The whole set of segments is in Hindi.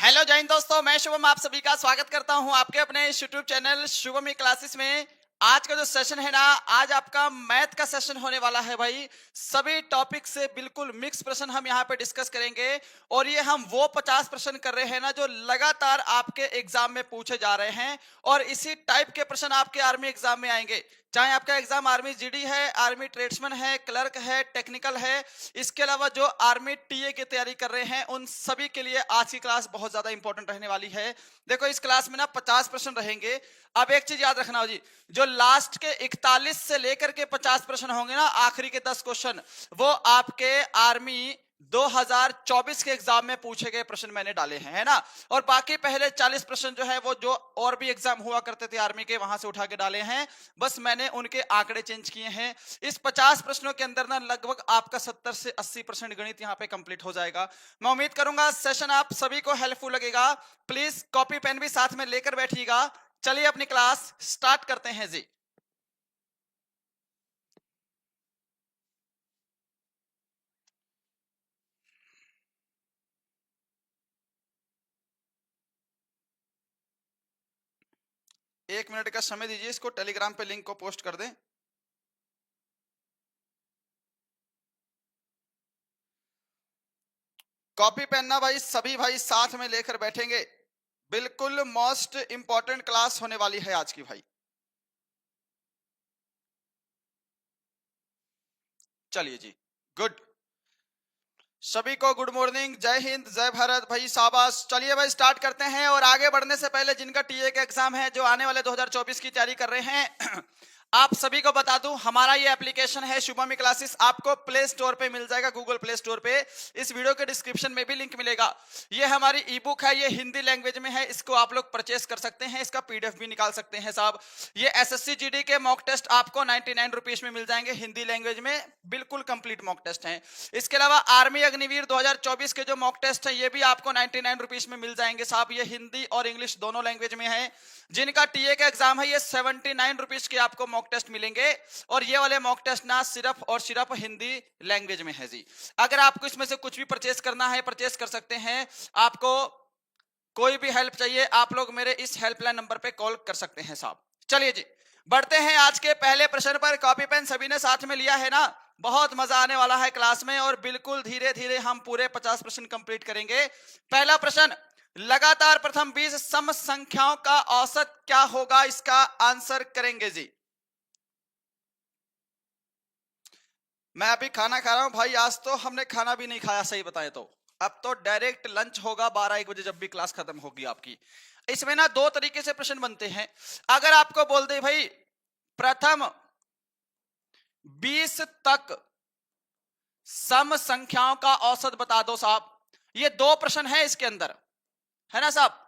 हेलो जय हिंद दोस्तों, मैं शुभम आप सभी का स्वागत करता हूं आपके अपने यूट्यूब चैनल शुभम क्लासेस में। आज का जो सेशन है ना, आज आपका मैथ का सेशन होने वाला है भाई। सभी टॉपिक से बिल्कुल मिक्स प्रश्न हम यहाँ पे डिस्कस करेंगे और ये हम वो 50 प्रश्न कर रहे हैं ना जो लगातार आपके एग्जाम में पूछे जा रहे हैं और इसी टाइप के प्रश्न आपके आर्मी एग्जाम में आएंगे। चाहे आपका एग्जाम आर्मी जीडी है, आर्मी ट्रेड्समैन है, क्लर्क है, टेक्निकल है, इसके अलावा जो आर्मी टीए की तैयारी कर रहे हैं उन सभी के लिए आज की क्लास बहुत ज्यादा इंपॉर्टेंट रहने वाली है। देखो इस क्लास में ना 50 प्रश्न रहेंगे। अब एक चीज याद रखना हो जी, जो लास्ट के 41 से लेकर के 50 प्रश्न होंगे ना, आखिरी के 10 क्वेश्चन, वो आपके आर्मी 2024 के एग्जाम में पूछे गए प्रश्न मैंने डाले हैं, है ना। और बाकी पहले 40 प्रश्न जो है वो जो और भी एग्जाम हुआ करते थे आर्मी के, वहां से उठा के डाले हैं, बस मैंने उनके आंकड़े चेंज किए हैं। इस 50 प्रश्नों के अंदर ना लगभग आपका 70 से 80% गणित यहाँ पे कंप्लीट हो जाएगा। मैं उम्मीद करूंगा सेशन आप सभी को हेल्पफुल लगेगा। प्लीज कॉपी पेन भी साथ में लेकर बैठिएगा। चलिए अपनी क्लास स्टार्ट करते हैं जी। एक मिनट का समय दीजिए, इसको टेलीग्राम पे लिंक को पोस्ट कर दें। कॉपी पेन ना भाई सभी भाई साथ में लेकर बैठेंगे। बिल्कुल मोस्ट इंपॉर्टेंट क्लास होने वाली है आज की भाई। चलिए जी, गुड। सभी को गुड मॉर्निंग, जय हिंद, जय भारत भाई, शाबाश। चलिए भाई स्टार्ट करते हैं। और आगे बढ़ने से पहले जिनका टीए का एग्जाम है, जो आने वाले 2024 की तैयारी कर रहे हैं आप सभी को बता दूं, हमारा ये एप्लीकेशन है शुभम क्लासेस, आपको प्ले स्टोर पे मिल जाएगा, गूगल प्ले स्टोर पे। इस वीडियो के डिस्क्रिप्शन में भी लिंक मिलेगा। ये हमारी ई बुक है, ये हिंदी लैंग्वेज में है, इसको आप लोग परचेस कर सकते हैं, इसका पीडीएफ भी निकाल सकते हैं साहब। ये एसएससी जीडी के मॉक टेस्ट आपको 99 रुपीज में मिल जाएंगे, हिंदी लैंग्वेज में, बिल्कुल कंप्लीट मॉक टेस्ट है। इसके अलावा आर्मी अग्निवीर 2024 के जो मॉक टेस्ट है ये भी आपको 99 रुपीज में मिल जाएंगे साहब। ये हिंदी और इंग्लिश दोनों लैंग्वेज में है। जिनका टीए का एग्जाम है ये 79 रुपीज के आपको मॉक टेस्ट मिलेंगे और ये वाले मॉक टेस्ट ना सिर्फ और सिर्फ हिंदी लैंग्वेज में है जी। अगर आपको इसमें से कुछ भी परचेस करना है, परचेस कर सकते हैं। आपको कोई भी हेल्प चाहिए, आप लोग मेरे इस हेल्पलाइन नंबर पे कॉल कर सकते हैं साहब। चलिए जी, बढ़ते हैं आज के पहले प्रश्न पर। कॉपी पेन सभी ने साथ में लिया है ना? बहुत मजा आने वाला है क्लास में और बिल्कुल धीरे धीरे हम पूरे 50 प्रश्न कंप्लीट करेंगे। पहला प्रश्न, लगातार प्रथम 20 सम संख्याओं का औसत क्या होगा? इसका आंसर करेंगे जी। मैं अभी खाना खा रहा हूं भाई, आज तो हमने खाना भी नहीं खाया सही बताएं तो। अब तो डायरेक्ट लंच होगा 12-1 बजे जब भी क्लास खत्म होगी आपकी। इसमें ना दो तरीके से प्रश्न बनते हैं। अगर आपको बोल दे भाई प्रथम 20 तक सम संख्याओं का औसत बता दो साहब, ये दो प्रश्न है इसके अंदर, है ना साहब।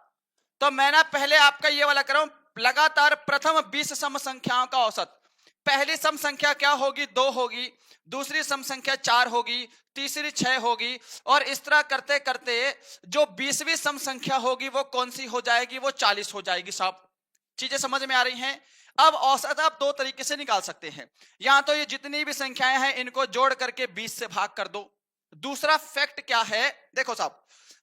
तो मैं ना पहले आपका ये वाला कर रहा हूं, लगातार प्रथम 20 सम संख्याओं का औसत। पहली सम संख्या क्या होगी? 2 होगी, दूसरी सम संख्या 4 होगी, तीसरी 6 होगी, और इस तरह करते करते जो 20वीं सम संख्या होगी वो कौन सी हो जाएगी? वो 40 हो जाएगी साहब। चीजें समझ में आ रही हैं? अब औसत आप दो तरीके से निकाल सकते हैं। यहां तो ये जितनी भी संख्याएं हैं इनको जोड़ करके 20 से भाग कर दो। दूसरा फैक्ट क्या है, देखो साहब,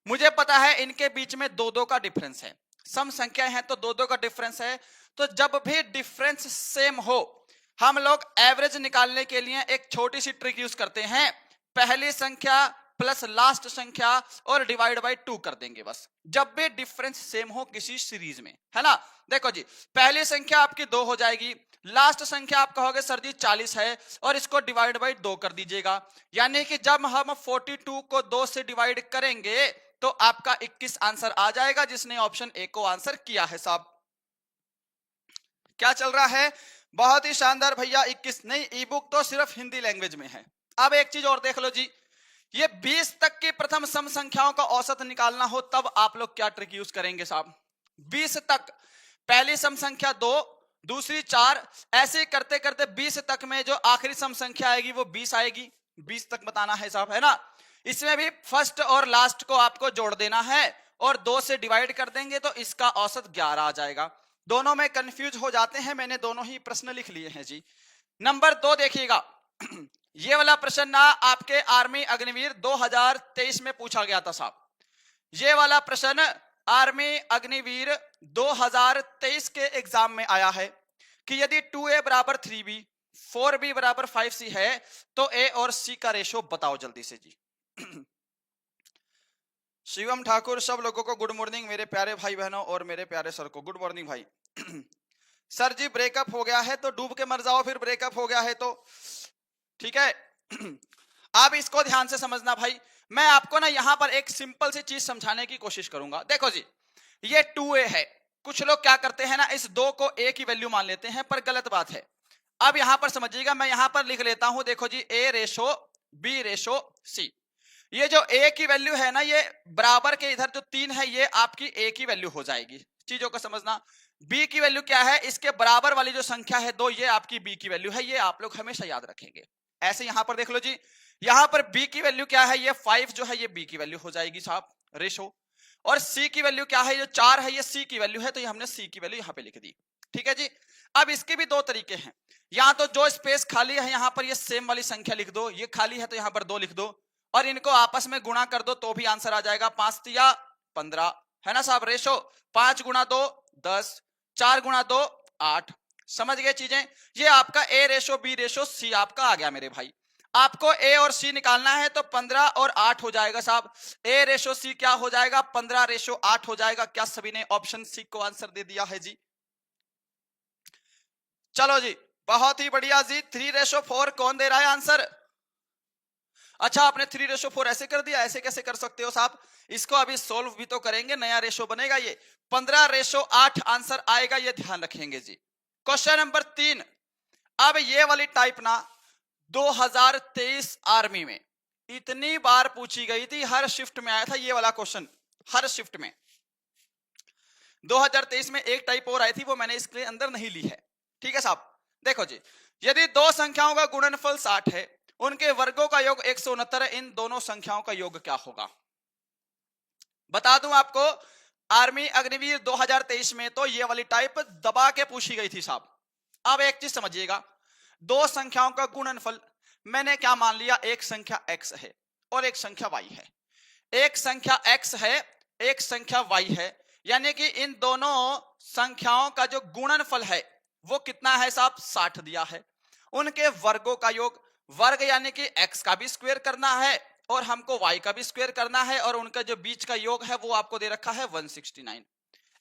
मुझे पता है इनके बीच में 2-2 का डिफरेंस है, सम संख्या है तो 2-2 का डिफरेंस है। तो जब भी डिफरेंस सेम हो, हम लोग एवरेज निकालने के लिए एक छोटी सी ट्रिक यूज करते हैं। पहली संख्या प्लस लास्ट संख्या और डिवाइड बाय 2 कर देंगे बस, जब भी डिफरेंस सेम हो किसी सीरीज में, है ना। देखो जी, पहली संख्या आपकी 2 हो जाएगी, लास्ट संख्या आप कहोगे सर जी 40 है, और इसको डिवाइड बाय 2 कर दीजिएगा। यानी कि जब हम 42 को 2 से डिवाइड करेंगे तो आपका 21 आंसर आ जाएगा, जिसने ऑप्शन ए को आंसर किया है साहब। क्या चल रहा है? बहुत ही शानदार भैया। 21 नहीं, ई बुक तो सिर्फ हिंदी लैंग्वेज में है। अब एक चीज और देख लो जी, ये 20 तक की प्रथम सम संख्याओं का औसत निकालना हो तब आप लोग क्या ट्रिक यूज करेंगे साहब? 20 तक पहली सम संख्या 2, दूसरी 4, ऐसे करते करते 20 तक में जो आखिरी सम संख्या आएगी वो 20 आएगी। 20 तक बताना है साहब, है ना। इसमें भी फर्स्ट और लास्ट को आपको जोड़ देना है और 2 से डिवाइड कर देंगे तो इसका औसत 11 आ जाएगा। दोनों में कंफ्यूज हो जाते हैं, मैंने दोनों ही प्रश्न लिख लिए हैं जी। नंबर 2 देखिएगा ये वाला प्रश्न ना आपके आर्मी अग्निवीर 2023 में पूछा गया था साहब। ये वाला प्रश्न आर्मी अग्निवीर 2023 के एग्जाम में आया है कि यदि 2a बराबर 3b 4b बराबर 5c है तो a और c का रेशो बताओ जल्दी से जी। शिवम ठाकुर, सब लोगों को गुड मॉर्निंग, मेरे प्यारे भाई बहनों और मेरे प्यारे सर को गुड मॉर्निंग भाई। सर जी ब्रेकअप हो गया है तो डूब के मर जाओ, फिर ब्रेकअप हो गया है तो ठीक है। आप इसको ध्यान से समझना भाई, मैं आपको ना यहां पर एक सिंपल सी चीज समझाने की कोशिश करूंगा। देखो जी, ये 2a है, कुछ लोग क्या करते हैं ना, इस 2 को a की वैल्यू मान लेते हैं, पर गलत बात है। अब यहां पर समझिएगा, मैं यहां पर लिख लेता हूं, देखो जी, a ratio b ratio c। ये जो a की वैल्यू है ना, ये बराबर के इधर जो 3 है, ये आपकी a की वैल्यू हो जाएगी। चीजों को समझना, b की वैल्यू क्या है, इसके बराबर वाली जो संख्या है 2, ये आपकी b की वैल्यू है, ये आप लोग हमेशा याद रखेंगे। ऐसे यहां पर देख लो जी, यहां पर b की वैल्यू क्या है, ये 5 जो है ये b की वैल्यू हो जाएगी साहब, रेशो। और c की वैल्यू क्या है, ये 4 है, ये c की वैल्यू है, तो ये हमने c की वैल्यू यहां पे लिख दी। ठीक है जी। अब इसके भी 2 तरीके हैं, यहां तो जो स्पेस खाली है यहां पर ये सेम वाली संख्या लिख दो, ये खाली है तो यहां पर 2 लिख दो, और इनको आपस में गुणा कर दो तो भी आंसर आ जाएगा। 5 तिया 15 है ना साहब, रेशो 5 गुणा 2 10, 4 गुणा 2 8। समझ गए चीजें, ये आपका a ratio b ratio c आपका आ गया मेरे भाई। आपको a और c निकालना है तो 15 और 8 हो जाएगा साहब, a रेशो c क्या हो जाएगा, 15 रेशो 8 हो जाएगा। क्या सभी ने ऑप्शन सी को आंसर दे दिया है जी? चलो जी, बहुत ही बढ़िया जी। 3:4 कौन दे रहा है आंसर? अच्छा, आपने 3:4 ऐसे कर दिया, ऐसे कैसे कर सकते हो साहब? इसको अभी सोल्व भी तो करेंगे, नया रेशो बनेगा। ये 15:8 आंसर आएगा, ये ध्यान रखेंगे जी। क्वेश्चन नंबर 3, अब ये वाली टाइप ना 2023 आर्मी में इतनी बार पूछी गई थी, हर शिफ्ट में आया था ये वाला क्वेश्चन, हर शिफ्ट में। 2023 में एक टाइप और आई थी, वो मैंने इसके अंदर नहीं ली है। ठीक है साहब, देखो जी, यदि दो संख्याओं का गुणनफल 60 है, उनके वर्गों का योग 169 है, इन दोनों संख्याओं का योग क्या होगा? बता दूं आपको, आर्मी अग्निवीर 2023 में तो ये वाली टाइप दबा के पूछी गई थी साहब। अब एक चीज समझिएगा, दो संख्याओं का गुणनफल मैंने क्या मान लिया, एक संख्या x है और एक संख्या y है। एक संख्या x है, एक संख्या y है, यानी कि इन दोनों संख्याओं का जो गुणनफल है वो कितना है साहब, 60 दिया है। उनके वर्गों का योग, वर्ग यानी कि x का भी स्क्वायर करना है और हमको y का भी स्क्वायर करना है, और उनका जो बीच का योग है वो आपको दे रखा है 169।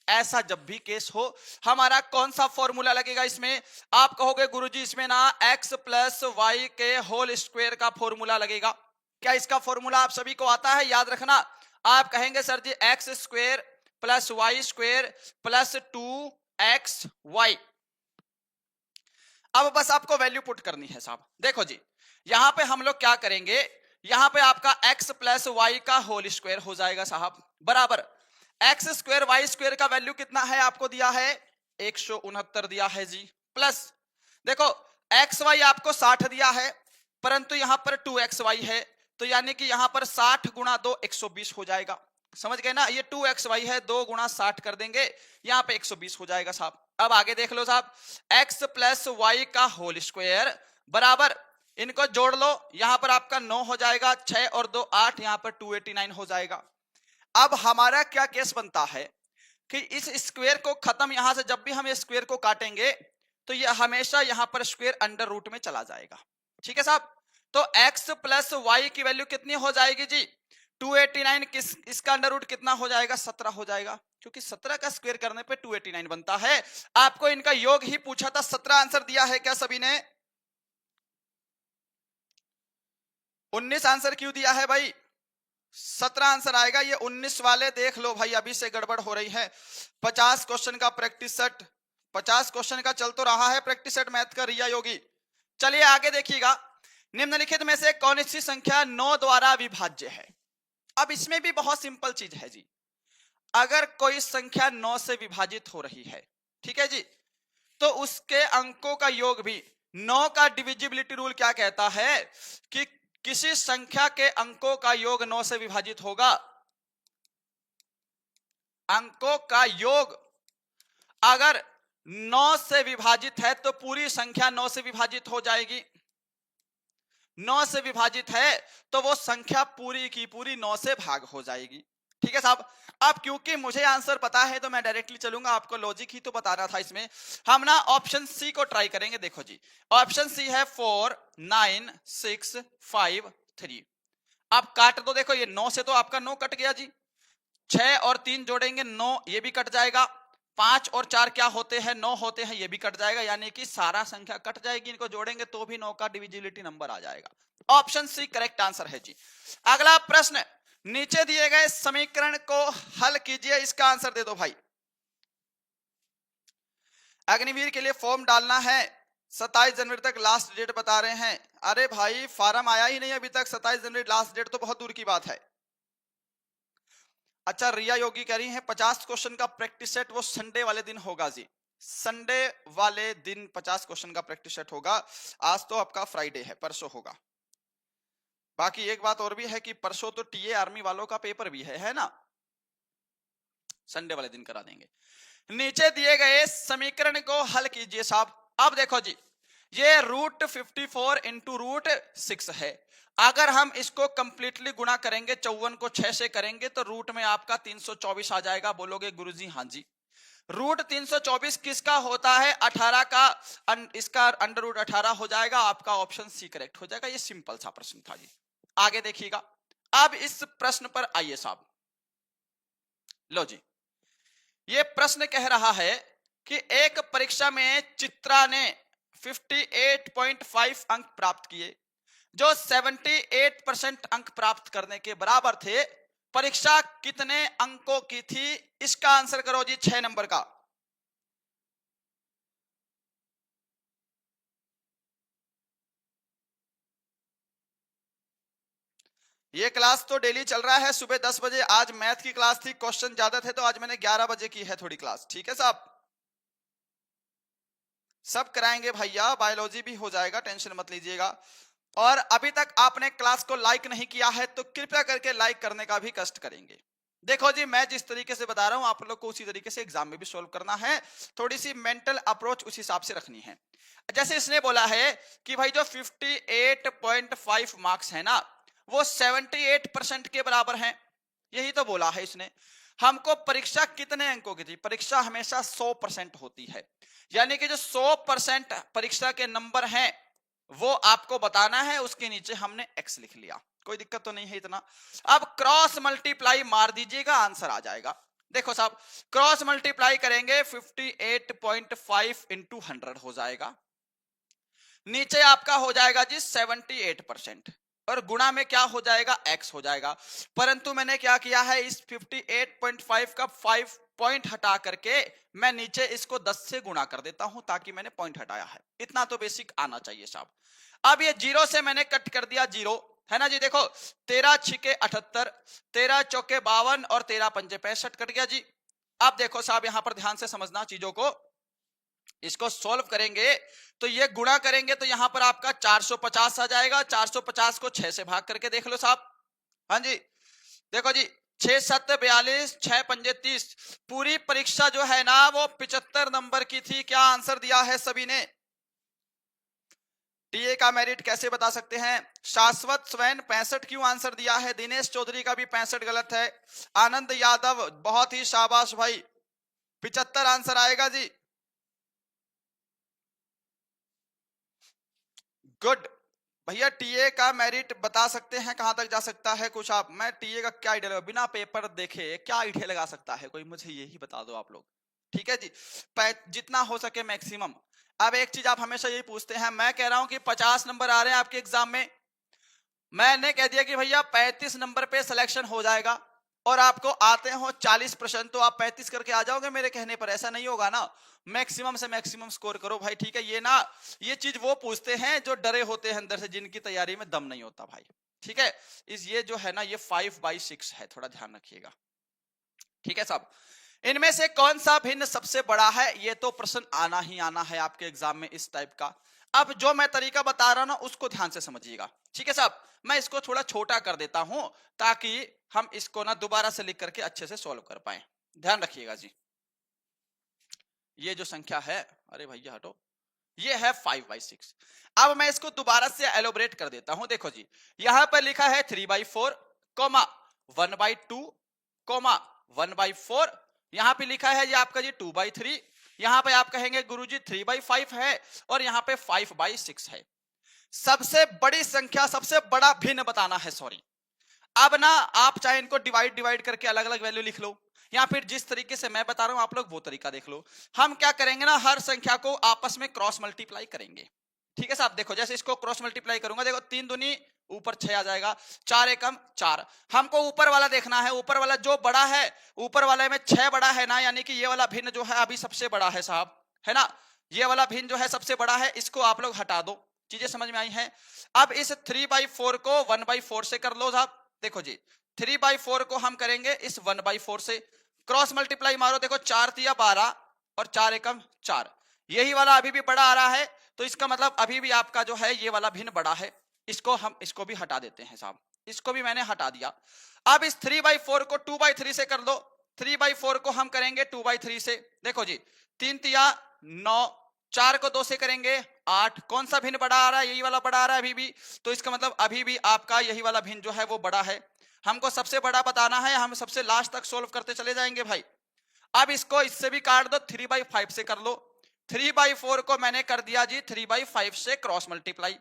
ऐसा जब भी केस हो, हमारा कौन सा फॉर्मूला लगेगा इसमें? आप कहोगे गुरुजी इसमें ना x प्लस वाई के होल स्क्वायर का फॉर्मूला लगेगा। क्या इसका फॉर्मूला आप सभी को आता है? याद रखना, आप कहेंगे sir ji x square plus Y square plus 2xy। अब बस आपको वैल्यू पुट करनी है साहब। देखो जी, यहां पे हम लोग क्या करेंगे, यहां पे आपका x प्लस वाई का होल स्क्वायर हो जाएगा साहब, बराबर एक्स स्क्वायर वाई स्क्वायर का वैल्यू कितना है आपको दिया है, 169 दिया है जी, प्लस देखो एक्स वाई आपको 60 दिया है, परंतु यहां पर 2xy है, तो यानी कि यहां पर 60 गुणा 2 120 हो जाएगा। समझ गए ना, ये 2xy है, 2 गुणा 60 कर देंगे, यहां पे 120 हो जाएगा साहब। अब आगे देख लो साहब, x प्लस वाई का होल स्क्वायर बराबर, इनको जोड़ लो, यहां पर आपका 9 हो जाएगा, 6 और 2 8, यहां पर 289 हो जाएगा। अब हमारा क्या केस बनता है कि इस स्क्वायर को खत्म, यहां से जब भी हम इस स्क्वायर को काटेंगे तो ये हमेशा यहां पर स्क्वायर अंडर रूट में चला जाएगा। ठीक है साहब, तो x प्लस वाई की वैल्यू कितनी हो जाएगी जी, 289, इसका अंडर रूट कितना हो जाएगा, 17 हो जाएगा, क्योंकि 17 का स्क्वायर करने पे 289 बनता है। आपको इनका योग ही पूछा था, 17 आंसर दिया है क्या सभी ने? 19 आंसर क्यों दिया है भाई? 17 आंसर आएगा, ये 19 वाले देख लो भाई, अभी से गड़बड़ हो रही है। 50 क्वेश्चन का प्रैक्टिस सेट, 50 क्वेश्चन का चल तो रहा है प्रैक्टिस सेट मैथ का रिया योगी। चलिए आगे देखिएगा, निम्नलिखित में से कौन सी संख्या 9 द्वारा विभाज्य है? अब इसमें भी बहुत सिंपल चीज है जी, अगर कोई संख्या 9 से विभाजित हो रही है, ठीक है जी, तो उसके अंकों का योग भी, 9 का डिविजिबिलिटी रूल क्या कहता है कि किसी संख्या के अंकों का योग 9 से विभाजित होगा, अंकों का योग अगर 9 से विभाजित है तो पूरी संख्या 9 से विभाजित हो जाएगी। 9 से विभाजित है तो वो संख्या पूरी की पूरी 9 से भाग हो जाएगी। ठीक है साहब। अब क्योंकि मुझे आंसर पता है तो मैं डायरेक्टली चलूंगा, आपको लॉजिक ही तो बताना था इसमें। हम ना ऑप्शन सी को ट्राई करेंगे। देखो जी, ऑप्शन सी है 4 9 6 5 3। अब काट दो, देखो ये 9 से तो आपका 9 कट गया जी, 6 और 3 जोड़ेंगे 9, ये भी कट जाएगा। 5 और 4 क्या होते हैं, 9 होते हैं, ये भी कट जाएगा, यानी कि सारा संख्या कट जाएगी। इनको जोड़ेंगे तो भी 9 का डिविजिबिलिटी नंबर आ जाएगा। ऑप्शन सी करेक्ट आंसर है जी। अगला प्रश्न, नीचे दिए गए समीकरण को हल कीजिए, इसका आंसर दे दो भाई। अग्निवीर के लिए फॉर्म डालना है, 27 जनवरी तक लास्ट डेट बता रहे हैं। अरे भाई फॉर्म आया ही नहीं अभी तक, 27 जनवरी लास्ट डेट तो बहुत दूर की बात है। अच्छा, रिया योगी कह रही है 50 क्वेश्चन का प्रैक्टिस सेट वो संडे वाले दिन होगा जी, संडे वाले दिन 50 क्वेश्चन का प्रैक्टिस सेट होगा। आज तो आपका फ्राइडे है, परसों होगा। बाकी एक बात और भी है कि परसों तो टीए आर्मी वालों का पेपर भी है ना, संडे वाले दिन करा देंगे। नीचे दिए गए समीकरण को हल कीजिए साहब। अब देखो जी, ये रूट 54 इंटू रूट 6 है। अगर हम इसको कंप्लीटली गुणा करेंगे, 54 को 6 से करेंगे तो रूट में आपका 324 आ जाएगा। बोलोगे गुरुजी हाँ जी। रूट 324 किसका होता है, 18 का, इसका अंडर रूट 18 हो जाएगा। आपका ऑप्शन सी करेक्ट हो जाएगा। ये सिंपल सा प्रश्न था जी। आगे देखिएगा। अब इस प्रश्न पर आइए साहब। लो जी, ये प्रश्न कह रहा है कि एक परीक्षा में चित्रा ने 58.5 अंक प्राप्त किए, जो 78% अंक प्राप्त करने के बराबर थे। परीक्षा कितने अंकों की थी, इसका आंसर करो जी। 6 नंबर का। ये क्लास तो डेली चल रहा है, सुबह 10 बजे। आज मैथ की क्लास थी, क्वेश्चन ज्यादा थे तो आज मैंने 11 बजे की है थोड़ी क्लास। ठीक है साहब, सब कराएंगे भैया, बायोलॉजी भी हो जाएगा, टेंशन मत लीजिएगा। और अभी तक आपने क्लास को लाइक नहीं किया है तो कृपया करके लाइक करने का भी कष्ट करेंगे। देखो जी, मैं जिस तरीके से बता रहा हूं आप लोग को उसी तरीके से एग्जाम में भी सॉल्व करना है। थोड़ी सी मेंटल अप्रोच उस हिसाब से रखनी है। जैसे इसने बोला है कि भाई जो 58.5 मार्क्स है ना, वो 78% के बराबर हैं। यही तो बोला है इसने। हमको परीक्षा कितने अंकों की थी, परीक्षा हमेशा 100% होती है, यानी कि जो 100% परीक्षा के नंबर हैं वो आपको बताना है। उसके नीचे हमने x लिख लिया, कोई दिक्कत तो नहीं है इतना। अब क्रॉस मल्टीप्लाई मार दीजिएगा, आंसर आ जाएगा। देखो साहब, क्रॉस मल्टीप्लाई करेंगे 58.5 इंटू 100 हो जाएगा, नीचे आपका हो जाएगा जी 78%, और गुणा में क्या हो जाएगा, x हो जाएगा। परंतु मैंने क्या किया है, इस 58.5 का 5 पॉइंट हटा करके मैं नीचे इसको 10 से गुणा कर देता हूं, ताकि मैंने पॉइंट हटाया है। इतना तो बेसिक आना चाहिए साहब। अब ये 0 से मैंने कट कर दिया 0, है ना जी। देखो 13 छिके 78, 13 चौके 52 और 13 पंजे 65 कट गया जी। अब देखो साहब, यहां पर ध्यान से समझना चीजों को। इसको सॉल्व करेंगे तो ये गुणा करेंगे तो यहां पर आपका 450 आ जाएगा। 450 को 6 से भाग करके देख लो साहब। हाँ जी, देखो जी, 6 7 42, 6 पंजे 30। पूरी परीक्षा जो है ना वो 75 नंबर की थी। क्या आंसर दिया है सभी ने? टीए का मेरिट कैसे बता सकते हैं? शाश्वत स्वयं 65 क्यों आंसर दिया है? दिनेश चौधरी का भी 65 गलत है। आनंद यादव, बहुत ही शाबाश भाई, 75 आंसर आएगा जी। गुड भैया, टीए का मेरिट बता सकते हैं कहां तक जा सकता है कुछ आप? मैं टीए का क्या आइडिया, बिना पेपर देखे क्या आइडिया लगा सकता है कोई, मुझे यही बता दो आप लोग। ठीक है जी, जितना हो सके मैक्सिमम। अब एक चीज आप हमेशा यही पूछते हैं, मैं कह रहा हूं कि 50 नंबर आ रहे हैं आपके एग्जाम में, मैंने कह दिया कि भैया 35 नंबर पे सिलेक्शन हो जाएगा, और आपको आते हो 40 प्रश्न तो आप 35 करके आ जाओगे मेरे कहने पर? ऐसा नहीं होगा ना। मैक्सिमम से मैक्सिमम स्कोर करो भाई। ठीक है, ये ना, ये चीज वो पूछते हैं जो डरे होते हैं अंदर से, जिनकी तैयारी में दम नहीं होता भाई। ठीक है, ये जो है ना, ये 5/6 है, थोड़ा ध्यान रखिएगा। ठीक है साहब, इनमें से कौन सा भिन्न सबसे बड़ा है? ये तो प्रश्न आना ही आना है आपके एग्जाम में इस टाइप का। अब जो मैं तरीका बता रहा हूं ना उसको ध्यान से समझिएगा। ठीक है साहब, मैं इसको थोड़ा छोटा कर देता हूं ताकि हम इसको ना दोबारा से लिख करके अच्छे से सॉल्व कर पाए। ध्यान रखिएगा जी। ये जो संख्या है, अरे भैया हटो, ये है 5/6। अब मैं इसको दोबारा से एलोबरेट कर देता हूं। देखो जी, यहां पर लिखा है 3/4, 1/2, कोमा 1/4, यहां पे लिखा है ये आपका जी 2/3, यहां पे आप कहेंगे गुरुजी 3/5 है और यहां पे 5/6 है। सबसे बड़ी संख्या, सबसे बड़ा भिन्न बताना है, सॉरी। अब ना आप चाहे इनको डिवाइड डिवाइड करके अलग अलग वैल्यू लिख लो, या फिर जिस तरीके से मैं बता रहा हूं आप लोग वो तरीका देख लो। हम क्या करेंगे ना, हर संख्या को आपस में क्रॉस मल्टीप्लाई करेंगे। ठीक है साहब, देखो जैसे इसको क्रॉस मल्टीप्लाई करूंगा, देखो 3 दूनी ऊपर 6 आ जाएगा, 4 एकम 4। हमको ऊपर वाला देखना है, ऊपर वाला जो बड़ा है, ऊपर वाले में 6 बड़ा है ना, यानी कि ये वाला भिन्न जो है अभी सबसे बड़ा है साहब, है ना। ये वाला भिन्न जो है सबसे बड़ा है, इसको आप लोग हटा दो। चीजें समझ में आई हैं। अब इस 3/4 को 1/4 से कर लो साहब। देखो जी 3/4 को हम करेंगे इस 1/4 से, क्रॉस मल्टीप्लाई मारो, देखो 4 तिया 12 और 4 एकम 4, यही वाला अभी भी बड़ा आ रहा है, तो इसका मतलब अभी भी आपका जो है ये वाला भिन्न बड़ा है। इसको भी हटा देते हैं साहब, इसको भी मैंने हटा दिया। अब इस 3/4 को 2/3 से कर दो, 3/4 को हम करेंगे 2/3 से। देखो जी 3 तिया 9, 4 को 2 से करेंगे 8, कौन सा भिन्न बड़ा आ रहा है, यही वाला बड़ा आ रहा है अभी भी, तो इसका मतलब अभी भी आपका यही वाला भिन्न जो है वो बड़ा है। हमको सबसे बड़ा बताना है, हम सबसे लास्ट तक सोल्व करते चले जाएंगे भाई। अब इसको इससे भी काट दो, 3/5 से कर लो। 3/4 को मैंने कर दिया जी 3/5 से क्रॉस मल्टीप्लाई।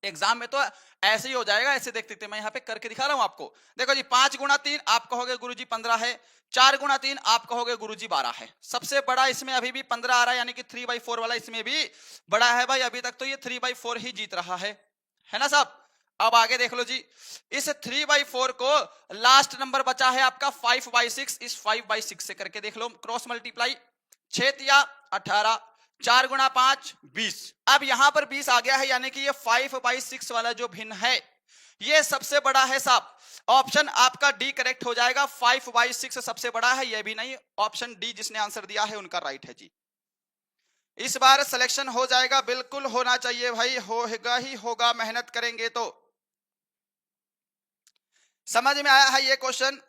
एग्जाम में तो ऐसे ही हो जाएगा, ऐसे देखते थे, मैं यहाँ पे करके दिखा रहा हूं आपको। देखो जी 5 गुणा 3 आप कहोगे गुरुजी 15 है, 4 गुणा 3 आप कहोगे गुरुजी 12 है। सबसे बड़ा इसमें अभी भी 15 आ रहा है, यानी कि 3/4 वाला इसमें भी बड़ा है भाई। अभी तक तो ये 3/4 ही जीत रहा है ना साहब। अब आगे देख लो जी, इस 3/4 को लास्ट नंबर बचा है आपका 5/6, इस 5/6 से करके देख लो क्रॉस मल्टीप्लाई। 6 तिया 18, 4 गुणा 5 20। अब यहां पर 20 आ गया है, यानी कि ये 5/6 वाला जो भिन्न है ये सबसे बड़ा है साहब। ऑप्शन आपका डी करेक्ट हो जाएगा, 5/6 सबसे बड़ा है, ये भी नहीं, ऑप्शन डी जिसने आंसर दिया है उनका राइट है जी। इस बार सिलेक्शन हो जाएगा, बिल्कुल होना चाहिए भाई, होगा ही होगा, मेहनत करेंगे तो। समझ में आया है ये क्वेश्चन?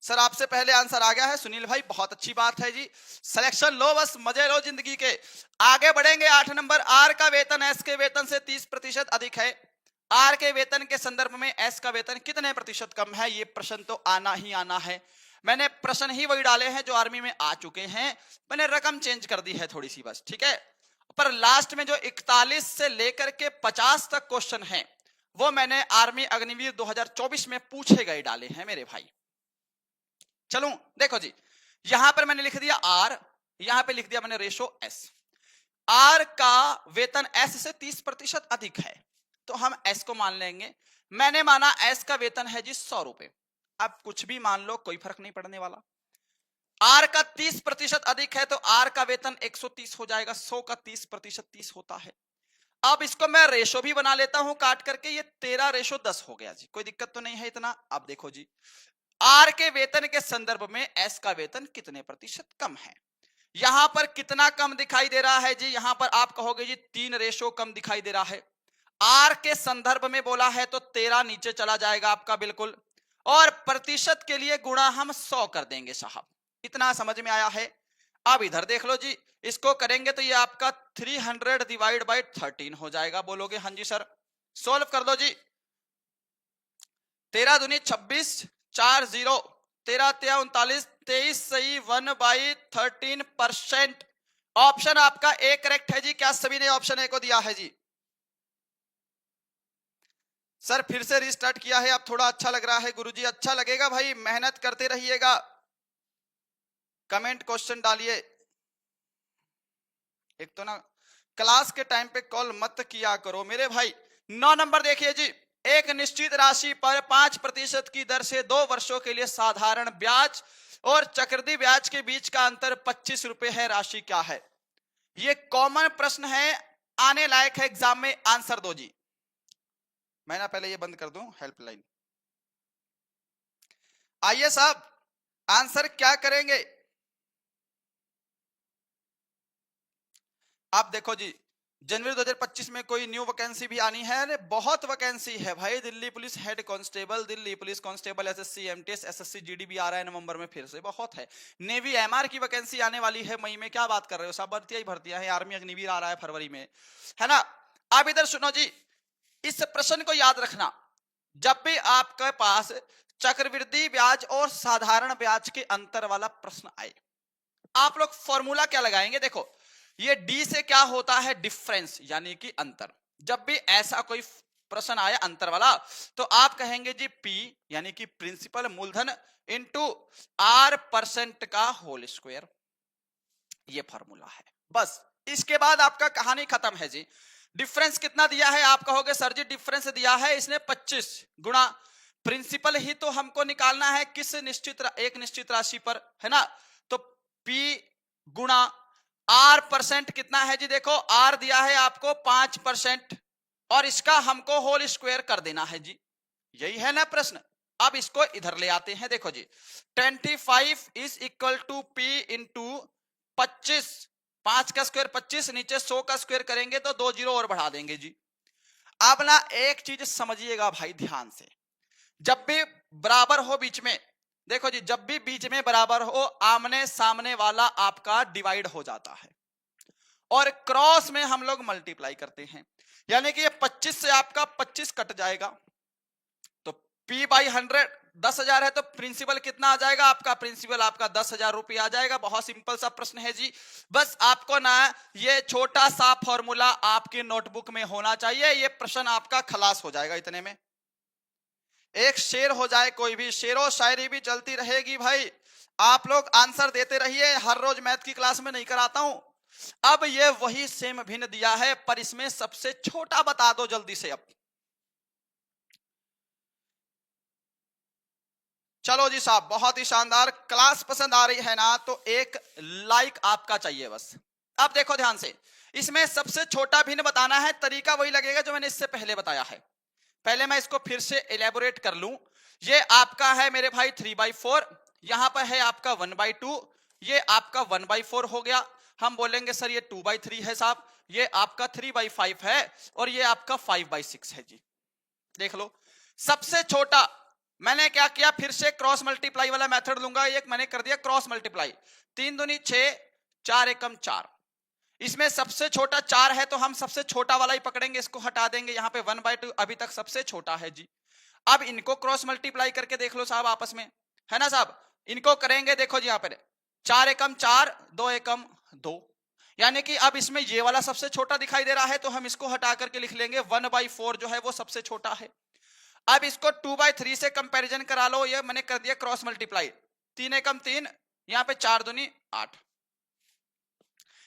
सर आपसे पहले आंसर आ गया है सुनील भाई, बहुत अच्छी बात है जी। सिलेक्शन लो, बस मजे लो जिंदगी के। आगे बढ़ेंगे 8 नंबर, आर का वेतन एस के वेतन से 30% अधिक है। आर के वेतन के संदर्भ में एस का वेतन कितने प्रतिशत कम है, ये प्रश्न तो आना ही आना है। मैंने प्रश्न ही वही डाले हैं जो आर्मी में आ चुके हैं, मैंने रकम चेंज कर दी है थोड़ी सी बस, ठीक है। पर लास्ट में जो 41 से लेकर के 50 तक क्वेश्चन है वो मैंने आर्मी अग्निवीर 2024 में पूछे गए डाले हैं मेरे भाई। चलो देखो जी, यहां पर मैंने लिख दिया आर, यहां पे लिख दिया मैंने रेशो एस। आर का वेतन एस से 30% अधिक है, तो हम एस को मान लेंगे। मैंने माना एस का वेतन है जी 100 रुपए, अब कुछ भी मान लो कोई फर्क नहीं पड़ने वाला। आर का 30% अधिक है तो आर का वेतन 130 हो जाएगा, 100 का 30% 30 होता है। अब इसको मैं रेशो भी बना लेता हूं काट करके, ये 13:10 हो गया जी, कोई दिक्कत तो नहीं है इतना। अब देखो जी, आर के वेतन के संदर्भ में एस का वेतन कितने प्रतिशत कम है। यहां पर कितना कम दिखाई दे रहा है जी, यहां पर आप कहोगे जी 3 कम दिखाई दे रहा है। आर के संदर्भ में बोला है तो 13 नीचे चला जाएगा आपका बिल्कुल, और प्रतिशत के लिए गुणा हम 100 कर देंगे साहब। इतना समझ में आया है? अब इधर देख लो जी, इसको करेंगे तो ये आपका 300 डिवाइड बाई 13 हो जाएगा। बोलोगे हाँ जी सर, सोल्व कर दो जी। 13 दूनी 26, 4 0, 13 तिया 39, 23 सही, 1/13%। ऑप्शन आपका ए करेक्ट है जी। क्या सभी ने ऑप्शन ए को दिया है जी? सर फिर से रिस्टार्ट किया है, अब थोड़ा अच्छा लग रहा है गुरुजी। अच्छा लगेगा भाई, मेहनत करते रहिएगा, कमेंट क्वेश्चन डालिए। एक तो ना क्लास के टाइम पे कॉल मत किया करो मेरे भाई। 9 नंबर देखिए जी, एक निश्चित राशि पर 5% की दर से 2 वर्षों के लिए साधारण ब्याज और चक्रवृद्धि ब्याज के बीच का अंतर 25 रुपए है, राशि क्या है? ये कॉमन प्रश्न है, आने लायक है एग्जाम में, आंसर दो जी। मैं ना पहले ये बंद कर दूं हेल्पलाइन। आइए साहब, आंसर क्या करेंगे? आप देखो जी, जनवरी 2025 में कोई न्यू वैकेंसी भी आनी है, अरे बहुत वैकेंसी है भाई। Delhi police head constable, Delhi police constable, SSC MTS, SSC GD भी आ रहा है नवंबर में, फिर से बहुत है। नेवी एमआर की वैकेंसी आने वाली है मई में, क्या बात कर रहे हो, सब भर्तियां ही भर्तियां हैं। आर्मी अग्निवीर आ रहा है फरवरी में, है ना। अब इधर सुनो जी, इस प्रश्न को याद रखना, जब भी आपके पास चक्रवृद्धि ब्याज और साधारण ब्याज के अंतर वाला प्रश्न आए, आप लोग फॉर्मूला क्या लगाएंगे? देखो ये डी से क्या होता है? डिफरेंस यानी कि अंतर। जब भी ऐसा कोई प्रश्न आया अंतर वाला तो आप कहेंगे जी पी यानी कि प्रिंसिपल मूलधन इनटू आर परसेंट का होल स्क्वायर, ये फॉर्मूला है बस। इसके बाद आपका कहानी खत्म है जी। डिफरेंस कितना दिया है? आप कहोगे सर जी डिफरेंस दिया है इसने 25 गुणा प्रिंसिपल ही तो हमको निकालना है किस एक निश्चित राशि पर, है ना? तो P गुणा R परसेंट कितना है जी? देखो R दिया है आपको 5% और इसका हमको होल स्क्वायर कर देना है जी, यही है ना प्रश्न। अब इसको इधर ले आते हैं, देखो जी 25 is equal to P into 25, 5 का स्क्वायर 25, नीचे 100 का स्क्वायर करेंगे तो 2 जीरो और बढ़ा देंगे जी। अब ना एक चीज समझिएगा भाई ध्यान से, जब भी बराबर हो बीच में, देखो जी जब भी बीच में बराबर हो आमने सामने वाला आपका डिवाइड हो जाता है और क्रॉस में हम लोग मल्टीप्लाई करते हैं, यानी कि ये 25 से आपका 25 कट जाएगा तो P बाई 100 10,000 है तो प्रिंसिपल कितना आ जाएगा आपका? प्रिंसिपल आपका 10,000 रुपये आ जाएगा। बहुत सिंपल सा प्रश्न है जी, बस आपको ना ये छोटा सा फॉर्मूला आपकी नोटबुक में होना चाहिए, ये प्रश्न आपका खलास हो जाएगा इतने में। एक शेर हो जाए कोई भी, शेरो शायरी भी चलती रहेगी भाई, आप लोग आंसर देते रहिए, हर रोज मैथ की क्लास में नहीं कराता हूं। अब ये वही सेम भिन्न दिया है पर इसमें सबसे छोटा बता दो जल्दी से। अब चलो जी साहब, बहुत ही शानदार, क्लास पसंद आ रही है ना तो एक लाइक आपका चाहिए बस। अब देखो ध्यान से, इसमें सबसे छोटा भिन्न बताना है, तरीका वही लगेगा जो मैंने इससे पहले बताया है। पहले मैं इसको फिर से एलेबोरेट कर लूं। ये आपका है मेरे भाई 3/4, यहां पर है आपका 1/2, ये आपका 1/4 हो गया। हम बोलेंगे सर ये 2/3 है साहब, ये आपका 3/5 है और ये आपका 5/6 है जी। देख लो सबसे छोटा मैंने क्या किया, फिर से क्रॉस मल्टीप्लाई वाला मेथड लूंगा, एक मैंने कर दिया क्रॉस मल्टीप्लाई, 3 दूनी 6, 4 एकम 4, इसमें सबसे छोटा 4 है तो हम सबसे छोटा वाला ही पकड़ेंगे, इसको हटा देंगे, यहां पे 1/2 अभी तक सबसे छोटा है जी। अब इनको क्रॉस मल्टीप्लाई करके देख लो साहब आपस में, है ना साहब? इनको करेंगे, देखो जी यहां पर 4 एकम 4, 2 एकम 2, यानी कि अब इसमें ये वाला सबसे छोटा दिखाई दे रहा है तो हम इसको हटा करके लिख लेंगे 1/4 जो है वो सबसे छोटा है। अब इसको 2/3 से कंपैरिजन करा लो, ये मैंने कर दिया क्रॉस मल्टीप्लाई, 3 एकम 3, यहां पे 4 दूनी 8,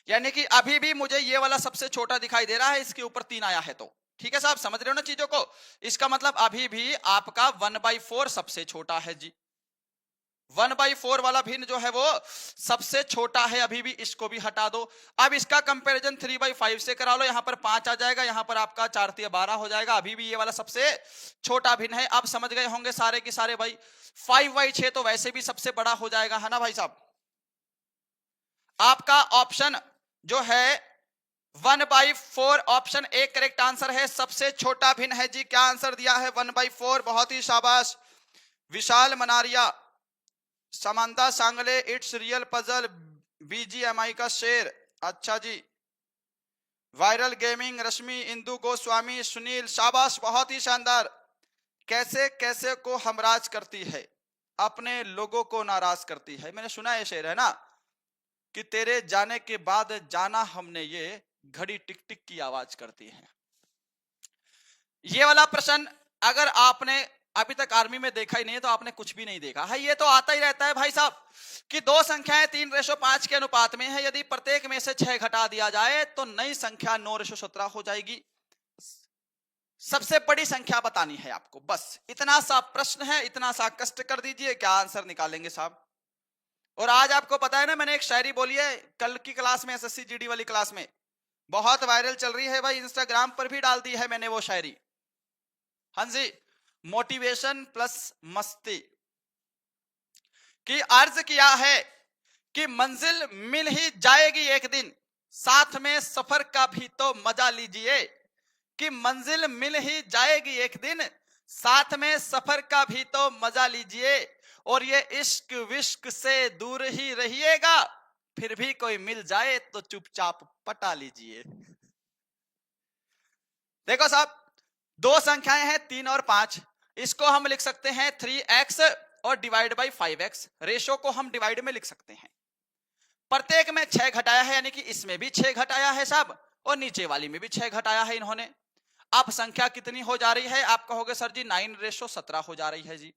यानी कि अभी भी मुझे ये वाला सबसे छोटा दिखाई दे रहा है, इसके ऊपर 3 आया है तो ठीक है साहब, समझ रहे हो ना चीजों को? इसका मतलब अभी भी आपका 1/4 सबसे छोटा है जी, 1/4 वाला भिन्न जो है वो सबसे छोटा है, अभी भी इसको भी हटा दो। अब इसका कंपैरिजन 3/5 से करा लो, यहां पर 5 आ जाएगा, यहां पर आपका 4 3 12 हो जाएगा, अभी भी ये वाला सबसे छोटा भिन्न है। अब समझ गए होंगे सारे के सारे भाई, 5/6 तो वैसे भी सबसे बड़ा हो जाएगा, है ना भाई साहब? आपका ऑप्शन जो है 1/4 ऑप्शन ए करेक्ट आंसर है, सबसे छोटा भिन्न है जी। क्या आंसर दिया है? 1/4, बहुत ही शाबाश। विशाल मनारिया, समांता सांगले, इट्स रियल पजल, बीजीएमआई का शेर, अच्छा जी। वायरल गेमिंग, रश्मि, इंदु गोस्वामी, सुनील, शाबाश, बहुत ही शानदार। कैसे कैसे को हमराज करती है, अपने लोगों को नाराज करती है, मैंने सुना है शेर, है ना? कि तेरे जाने के बाद जाना हमने, ये घड़ी टिक टिक की आवाज करती है। ये वाला प्रश्न अगर आपने अभी तक आर्मी में देखा ही नहीं है तो आपने कुछ भी नहीं देखा है, ये तो आता ही रहता है भाई साहब कि दो संख्याएं 3:5 के अनुपात में है, यदि प्रत्येक में से 6 घटा दिया जाए तो नई संख्या 9:17 हो जाएगी। सबसे बड़ी संख्या बतानी है आपको, बस इतना सा प्रश्न है, इतना सा कष्ट कर दीजिए, क्या आंसर निकालेंगे साहब। और आज आपको पता है ना, मैंने एक शायरी बोली है कल की क्लास में, एसएससी जीडी वाली क्लास में, बहुत वायरल चल रही है भाई, इंस्टाग्राम पर भी डाल दी है मैंने वो शायरी। हाँ जी, मोटिवेशन प्लस मस्ती की अर्ज किया है कि मंजिल मिल ही जाएगी एक दिन, साथ में सफर का भी तो मजा लीजिए। कि मंजिल मिल ही जाएगी एक दिन, साथ में सफर का भी तो मजा लीजिए। और ये इश्क विश्क से दूर ही रहिएगा, फिर भी कोई मिल जाए तो चुपचाप पटा लीजिए। देखो साहब, दो संख्याएं हैं 3 और 5, इसको हम लिख सकते हैं 3x और डिवाइड बाई 5x। रेशो को हम डिवाइड में लिख सकते हैं। प्रत्येक में 6 घटाया है, यानी कि इसमें भी 6 घटाया है साहब, और नीचे वाली में भी 6 घटाया है इन्होंने। अब संख्या कितनी हो जा रही है? आप कहोगे सर जी 9:17 हो जा रही है जी।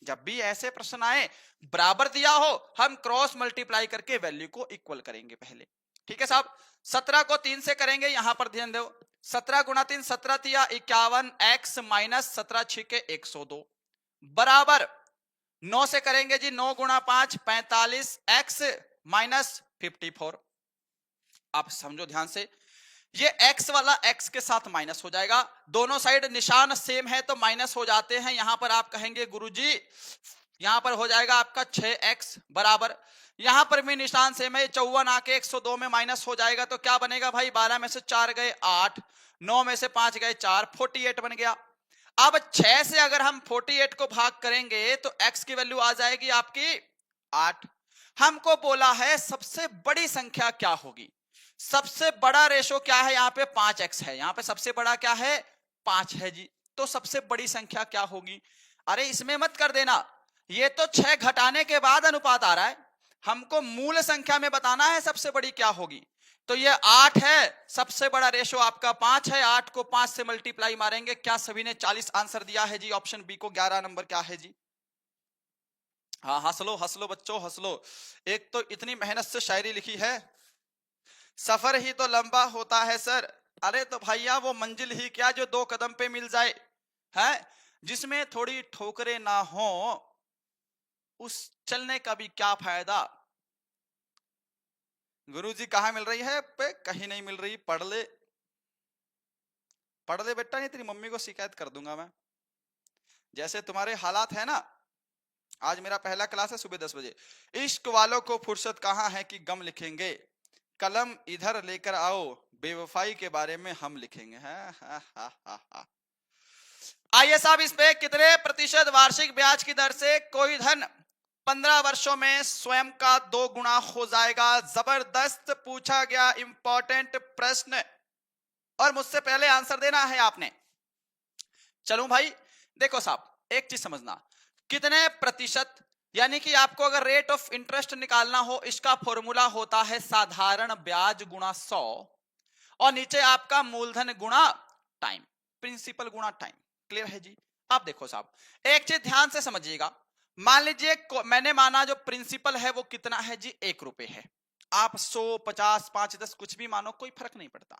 जब भी ऐसे प्रश्न आए बराबर दिया हो, हम क्रॉस मल्टीप्लाई करके वैल्यू को इक्वल करेंगे पहले। ठीक है साहब। 17 को 3 से करेंगे, यहां पर ध्यान दो, 17 गुणा 3 17 तिया 51, x माइनस 17 छिके 102 बराबर 9 से करेंगे जी, 9 गुणा 5 45, x माइनस 54। आप समझो ध्यान से, ये x वाला x के साथ माइनस हो जाएगा, दोनों साइड निशान सेम है तो माइनस हो जाते हैं। यहां पर आप कहेंगे गुरुजी यहां पर हो जाएगा आपका 6x बराबर, यहां पर भी निशान सेम है, 54 आके 102 में माइनस हो जाएगा तो क्या बनेगा भाई? 12 में से 4 गए 8, 9 में से 5 गए 4, 48 बन गया। अब 6 से अगर हम 48 को भाग करेंगे तो x की वैल्यू आ जाएगी आपकी 8। हमको बोला है सबसे बड़ी संख्या क्या होगी? सबसे बड़ा रेशो क्या है? यहाँ पे 5x है, यहाँ पे सबसे बड़ा क्या है? 5 है जी। तो सबसे बड़ी संख्या क्या होगी? अरे इसमें मत कर देना, ये तो 6 घटाने के बाद अनुपात आ रहा है, हमको मूल संख्या में बताना है सबसे बड़ी क्या होगी। तो ये 8 है, सबसे बड़ा रेशो आपका 5 है, 8 को 5 से मल्टीप्लाई मारेंगे। क्या सभी ने 40 आंसर दिया है जी? ऑप्शन बी को 11 नंबर क्या है जी? हाँ हंस लो बच्चों हंस लो। एक तो इतनी मेहनत से शायरी लिखी है, सफर ही तो लंबा होता है सर। अरे तो भैया वो मंजिल ही क्या जो 2 कदम पे मिल जाए है, जिसमें थोड़ी ठोकरें ना हो, उस चलने का भी क्या फायदा। गुरुजी कहां मिल रही है? पे कहीं नहीं मिल रही, पढ़ ले बेटा, नहीं तेरी मम्मी को शिकायत कर दूंगा मैं। जैसे तुम्हारे हालात है ना, आज मेरा पहला क्लास है सुबह 10 बजे। इश्क वालों को फुर्सत कहां है कि गम लिखेंगे, कलम इधर लेकर आओ बेवफाई के बारे में हम लिखेंगे। आइए साहब, इस पे कितने प्रतिशत वार्षिक ब्याज की दर से कोई धन 15 वर्षों में स्वयं का 2 गुना हो जाएगा? जबरदस्त पूछा गया इंपॉर्टेंट प्रश्न, और मुझसे पहले आंसर देना है आपने। चलूं भाई, देखो साहब एक चीज समझना, कितने प्रतिशत, यानी कि आपको अगर रेट ऑफ इंटरेस्ट निकालना हो, इसका फॉर्मूला होता है साधारण ब्याज गुणा 100, और नीचे आपका मूलधन गुणा टाइम, प्रिंसिपल गुणा टाइम। क्लियर है जी? अब देखो साहब एक चीज ध्यान से समझिएगा, मान लीजिए मैंने माना जो प्रिंसिपल है वो कितना है जी? 1 रुपए है। आप 100, 50, 5, 10 कुछ भी मानो, कोई फर्क नहीं पड़ता।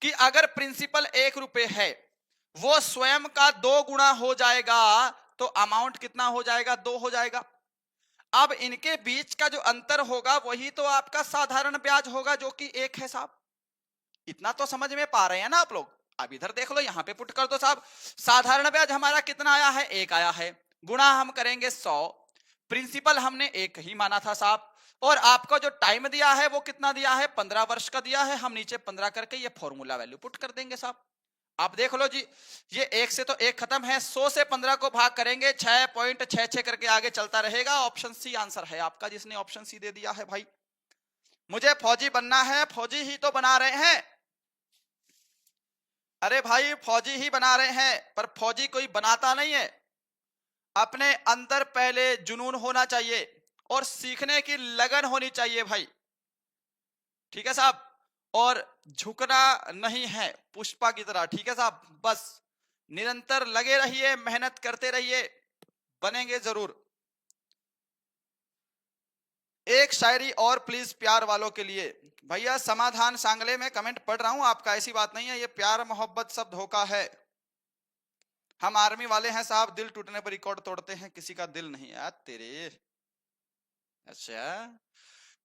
कि अगर प्रिंसिपल 1 रुपए है, वो स्वयं का 2 गुना हो जाएगा, तो अमाउंट कितना हो जाएगा? 2 हो जाएगा। अब इनके बीच का जो अंतर होगा वही तो आपका साधारण ब्याज होगा, जो कि 1 है साहब। इतना तो समझ में पा रहे हैं ना आप लोग? अब इधर देख लो, यहां पे पुट कर दो साहब, साधारण ब्याज हमारा कितना आया है? 1 आया है, गुणा हम करेंगे 100, प्रिंसिपल हमने 1 ही माना था साहब, और आपको जो टाइम दिया है वो कितना दिया है? 15 वर्ष का दिया है। हम नीचे 15 करके ये फॉर्मूला वैल्यू पुट कर देंगे साहब। आप देख लो जी, ये 1 से तो 1 खत्म है, 100 से 15 को भाग करेंगे, 6.66 करके आगे चलता रहेगा। ऑप्शन सी आंसर है आपका, जिसने ऑप्शन सी दे दिया है। भाई मुझे फौजी बनना है, फौजी ही तो बना रहे हैं। अरे भाई फौजी ही बना रहे हैं, पर फौजी कोई बनाता नहीं है। अपने अंदर पहले जुनून होना चाहिए और सीखने की लगन होनी चाहिए भाई। ठीक है साहब? और झुकना नहीं है पुष्पा की तरह। ठीक है साहब? बस निरंतर लगे रहिए, मेहनत करते रहिए, बनेंगे जरूर। एक शायरी और प्लीज प्यार वालों के लिए। भैया समाधान सांगले में कमेंट पढ़ रहा हूं आपका, ऐसी बात नहीं है, ये प्यार मोहब्बत सब धोखा है। हम आर्मी वाले हैं साहब, दिल टूटने पर रिकॉर्ड तोड़ते हैं, किसी का दिल नहीं यार तेरे। अच्छा,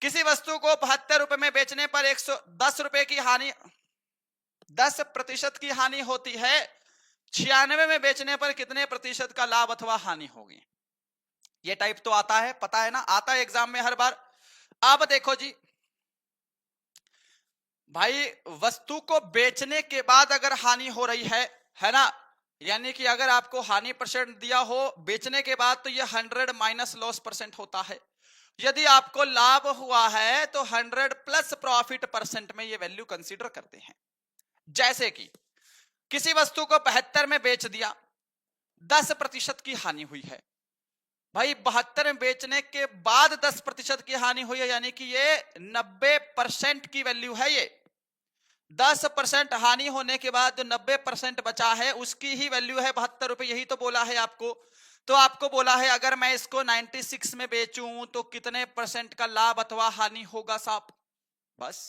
किसी वस्तु को 72 रुपए में बेचने पर 110 रुपए की हानि, 10% की हानि होती है, 96 में बेचने पर कितने प्रतिशत का लाभ अथवा हानि होगी? ये टाइप तो आता है, पता है ना, आता है एग्जाम में हर बार। अब देखो जी भाई, वस्तु को बेचने के बाद अगर हानि हो रही है ना, यानी कि अगर आपको हानि परसेंट दिया हो बेचने के बाद, तो ये 100 माइनस लॉस परसेंट होता है। यदि आपको लाभ हुआ है तो 100 प्लस प्रॉफिट परसेंट में ये वैल्यू कंसीडर करते हैं। जैसे कि किसी वस्तु को 72 में बेच दिया, 10% की हानि हुई है भाई। 72 में बेचने के बाद 10% की हानि हुई है, यानी कि ये 90% की वैल्यू है। ये 10% हानि होने के बाद जो 90% बचा है उसकी ही वैल्यू है 72 रुपए। यही तो बोला है आपको। तो आपको बोला है अगर मैं इसको 96 में बेचूं तो कितने परसेंट का लाभ अथवा हानि होगा साहब। बस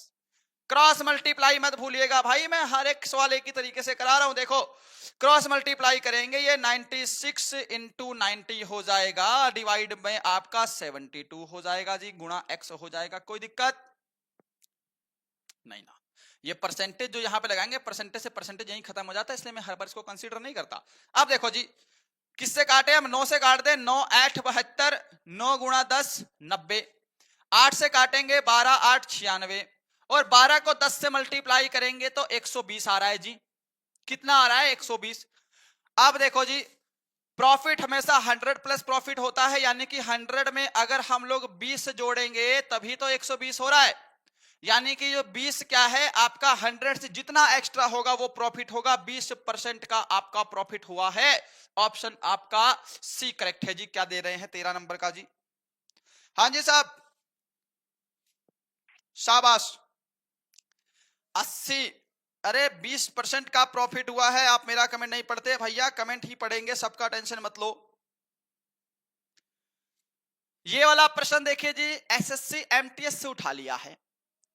क्रॉस मल्टीप्लाई मत भूलिएगा भाई, मैं हर एक सवाल एक ही तरीके से करा रहा हूं। देखो क्रॉस मल्टीप्लाई करेंगे, ये 96 इंटू 90 हो जाएगा, डिवाइड में आपका 72 हो जाएगा जी, गुणा x हो जाएगा। कोई दिक्कत नहीं ना। ये परसेंटेज जो यहां पे लगाएंगे, परसेंटेज से परसेंटेज यहीं खत्म हो जाता है, इसलिए मैं हर बार इसको कंसीडर नहीं करता। अब देखो जी किससे काटे हम, 9 से काट दे, 9 8 72, 9 गुणा 10 90, 8 से काटेंगे 12 8 96, और 12 को 10 से मल्टीप्लाई करेंगे तो 120 आ रहा है जी। कितना आ रहा है 120। अब देखो जी प्रॉफिट हमेशा 100 प्लस प्रॉफिट होता है, यानी कि 100 में अगर हम लोग 20 जोड़ेंगे तभी तो 120 हो रहा है। यानी कि जो 20 क्या है आपका 100 से जितना एक्स्ट्रा होगा वो प्रॉफिट होगा। 20% का आपका प्रॉफिट हुआ है। ऑप्शन आपका सी करेक्ट है जी। क्या दे रहे हैं 13 नंबर का जी? हाँ जी साहब, शाबाश। 80, अरे 20% का प्रॉफिट हुआ है। आप मेरा कमेंट नहीं पढ़ते भैया, कमेंट ही पढ़ेंगे, सबका टेंशन मत लो। ये वाला प्रश्न देखिए जी, एसएससी एमटीएस से उठा लिया है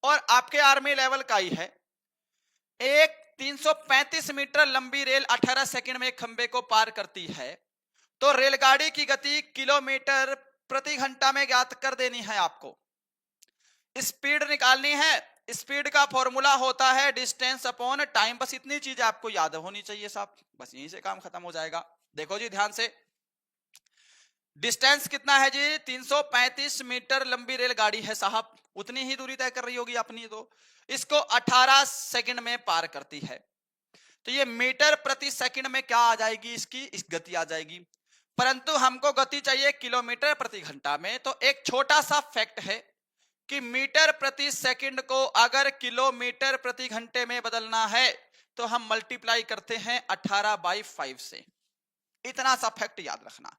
और आपके आर्मी लेवल का ही है। एक 335 मीटर लंबी रेल 18 सेकंड में एक खंबे को पार करती है, तो रेलगाड़ी की गति किलोमीटर प्रति घंटा में ज्ञात कर देनी है आपको। स्पीड निकालनी है। स्पीड का फॉर्मूला होता है डिस्टेंस अपॉन टाइम। बस इतनी चीज आपको याद होनी चाहिए साहब, बस यहीं से काम खत्म हो जाएगा। देखो जी ध्यान से, डिस्टेंस कितना है जी? 335 मीटर लंबी रेलगाड़ी है साहब, उतनी ही दूरी तय कर रही होगी अपनी। तो इसको 18 सेकंड में पार करती है, तो ये मीटर प्रति सेकंड में क्या आ जाएगी? इसकी इस गति आ जाएगी। परंतु हमको गति चाहिए किलोमीटर प्रति घंटा में। तो एक छोटा सा फैक्ट है कि मीटर प्रति सेकंड को अगर किलोमीटर प्रति घंटे में बदलना है तो हम मल्टीप्लाई करते हैं 18/5 से। इतना सा फैक्ट याद रखना।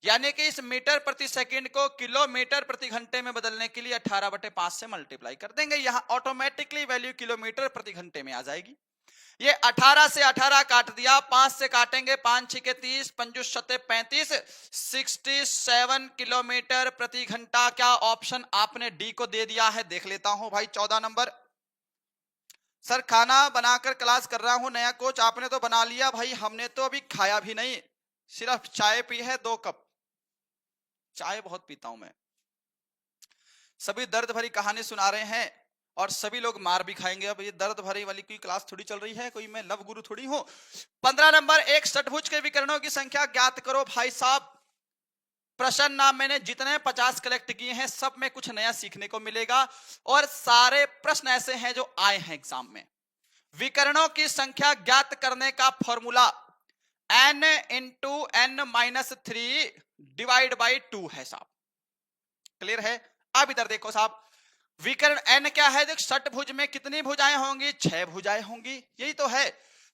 यानी कि इस मीटर प्रति सेकंड को किलोमीटर प्रति घंटे में बदलने के लिए 18/5 से मल्टीप्लाई कर देंगे। यहां ऑटोमेटिकली वैल्यू किलोमीटर प्रति घंटे में आ जाएगी। ये 18 से 18 काट दिया, 5 से काटेंगे, 5 6 30, 5 7 35, 67 किलोमीटर प्रति घंटा। क्या ऑप्शन आपने डी को दे दिया है? देख लेता हूं भाई 14 नंबर। सर खाना बनाकर क्लास कर रहा हूं, नया कोच आपने तो बना लिया भाई, हमने तो अभी खाया भी नहीं, सिर्फ चाय पी है 2 कप। चाय बहुत पीता हूं मैं। सभी दर्द भरी कहानी सुना रहे हैं और सभी लोग मार भी खाएंगे। अब ये दर्द भरी वाली कोई क्लास थोड़ी चल रही है, कोई मैं लव गुरु थोड़ी हूं। 15 नंबर, एक षटभुज के विकर्णों की संख्या ज्ञात करो। भाई साहब प्रश्न नाम मैंने जितने 50 कलेक्ट किए हैं सब में कुछ नया सीखने को मिलेगा, और सारे प्रश्न ऐसे हैं जो आए हैं एग्जाम में। विकर्णों की संख्या ज्ञात करने का formula n into n-3 divide by 2 है साहब। क्लियर है? अब इधर देखो साहब, विकर्ण n क्या है? देख षटभुज में कितनी भुजाएं होंगी? 6 भुजाएं होंगी, यही तो है।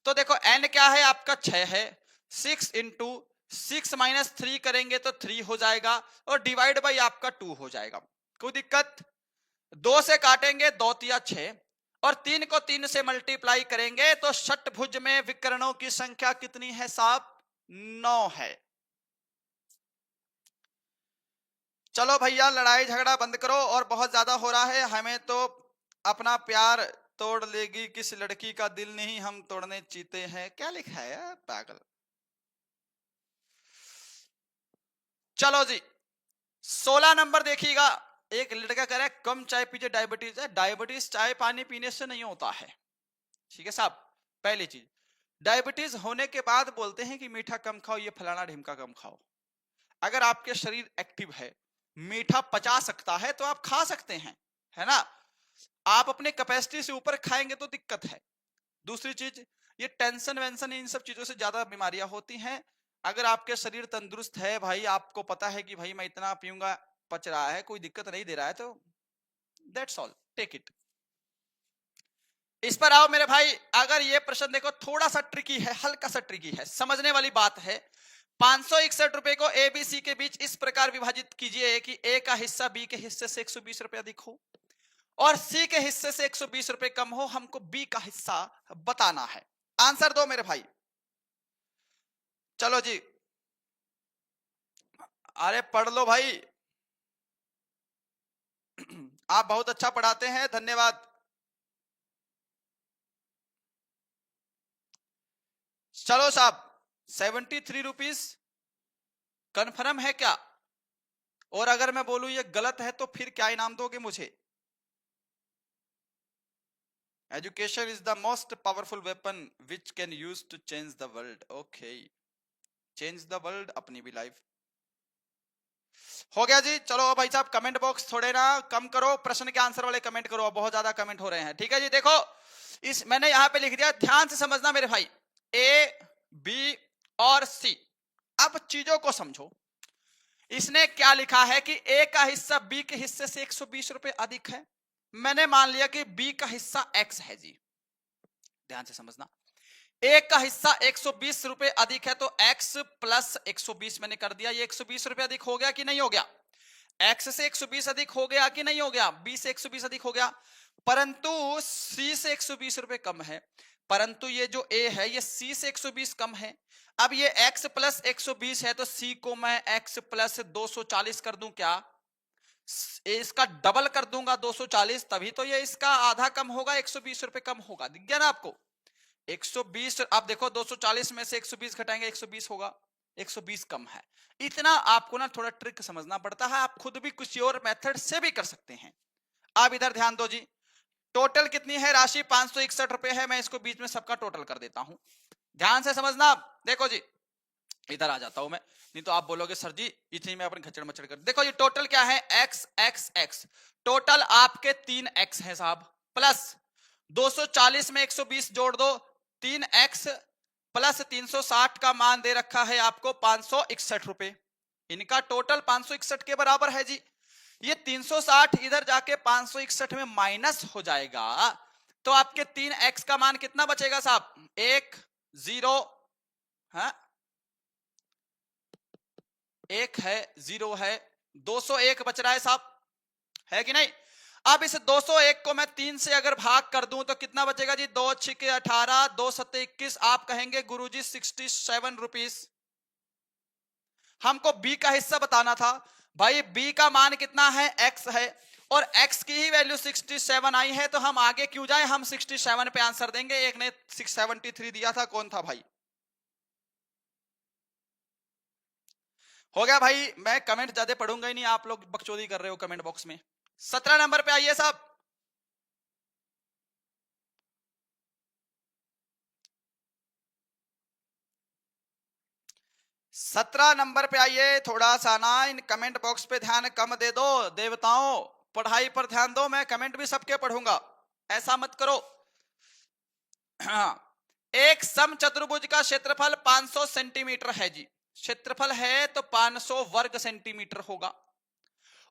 तो देखो n क्या है आपका? 6 है। 6 इंटू 6 माइनस 3 करेंगे तो 3 हो जाएगा, और डिवाइड बाई आपका 2 हो जाएगा। कोई दिक्कत? 2 से काटेंगे 2 तिया 6, और 3 को 3 से मल्टीप्लाई करेंगे तो षटभुज में विकर्णों की संख्या कितनी है साहब? 9 है। चलो भैया लड़ाई झगड़ा बंद करो, और बहुत ज्यादा हो रहा है। हमें तो अपना प्यार तोड़ लेगी किस लड़की का दिल नहीं हम तोड़ने चीते हैं। क्या लिखा है यार पागल। चलो जी 16 नंबर देखिएगा। एक लड़का कह रहा है कम चाय पीजिए डायबिटीज है। डायबिटीज चाय पानी पीने से नहीं होता है, ठीक है साहब। पहली चीज, डायबिटीज होने के बाद बोलते हैं कि मीठा कम खाओ, ये फलाना ढिमका कम खाओ। अगर आपके शरीर एक्टिव है, मीठा पचा सकता है तो आप खा सकते हैं, है ना। आप अपने कैपेसिटी से ऊपर खाएंगे तो दिक्कत है। दूसरी चीज, ये टेंशन वेंशन इन सब चीजों से ज्यादा बीमारियां होती हैं। अगर आपके शरीर तंदुरुस्त है भाई, आपको पता है कि भाई मैं इतना पीऊंगा, पच रहा है, कोई दिक्कत नहीं दे रहा है, तो दैट्स ऑल, टेक इट। इस पर आओ मेरे भाई। अगर ये प्रश्न देखो थोड़ा सा ट्रिकी है, हल्का सा ट्रिकी है, समझने वाली बात है। 561 रुपए को ए बी सी के बीच इस प्रकार विभाजित कीजिए कि ए का हिस्सा बी के हिस्से से 120 रुपए अधिक हो और सी के हिस्से से 120 रुपए कम हो। हमको बी का हिस्सा बताना है। आंसर दो मेरे भाई। चलो जी, अरे पढ़ लो भाई, आप बहुत अच्छा पढ़ाते हैं, धन्यवाद। चलो साहब, 73 रुपीज कन्फर्म है क्या? और अगर मैं बोलूं ये गलत है तो फिर क्या इनाम दोगे मुझे? Education is the most powerful weapon which can use to change the world. Okay, change the world, अपनी भी लाइफ। हो गया जी। चलो भाई साहब, कमेंट बॉक्स थोड़े ना कम करो, प्रश्न के आंसर वाले कमेंट करो, बहुत ज्यादा कमेंट हो रहे हैं। ठीक है जी, देखो इस मैंने यहां पे लिख दिया, ध्यान से समझना मेरे भाई, ए बी और सी। अब चीजों को समझो, इसने क्या लिखा है कि ए का हिस्सा बी के हिस्से से 120 रुपए अधिक है। मैंने मान लिया कि बी का हिस्सा एक्स है जी, ध्यान से समझना। ए का हिस्सा 120 रुपए अधिक है तो x प्लस 120 मैंने कर दिया। ये 120 रुपए अधिक हो गया कि नहीं हो गया? x से 120 अधिक हो गया कि नहीं हो गया? b से 120 अधिक हो गया, परंतु c से 120 रुपए कम है। परंतु ये जो a है ये c से 120 कम है। अब ये x प्लस 120 है तो c को मैं x प्लस 240 कर दूं क्या? इसका डबल कर दूंगा 240, तभी तो ये इसका आधा कम होगा, 120 रुपए कम होगा। दिख गया ना आपको? 120। अब देखो 240 में से 120 घटाएंगे, 120 होगा, 120 कम है। इतना आपको ना थोड़ा ट्रिक समझना पड़ता है, आप खुद भी कुछ और मेथड से भी कर सकते हैं। आप इधर ध्यान दो जी, टोटल कितनी है राशि? 561 रुपए है। मैं इसको बीच में सबका टोटल कर देता हूं, ध्यान से समझना। देखो जी, इधर आ जाता हूं मैं, नहीं तो आप बोलोगे सर जी इतनी में अपने खचड़ मचड़ कर। देखो ये टोटल क्या है? एक्स एक्स एक्स, टोटल आपके 3x है साहब, प्लस 240 में 120 जोड़ दो, 3x प्लस 360 का मान दे रखा है आपको 561 रुपए। इनका टोटल 561 के बराबर है जी। ये 360 इधर जाके 561 में माइनस हो जाएगा, तो आपके 3x का मान कितना बचेगा साहब? 1 0 है, 1 है, 0 है, 201 बच रहा है साहब, है कि नहीं? अब इस 201 को मैं 3 से अगर भाग कर दूं तो कितना बचेगा जी? 2 6 18, 2 7 21। आप कहेंगे गुरुजी 67 रुपीस। हमको बी का हिस्सा बताना था भाई। बी का मान कितना है? एक्स है, और एक्स की ही वैल्यू 67 आई है, तो हम आगे क्यों जाए, हम 67 पे आंसर देंगे। एक ने 673 दिया था, कौन था भाई? हो गया भाई, मैं कमेंट ज्यादा पढ़ूंगा ही नहीं, आप लोग बकचोदी कर रहे हो कमेंट बॉक्स में। 17 नंबर पे आइए साहब। 17 नंबर पे आइए। थोड़ा सा ना इन कमेंट बॉक्स पे ध्यान कम दे दो देवताओं, पढ़ाई पर ध्यान दो। मैं कमेंट भी सबके पढ़ूंगा, ऐसा मत करो। हाँ, एक सम चतुर्भुज का क्षेत्रफल 500 सेंटीमीटर है जी। क्षेत्रफल है तो 500 वर्ग सेंटीमीटर होगा।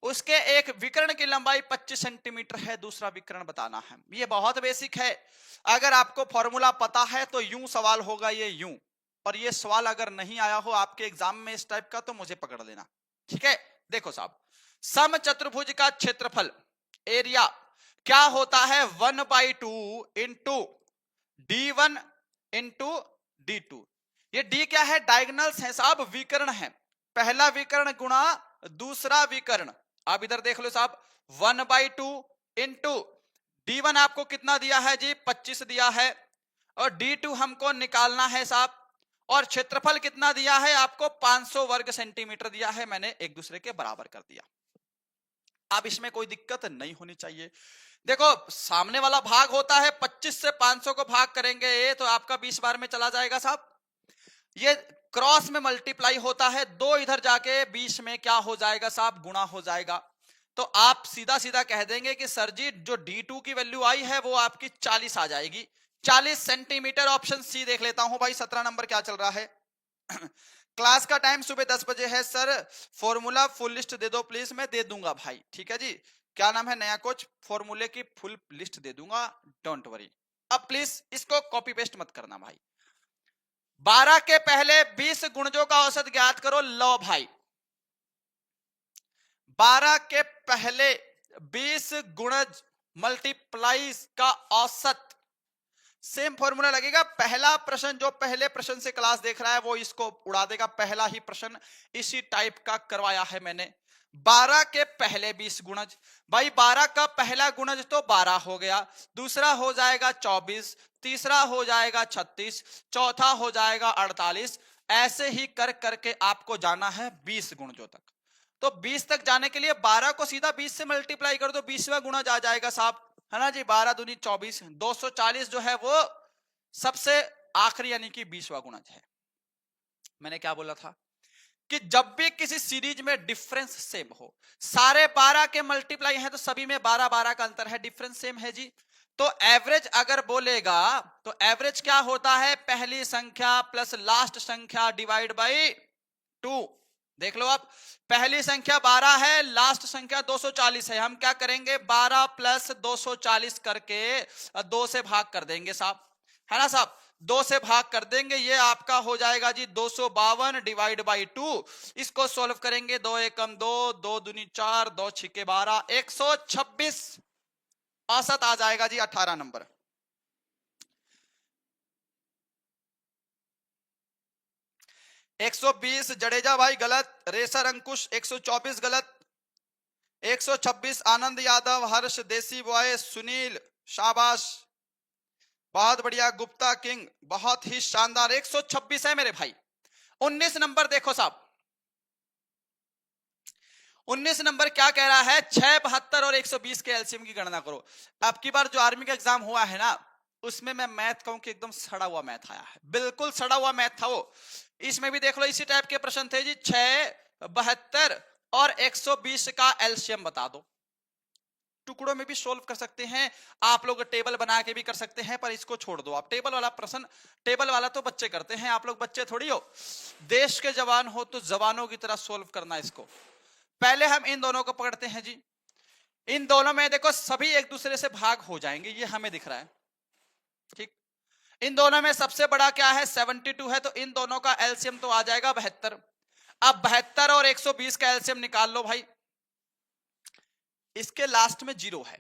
उसके एक विकर्ण की लंबाई 25 सेंटीमीटर है, दूसरा विकर्ण बताना है। ये बहुत बेसिक है, अगर आपको फॉर्मूला पता है तो यूं सवाल होगा, ये यूं। और ये सवाल अगर नहीं आया हो आपके एग्जाम में इस टाइप का तो मुझे पकड़ लेना, ठीक है? देखो साहब, सम चतुर्भुज का क्षेत्रफल एरिया क्या होता है? 1/2 इंटू d1 इंटू d2। ये d क्या है? डायगोनल्स है साहब, विकर्ण है। पहला विकर्ण गुणा दूसरा विकर्ण। आप इधर देख लो साहब, 1/2 इंटू d1 आपको कितना दिया है जी? 25 दिया है, और d2 हमको निकालना है साहब। और क्षेत्रफल कितना दिया है आपको? 500 वर्ग सेंटीमीटर दिया है, मैंने एक दूसरे के बराबर कर दिया। अब इसमें कोई दिक्कत नहीं होनी चाहिए। देखो सामने वाला भाग होता है, 25 से 500 को भाग करेंगे तो आपका 20 बार में चला जाएगा साहब। ये क्रॉस में मल्टीप्लाई होता है, 2 इधर जाके 20 में क्या हो जाएगा साहब? गुणा हो जाएगा। तो आप सीधा सीधा कह देंगे कि सर जी जो d2 की वैल्यू आई है वो आपकी 40 आ जाएगी, 40 सेंटीमीटर। ऑप्शन सी देख लेता हूं भाई। 17 नंबर क्या चल रहा है? क्लास का टाइम सुबह 10 बजे है सर, फॉर्मूला फुल लिस्ट दे दो प्लीज। मैं दे दूंगा भाई, ठीक है जी। क्या नाम है? नया कोच। फॉर्मूले की फुल लिस्ट दे दूंगा, डोंट वरी। अब प्लीज इसको कॉपी पेस्ट मत करना भाई। 12 के पहले 20 गुणजों का औसत ज्ञात करो। लो भाई, 12 के पहले 20 गुणज मल्टीप्लाई का औसत, सेम फॉर्मूला लगेगा। पहला प्रश्न जो पहले प्रश्न से क्लास देख रहा है वो इसको उड़ा देगा। पहला ही प्रश्न इसी टाइप का करवाया है मैंने। 12 के पहले 20 गुणज, भाई 12 का पहला गुणज तो 12 हो गया, दूसरा हो जाएगा 24, तीसरा हो जाएगा 36, चौथा हो जाएगा 48। ऐसे ही कर करके आपको जाना है 20 गुणजों तक। तो 20 तक जाने के लिए 12 को सीधा 20 से मल्टीप्लाई कर दो, 20वां गुणज आ जाएगा साहब, है ना जी। 12 दूनी 24, 240 जो है वो सबसे आखिरी यानी कि 20वां गुणज है। मैंने क्या बोला था कि जब भी किसी सीरीज में डिफरेंस सेम हो, सारे 12 के मल्टीप्लाई हैं तो सभी में 12 12 का अंतर है, डिफरेंस सेम है जी। तो एवरेज अगर बोलेगा तो एवरेज क्या होता है, पहली संख्या प्लस लास्ट संख्या डिवाइड बाई 2। देख लो आप, पहली संख्या 12 है, लास्ट संख्या 240 है। हम क्या करेंगे, 12 प्लस 240 करके 2 से भाग कर देंगे साहब, है ना साहब। 2 से भाग कर देंगे, ये आपका हो जाएगा जी 252 डिवाइड बाई 2। इसको सॉल्व करेंगे, 2 एकम 2, 2 दूनी 4, 2 छिके 12, 126 औसत आ जाएगा जी 18 नंबर। एक 120 जडेजा भाई गलत, रेसर अंकुश 124 गलत, 126 आनंद यादव, हर्ष देसी बॉय, सुनील शाबाश, बहुत बढ़िया, गुप्ता किंग बहुत ही शानदार, 126 है मेरे भाई। 19 नंबर देखो साहब, 19 नंबर क्या कह रहा है, 6, 72 और 120 के एलसीएम की गणना करो। अब की बार जो आर्मी का एग्जाम हुआ है ना, उसमें मैं मैथ कहूं कि एकदम सड़ा हुआ मैथ आया है, बिल्कुल सड़ा हुआ मैथ था वो। इसमें भी देख लो इसी टाइप के प्रश्न थे जी, 6, 72 और 120 का एलसीएम बता दो। टुकड़ों में भी सोल्व कर सकते हैं आप लोग, टेबल बना के भी कर सकते हैं, पर इसको छोड़ दो आप। टेबल वाला प्रश्न, टेबल वाला तो बच्चे करते हैं, आप लोग बच्चे थोड़ी हो, देश के जवान हो तो जवानों की तरह सोल्व करना इसको। पहले हम इन दोनों को पकड़ते हैं जी, इन दोनों में देखो सभी एक दूसरे से भाग हो जाएंगे, ये हमें दिख रहा है, ठीक। इन दोनों में सबसे बड़ा क्या है, 72 है, तो इन दोनों का एलसीएम तो आ जाएगा 72। अब 72 और 120 का एलसीएम निकाल लो भाई, इसके लास्ट में 0 है,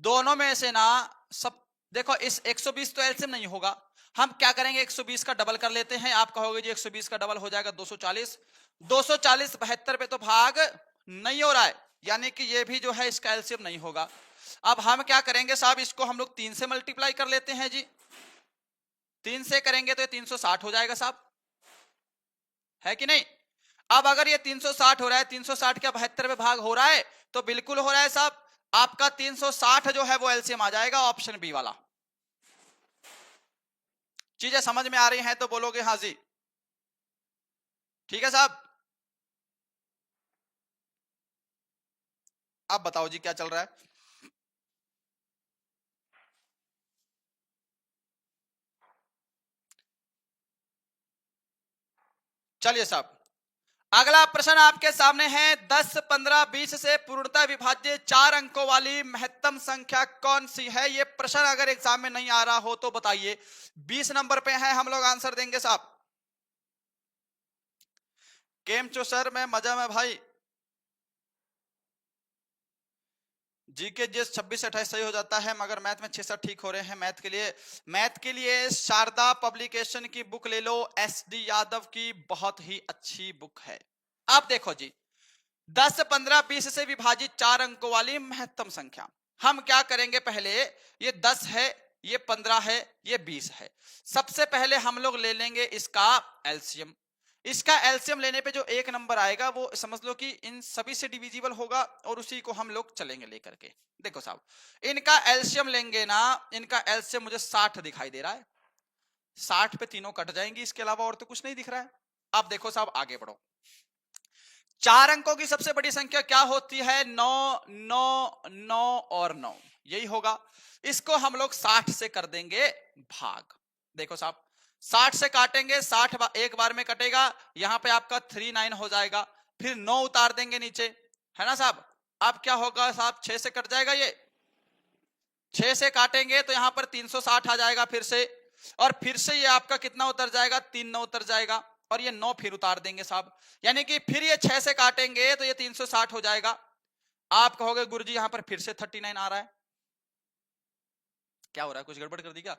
दोनों में से ना सब, देखो इस 120 तो एलसीएम नहीं होगा, हम क्या करेंगे 120 का डबल कर लेते हैं। आप कहोगे जी 120 का डबल हो जाएगा 240, 240 72 पे तो भाग नहीं हो रहा है, यानी कि ये भी जो है इसका एलसीएम नहीं होगा। अब हम क्या करेंगे साहब, इसको हम लोग 3 से मल्टीप्लाई कर लेते हैं जी, 3 से करेंगे तो ये 360 हो जाएगा साहब, है कि नहीं। अब अगर ये 360 हो रहा है, 360 का 72 में भाग हो रहा है तो बिल्कुल हो रहा है साहब, आपका 360 जो है वो एलसीएम आ जाएगा, ऑप्शन बी वाला। चीजें समझ में आ रही हैं तो बोलोगे हाँ जी, ठीक है साहब। अब बताओ जी क्या चल रहा है। चलिए साहब, अगला प्रश्न आपके सामने है, 10, 15, 20 से पूर्णतः विभाज्य 4 अंकों वाली महत्तम संख्या कौन सी है। ये प्रश्न अगर एग्जाम में नहीं आ रहा हो तो बताइए। 20 नंबर पे है, हम लोग आंसर देंगे साहब। केम चो सर, मैं मजा में भाई, जीके जिस 26 28 सही हो जाता है, मगर मैथ में 6-7 ठीक हो रहे हैं। मैथ के लिए शारदा पब्लिकेशन की बुक ले लो, SD यादव की बहुत ही अच्छी बुक है। अब देखो जी, 10, 15, 20 से विभाजित 4 अंकों वाली महत्तम संख्या, हम क्या करेंगे, पहले ये 10 है, ये 15 है, ये 20 है। सबसे पहले हम लोग ले लेंगे इसका एलसीएम। इसका एलसीएम लेने पे जो एक नंबर आएगा वो समझ लो कि इन सभी से डिविजिबल होगा, और उसी को हम लोग चलेंगे लेकर के। देखो साहब, इनका एलसीएम लेंगे ना, इनका एलसीएम मुझे 60 दिखाई दे रहा है, 60 पे तीनों कट जाएंगी, इसके अलावा और तो कुछ नहीं दिख रहा है। अब देखो साहब आगे बढ़ो, 4 अंकों की सबसे बड़ी संख्या क्या होती है, 9, 9, 9 और 9, यही होगा। इसको हम लोग 60 से कर देंगे भाग। देखो साहब, 60 से काटेंगे, 60 एक बार में कटेगा, यहां पे आपका 39 हो जाएगा, फिर 9 उतार देंगे नीचे, है ना साहब। अब क्या होगा साहब, 6 से कट जाएगा, ये 6 से काटेंगे तो यहां पर 360 आ जाएगा फिर से, और फिर से ये आपका कितना उतर जाएगा, 3 9 उतर जाएगा, और ये 9 फिर उतार देंगे साहब, यानी कि फिर ये 6 से काटेंगे तो ये 360 हो जाएगा। आप कहोगे गुरुजी यहां पर फिर से 39 आ रहा है, क्या हो रहा है, कुछ गड़बड़ कर दी क्या?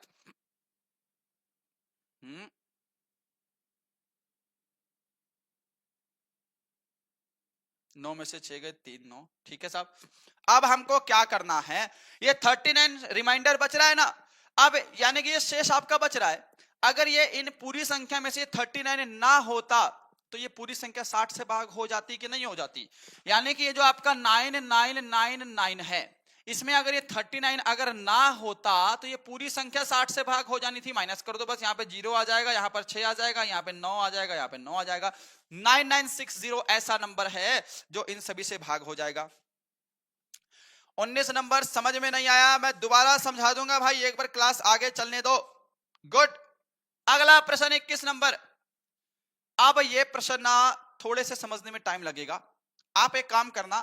9 में से 6 गए 3 9, ठीक है साहब। अब हमको क्या करना है, ये 39 रिमाइंडर बच रहा है ना, अब यानी कि ये शेष आपका बच रहा है। अगर ये इन पूरी संख्या में से 39 ना होता तो ये पूरी संख्या 60 से भाग हो जाती कि नहीं हो जाती, यानी कि ये जो आपका 9999 है, इसमें अगर ये 39 अगर ना होता तो ये पूरी संख्या 60 से भाग हो जानी थी। माइनस कर दो बस, यहाँ पे 0 आ जाएगा, यहाँ पर 6 आ जाएगा, यहाँ पे 9 आ जाएगा, यहाँ पे 9 आ जाएगा। 9960 ऐसा नंबर है जो इन सभी से भाग हो जाएगा। 19 नंबर समझ में नहीं आया, मैं दोबारा समझा दूंगा भाई, एक बार क्लास आगे चलने दो। गुड। अगला प्रश्न 21 नंबर। अब ये प्रश्न ना थोड़े से समझने में टाइम लगेगा। आप एक काम करना,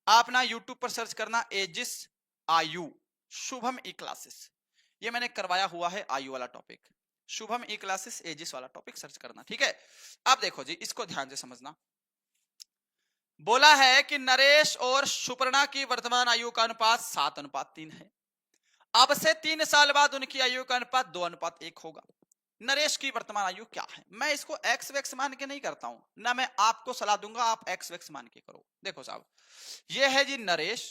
आप ना यूट्यूब पर सर्च करना एजिस आयु शुभम ई क्लासेस, ये मैंने करवाया हुआ है आयु वाला टॉपिक, शुभम ई क्लासेस एजिस वाला टॉपिक सर्च करना, ठीक है। अब देखो जी, इसको ध्यान से समझना। बोला है कि नरेश और सुपर्णा की वर्तमान आयु का अनुपात 7:3 है। अब से 3 साल बाद उनकी आयु का अनुपात 2:1 होगा। नरेश की वर्तमान आयु क्या है? मैं इसको एक्स वैक्स मान के नहीं करता हूं ना, मैं आपको सलाह दूंगा आप एक्स वैक्स मान के करो। देखो साहब, ये है जी नरेश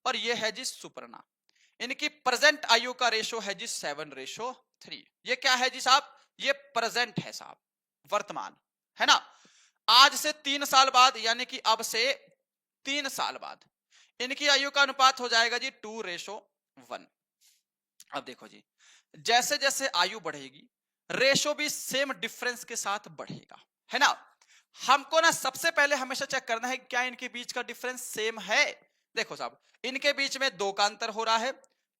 और ये है जी सुपर्णा, इनकी प्रेजेंट आयु का रेशो है जी 7:3। ये क्या है जी साहब? ये प्रेजेंट है साहब, वर्तमान है ना। आज से 3 साल बाद यानी कि अब से 3 साल बाद इनकी आयु का अनुपात हो जाएगा जी 2:1। अब देखो जी, जैसे जैसे आयु बढ़ेगी रेशो भी सेम डिफरेंस के साथ बढ़ेगा, है ना। हमको ना सबसे पहले हमेशा चेक करना है क्या इनके बीच का डिफरेंस सेम है। देखो साहब, इनके बीच में 2 का अंतर हो रहा है,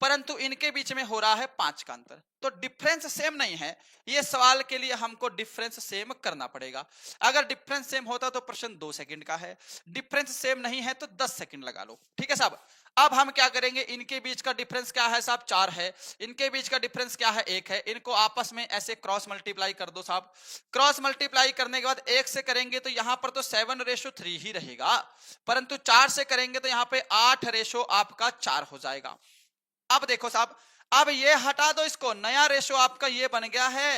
परंतु इनके बीच में हो रहा है 5 का अंतर, तो डिफरेंस सेम नहीं है। ये सवाल के लिए हमको डिफरेंस सेम करना पड़ेगा। अगर डिफरेंस सेम होता तो प्रश्न 2 सेकंड का है, डिफरेंस सेम नहीं है तो 10 सेकंड लगा लो, ठीक है साहब। अब हम क्या करेंगे, इनके बीच का डिफरेंस क्या है साहब? 4 है। इनके बीच का डिफरेंस क्या है? 1 है। इनको आपस में ऐसे क्रॉस मल्टीप्लाई कर दो साहब। क्रॉस मल्टीप्लाई करने के बाद 1 से करेंगे तो यहां पर तो 7:3 ही रहेगा, परंतु 4 से करेंगे तो यहां पे 8 आपका 4 हो जाएगा। अब देखो साहब, अब ये हटा दो इसको, नया रेशो आपका ये बन गया है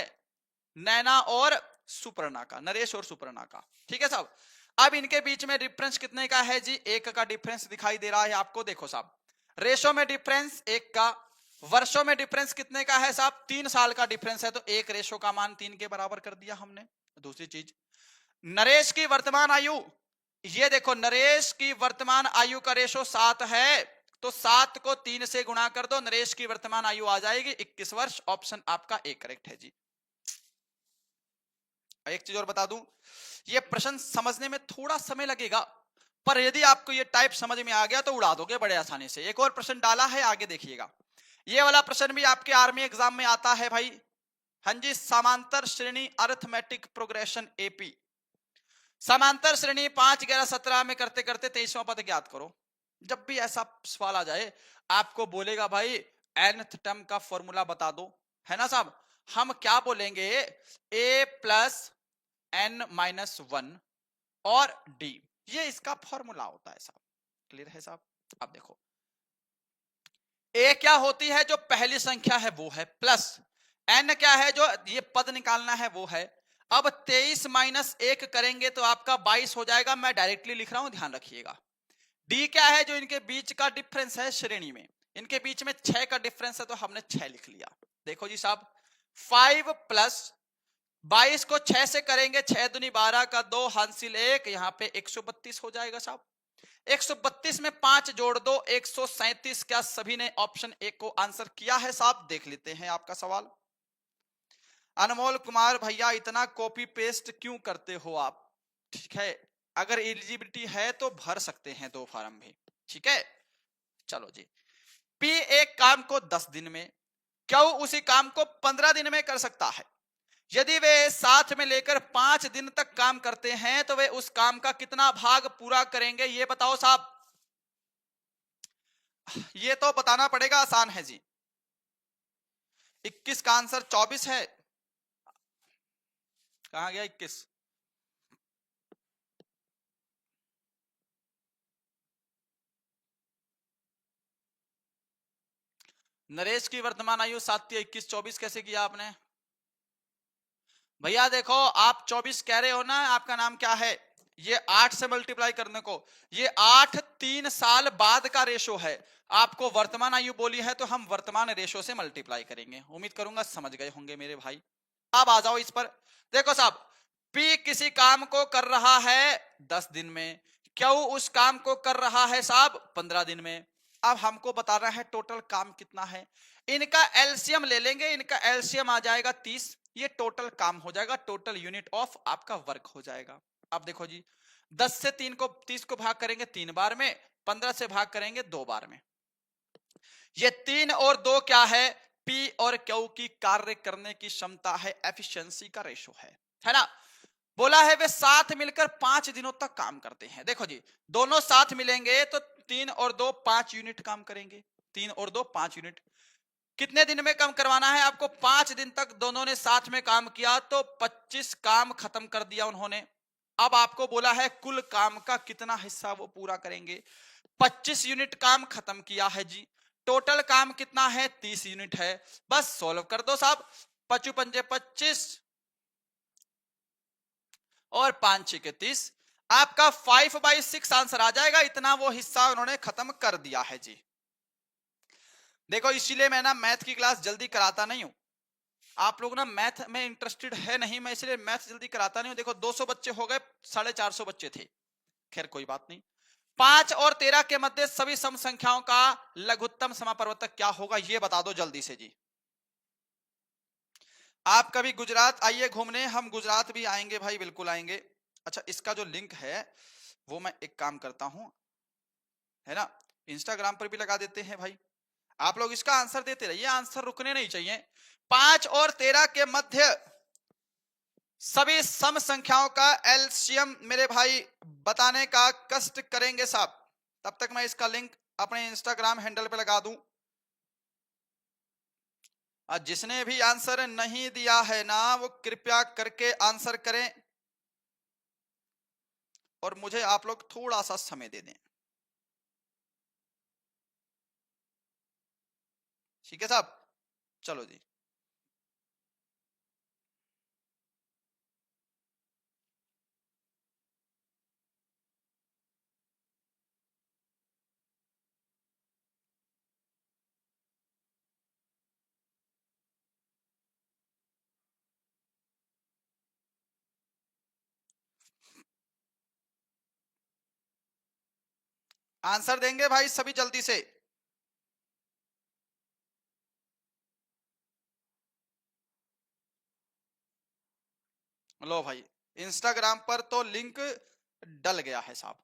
नैना और सुपर्णा का, नरेश और सुपर्णा का, ठीक है साहब। अब इनके बीच में डिफरेंस कितने का है जी? 1 का डिफरेंस दिखाई दे रहा है आपको। देखो साहब, रेशो में डिफरेंस 1 का, वर्षों में डिफरेंस कितने का है साहब? 3 साल का डिफरेंस है, तो 1 रेशो का मान 3 के बराबर कर दिया हमने। दूसरी चीज, नरेश की वर्तमान आयु, ये देखो नरेश की वर्तमान आयु का रेशो 7 है, तो 7 को 3 से गुणा कर दो, नरेश की वर्तमान आयु आ जाएगी 21 वर्ष। ऑप्शन आपका ए करेक्ट है जी। एक चीज और बता दूं, ये प्रश्न समझने में थोड़ा समय लगेगा, पर यदि आपको ये टाइप समझ में आ गया तो उड़ा दोगे बड़े आसानी से। एक और प्रश्न डाला है, आगे देखिएगा। ये वाला प्रश्न भी आपके आर्मी एग्जाम में आता है भाई। हाँ जी, समांतर श्रेणी अरिथमेटिक प्रोग्रेशन एपी, समांतर श्रेणी 5 11 17 में करते करते 23वां पद ज्ञात करो। जब भी ऐसा सवाल आ जाए आपको बोलेगा भाई nth टर्म का फॉर्मूला बता दो, है ना साहब। हम क्या बोलेंगे? a प्लस n-1 और d, ये इसका फॉर्मूला होता है साहब। क्लियर है साहब? अब देखो, a क्या होती है? जो पहली संख्या है वो है, प्लस n क्या है? जो ये पद निकालना है वो है। अब 23 माइनस 1 करेंगे तो आपका 22 हो जाएगा, मैं डायरेक्टली लिख रहा हूं, ध्यान रखिएगा। डी क्या है? जो इनके बीच का डिफरेंस है श्रेणी में, इनके बीच में 6 का डिफरेंस है, तो हमने 6 लिख लिया। देखो जी साहब, 5 प्लस 22 को 6 से करेंगे, 6 दूनी 12 का 2 हासिल 1, यहां पे 132 हो जाएगा साहब। 132 में 5 जोड़ दो 137। क्या सभी ने ऑप्शन ए को आंसर किया है साहब? देख लेते हैं आपका सवाल। अनमोल कुमार भैया, इतना कॉपी पेस्ट क्यों करते हो आप? ठीक है, अगर एलिजिबिलिटी है तो भर सकते हैं 2 फॉर्म भी, ठीक है। चलो जी, पी एक काम को 10 दिन में, क्यों उसी काम को 15 दिन में कर सकता है? यदि वे साथ में लेकर 5 दिन तक काम करते हैं तो वे उस काम का कितना भाग पूरा करेंगे, ये बताओ साहब। ये तो बताना पड़ेगा, आसान है जी। 21 का आंसर 24 है। कहां गया 21? नरेश की वर्तमान आयु 7 21 24 कैसे किया आपने? भैया देखो, आप 24 कह रहे हो ना, आपका नाम क्या है? ये 8 से मल्टीप्लाई करने को, ये 8 3 साल बाद का रेशो है। आपको वर्तमान आयु बोली है तो हम वर्तमान रेशो से मल्टीप्लाई करेंगे। उम्मीद करूंगा समझ गए होंगे मेरे भाई। अब आ जाओ इस पर। देखो साहब, पी किसी काम को कर रहा है 10 दिन में, क्यू उस काम को कर रहा है साहब 15 दिन में। अब हमको बताना है टोटल काम कितना है। इनका एलसीएम ले लेंगे, इनका एलसीएम आ जाएगा 30। ये टोटल काम हो जाएगा, टोटल यूनिट ऑफ आपका वर्क हो जाएगा। अब देखो जी, 10 से 30 को भाग करेंगे 3 बार में, 15 से भाग करेंगे 2 बार में। ये 3 और 2 क्या है? पी और क्यू की कार्य करने की क्षमता है, एफिशिएंसी का रेशो है ना। बोला है वे साथ मिलकर 5 दिनों तक काम करते हैं। देखो जी, दोनों साथ मिलेंगे तो 3 और 2 5 यूनिट काम करेंगे। 3 और 2 5 यूनिट। कितने दिन में कम करवाना है आपको? 5 दिन तक दोनों ने साथ में काम किया तो 25 काम खत्म कर दिया उन्होंने। अब आपको बोला है कुल काम का कितना हिस्सा वो पूरा करेंगे। 25 यूनिट काम खत्म किया है जी। टोटल काम कितना है? 30 यूनिट है। बस सॉल्व कर दो साहब। 5 पंजे 25 और 5 6 30। आपका 5/6 आंसर आ जाएगा। इतना वो हिस्सा उन्होंने खत्म कर दिया है जी। देखो, इसीलिए मैं ना मैथ की क्लास जल्दी कराता नहीं हूं। आप लोग ना मैथ में इंटरेस्टेड है नहीं, मैं इसलिए मैथ जल्दी कराता नहीं हूं। देखो 200 बच्चे हो गए, 450 बच्चे थे। खैर कोई बात नहीं। 5 और 13 के मध्य सभी सम संख्याओं का लघुत्तम समापवर्तक क्या होगा, ये बता दो जल्दी से जी। आप कभी गुजरात आइए घूमने, हम गुजरात भी आएंगे भाई, बिल्कुल आएंगे। अच्छा, इसका जो लिंक है वो मैं एक काम करता हूं, है ना, इंस्टाग्राम पर भी लगा देते हैं भाई। आप लोग इसका आंसर देते रहिए, आंसर रुकने नहीं चाहिए। 5 और 13 के मध्य सभी सम संख्याओं का एलसीएम मेरे भाई बताने का कष्ट करेंगे साहब। तब तक मैं इसका लिंक अपने इंस्टाग्राम हैंडल पे लगा दूं। जिसने भी आंसर नहीं दिया है ना, वो कृपया करके आंसर करें और मुझे आप लोग थोड़ा सा समय दे दें। ठीक है साहब, चलो जी। आंसर देंगे भाई सभी जल्दी से। लो भाई, इंस्टाग्राम पर तो लिंक डल गया है साहब।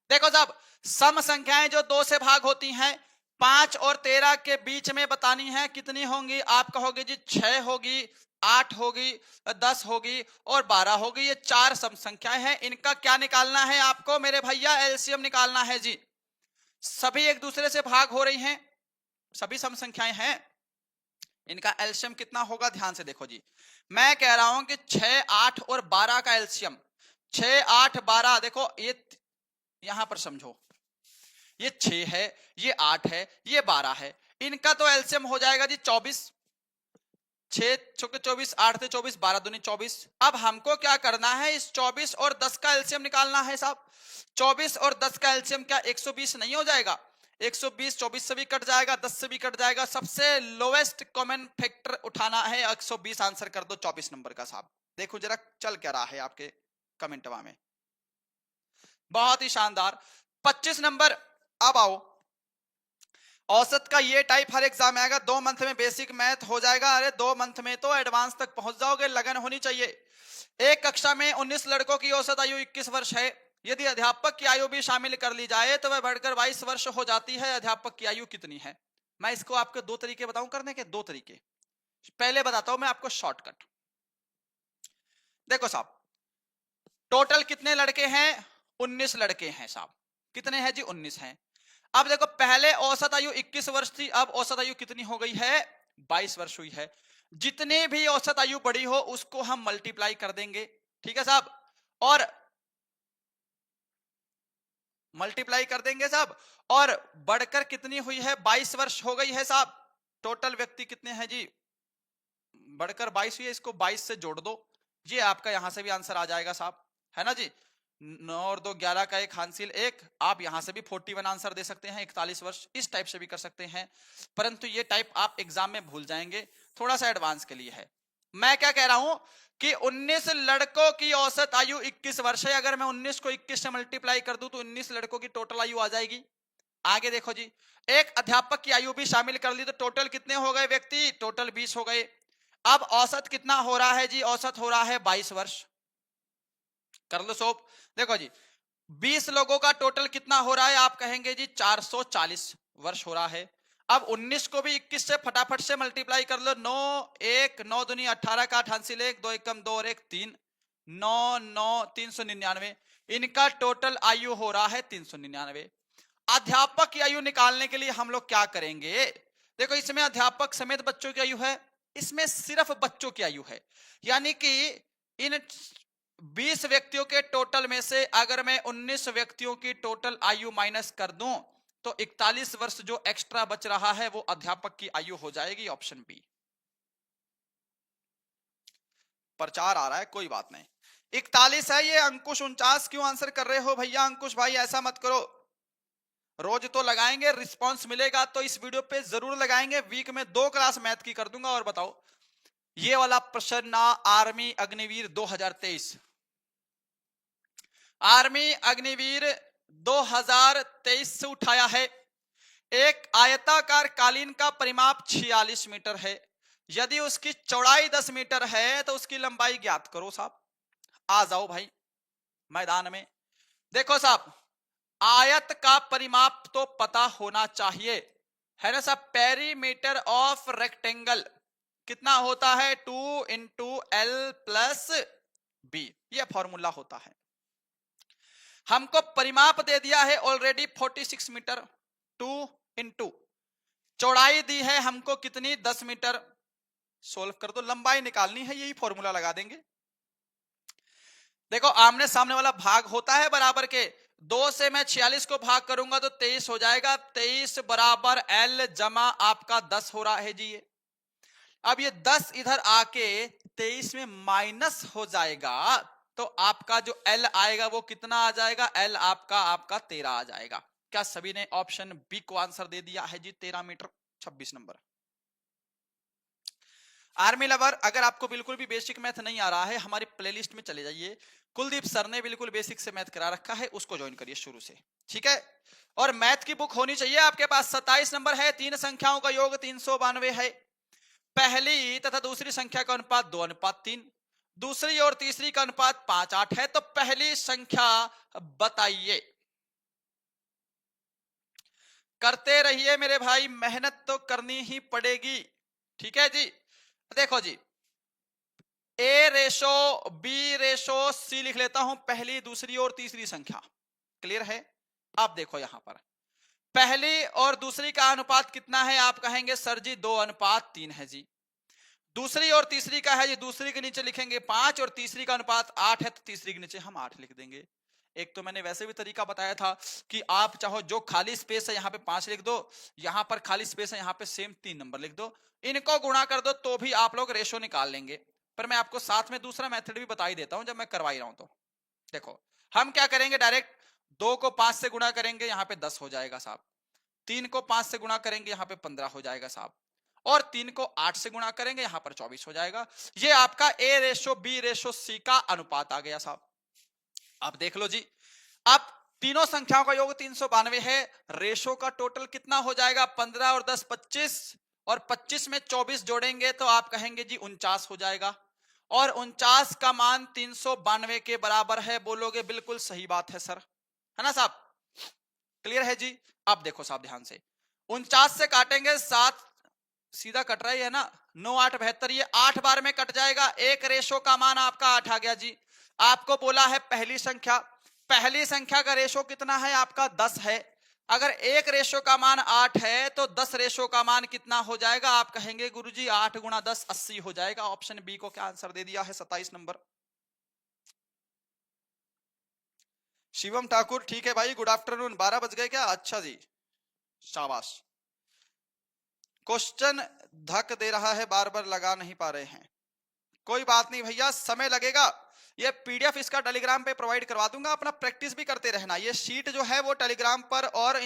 देखो साहब, सम संख्याएं जो 2 से भाग होती हैं, 5 और 13 के बीच में बतानी है कितनी होंगी। आप कहोगे जी 6 होगी, 8 होगी, 10 होगी और 12 होगी। ये 4 सम संख्याएं हैं। इनका क्या निकालना है आपको मेरे भैया? एलसीएम निकालना है जी। सभी एक दूसरे से भाग हो रही हैं, सभी सम संख्याएं हैं। इनका एलसीएम कितना होगा? ध्यान से देखो जी, मैं कह रहा हूं कि 6 8 और 12 का एलसीएम, 6 8 12। देखो ये यहां पर समझो, ये 6 है, ये 8 है, ये 12 है। इनका तो एलसीएम हो जाएगा जी 24। 6 छुके 24, 8 से 24, 12 दूनी 24। अब हमको क्या करना है? इस 24 और 10 का एलसीएम निकालना है साहब। 24 और 10 का एलसीएम क्या 120 नहीं हो जाएगा? 120 24 से भी कट जाएगा, 10 से भी कट जाएगा। सबसे लोएस्ट कॉमन फैक्टर उठाना है, 120 आंसर कर दो 24 नंबर का साहब। देखो जरा चल क्या रहा है आपके कमेंटवा में। बहुत ही शानदार। 25 नंबर। अब आओ, औसत का ये टाइप हर एग्जाम में आएगा। 2 मंथ में बेसिक मैथ हो जाएगा। अरे 2 मंथ में तो एडवांस तक पहुंच जाओगे, लगन होनी चाहिए। एक कक्षा में 19 लड़कों की औसत आयु 21 वर्ष है। यदि अध्यापक की आयु भी शामिल कर ली जाए तो वह बढ़कर 22 वर्ष हो जाती है। अध्यापक की आयु कितनी है? मैं इसको आपको 2 तरीके बताऊं करने के। 2 तरीके। पहले बताता हूं मैं आपको शॉर्टकट। देखो साहब, टोटल कितने लड़के हैं? 19 लड़के हैं साहब। कितने हैं जी? 19 हैं। अब देखो, पहले औसत आयु 21 वर्ष थी, अब औसत आयु कितनी हो गई है? 22 वर्ष हुई है। जितनी भी औसत आयु बढ़ी हो उसको हम मल्टीप्लाई कर देंगे, ठीक है साहब, और मल्टीप्लाई कर देंगे साहब, और बढ़कर कितनी हुई है, 22 वर्ष हो गई है साहब। टोटल व्यक्ति कितने हैं जी, बढ़कर 22 हुई है, इसको 22 से जोड़ दो, ये आपका यहां से भी आंसर आ जाएगा साहब, है ना जी। 9 और 2 11 का एक, हासिल एक, आप यहां से भी 41 आंसर दे सकते हैं, 41 वर्ष, इस टाइप से भी कर सकते हैं, परंतु ये टाइप आप एग्जाम में भूल जाएंगे, थोड़ा सा एडवांस के लिए है। मैं क्या कह रहा हूं कि 19 लड़कों की औसत आयु 21 वर्ष है, अगर मैं 19 को 21 से मल्टीप्लाई कर दूं तो 19 लड़कों की टोटल आयु आ जाएगी। आगे देखो जी, एक अध्यापक की आयु भी शामिल कर ली तो टोटल कितने हो गए व्यक्ति, टोटल 20 हो गए। अब औसत कितना हो रहा है जी, औसत हो रहा है 22 वर्ष, कर लो सोप। देखो जी, 20 लोगों का टोटल कितना हो रहा है, आप कहेंगे जी 440 वर्ष हो रहा है। अब 19 को भी 21 से फटाफट से मल्टीप्लाई कर लो, 9 1 9 दूनी 18 का 8 हासिल 1 2 एकम 2 और 1 3, 9 9 399, इनका टोटल आयु हो रहा है 399। अध्यापक की आयु निकालने के लिए हम लोग क्या करेंगे, देखो इसमें अध्यापक समेत बच्चों की आयु है, इसमें सिर्फ बच्चों की आयु है, यानी कि इन 20 व्यक्तियों के टोटल में से अगर मैं 19 व्यक्तियों की टोटल आयु माइनस कर दूं तो 41 वर्ष जो एक्स्ट्रा बच रहा है वो अध्यापक की आयु हो जाएगी, ऑप्शन बी। प्रचार आ रहा है, कोई बात नहीं, 41 है ये। अंकुश 49 क्यों आंसर कर रहे हो भैया, अंकुश भाई ऐसा मत करो, रोज तो लगाएंगे, रिस्पांस मिलेगा तो इस वीडियो पे जरूर लगाएंगे, वीक में 2 क्लास मैथ की कर दूंगा। और बताओ ये वाला प्रश्न ना आर्मी अग्निवीर 2023, आर्मी अग्निवीर 2023 से उठाया है। एक आयताकार कालीन का परिमाप 46 मीटर है, यदि उसकी चौड़ाई 10 मीटर है तो उसकी लंबाई ज्ञात करो साहब। आ जाओ भाई मैदान में। देखो साहब, आयत का परिमाप तो पता होना चाहिए, है ना साहब। पेरीमीटर ऑफ रेक्टेंगल कितना होता है, 2 इंटू एल प्लस बी, यह फॉर्मूला होता है। हमको परिमाप दे दिया है ऑलरेडी 46 मीटर, 2 इंटू चौड़ाई दी है हमको कितनी, 10 मीटर, सोल्व कर दो, लंबाई निकालनी है, यही फॉर्मूला लगा देंगे। देखो आमने सामने वाला भाग होता है बराबर के, 2 से मैं 46 को भाग करूंगा तो 23 हो जाएगा, 23 बराबर एल जमा आपका 10 हो रहा है जी ये। अब ये 10 इधर आके 23 में माइनस हो जाएगा तो आपका जो एल आएगा वो कितना आ जाएगा, एल आपका 13 आ जाएगा। क्या सभी ने ऑप्शन बी को आंसर दे दिया है जी, 13 मीटर 26 नंबर। आर्मी लवर, अगर आपको बिल्कुल भी बेसिक मैथ नहीं आ रहा है हमारी प्लेलिस्ट में चले जाइए, कुलदीप सर ने बिल्कुल बेसिक से मैथ करा रखा है, उसको ज्वाइन करिए शुरू से, ठीक है। और मैथ की बुक होनी चाहिए आपके पास। 27 नंबर है, 3 संख्याओं का योग 392 है, पहली तथा दूसरी संख्या का अनुपात 2:3, दूसरी और तीसरी का अनुपात 5:8 है, तो पहली संख्या बताइए। करते रहिए मेरे भाई, मेहनत तो करनी ही पड़ेगी, ठीक है जी। देखो जी, ए रेशो बी रेशो सी लिख लेता हूं, पहली दूसरी और तीसरी संख्या, क्लियर है। अब देखो यहां पर पहली और दूसरी का अनुपात कितना है, आप कहेंगे सर जी 2:3 है जी। दूसरी और तीसरी का है जी, दूसरी के नीचे लिखेंगे 5 और तीसरी का अनुपात 8 है तो तीसरी के नीचे हम 8 लिख देंगे। एक तो मैंने वैसे भी तरीका बताया था कि आप चाहो जो खाली स्पेस है यहाँ पे 5 लिख दो, यहाँ पर खाली स्पेस है यहाँ पे सेम 3 नंबर लिख दो, इनको गुणा कर दो तो भी आप लोग रेशो निकाल लेंगे। पर मैं आपको साथ में दूसरा मेथड भी बता ही देता हूं जब मैं करवा ही रहा हूं तो। देखो हम क्या करेंगे, डायरेक्ट 2 को 5 से गुणा करेंगे, यहाँ पे 10 हो जाएगा साहब। 3 को 5 से गुणा करेंगे, यहाँ पे 15 हो जाएगा साहब। और 3 को 8 से गुणा करेंगे, यहां पर 24 हो जाएगा। ये आपका ए रेशो बी रेशो सी का अनुपात आ गया साहब। अब देख लो जी, अब तीनों संख्याओं का योग 392 है, रेशो का टोटल कितना हो जाएगा, 15 और 10 25, और 25 में 24 जोड़ेंगे तो आप कहेंगे जी 49 हो जाएगा। और 49 का मान 392 के बराबर है, बोलोगे बिल्कुल सही बात है सर, है ना साहब, क्लियर है जी। अब देखो साहब ध्यान से, 49 से काटेंगे 7, सीधा कट रहा है ना, 9 8 72, ये 8 बार में कट जाएगा, एक रेशो का मान आपका 8 आ गया जी। आपको बोला है पहली संख्या, पहली संख्या का रेशो कितना है आपका 10 है, अगर 1 रेशो का मान 8 है तो 10 रेशो का मान कितना हो जाएगा? आप कहेंगे गुरुजी 8 गुणा 10 80 हो जाएगा। ऑप्शन बी को क्या आंसर दे दिया है? 27 नंबर। शिवम ठाकुर, ठीक है भाई, गुड आफ्टरनून। 12 बज गए क्या? अच्छा जी, शाबाश। क्वेश्चन धक दे रहा है, बार बार लगा नहीं पा रहे हैं। कोई बात नहीं भैया, समय लगेगा। ये पीडीएफ इसका टेलीग्राम पे प्रोवाइड करवा दूंगा, अपना प्रैक्टिस भी करते रहना। ये शीट जो है वो टेलीग्राम पर और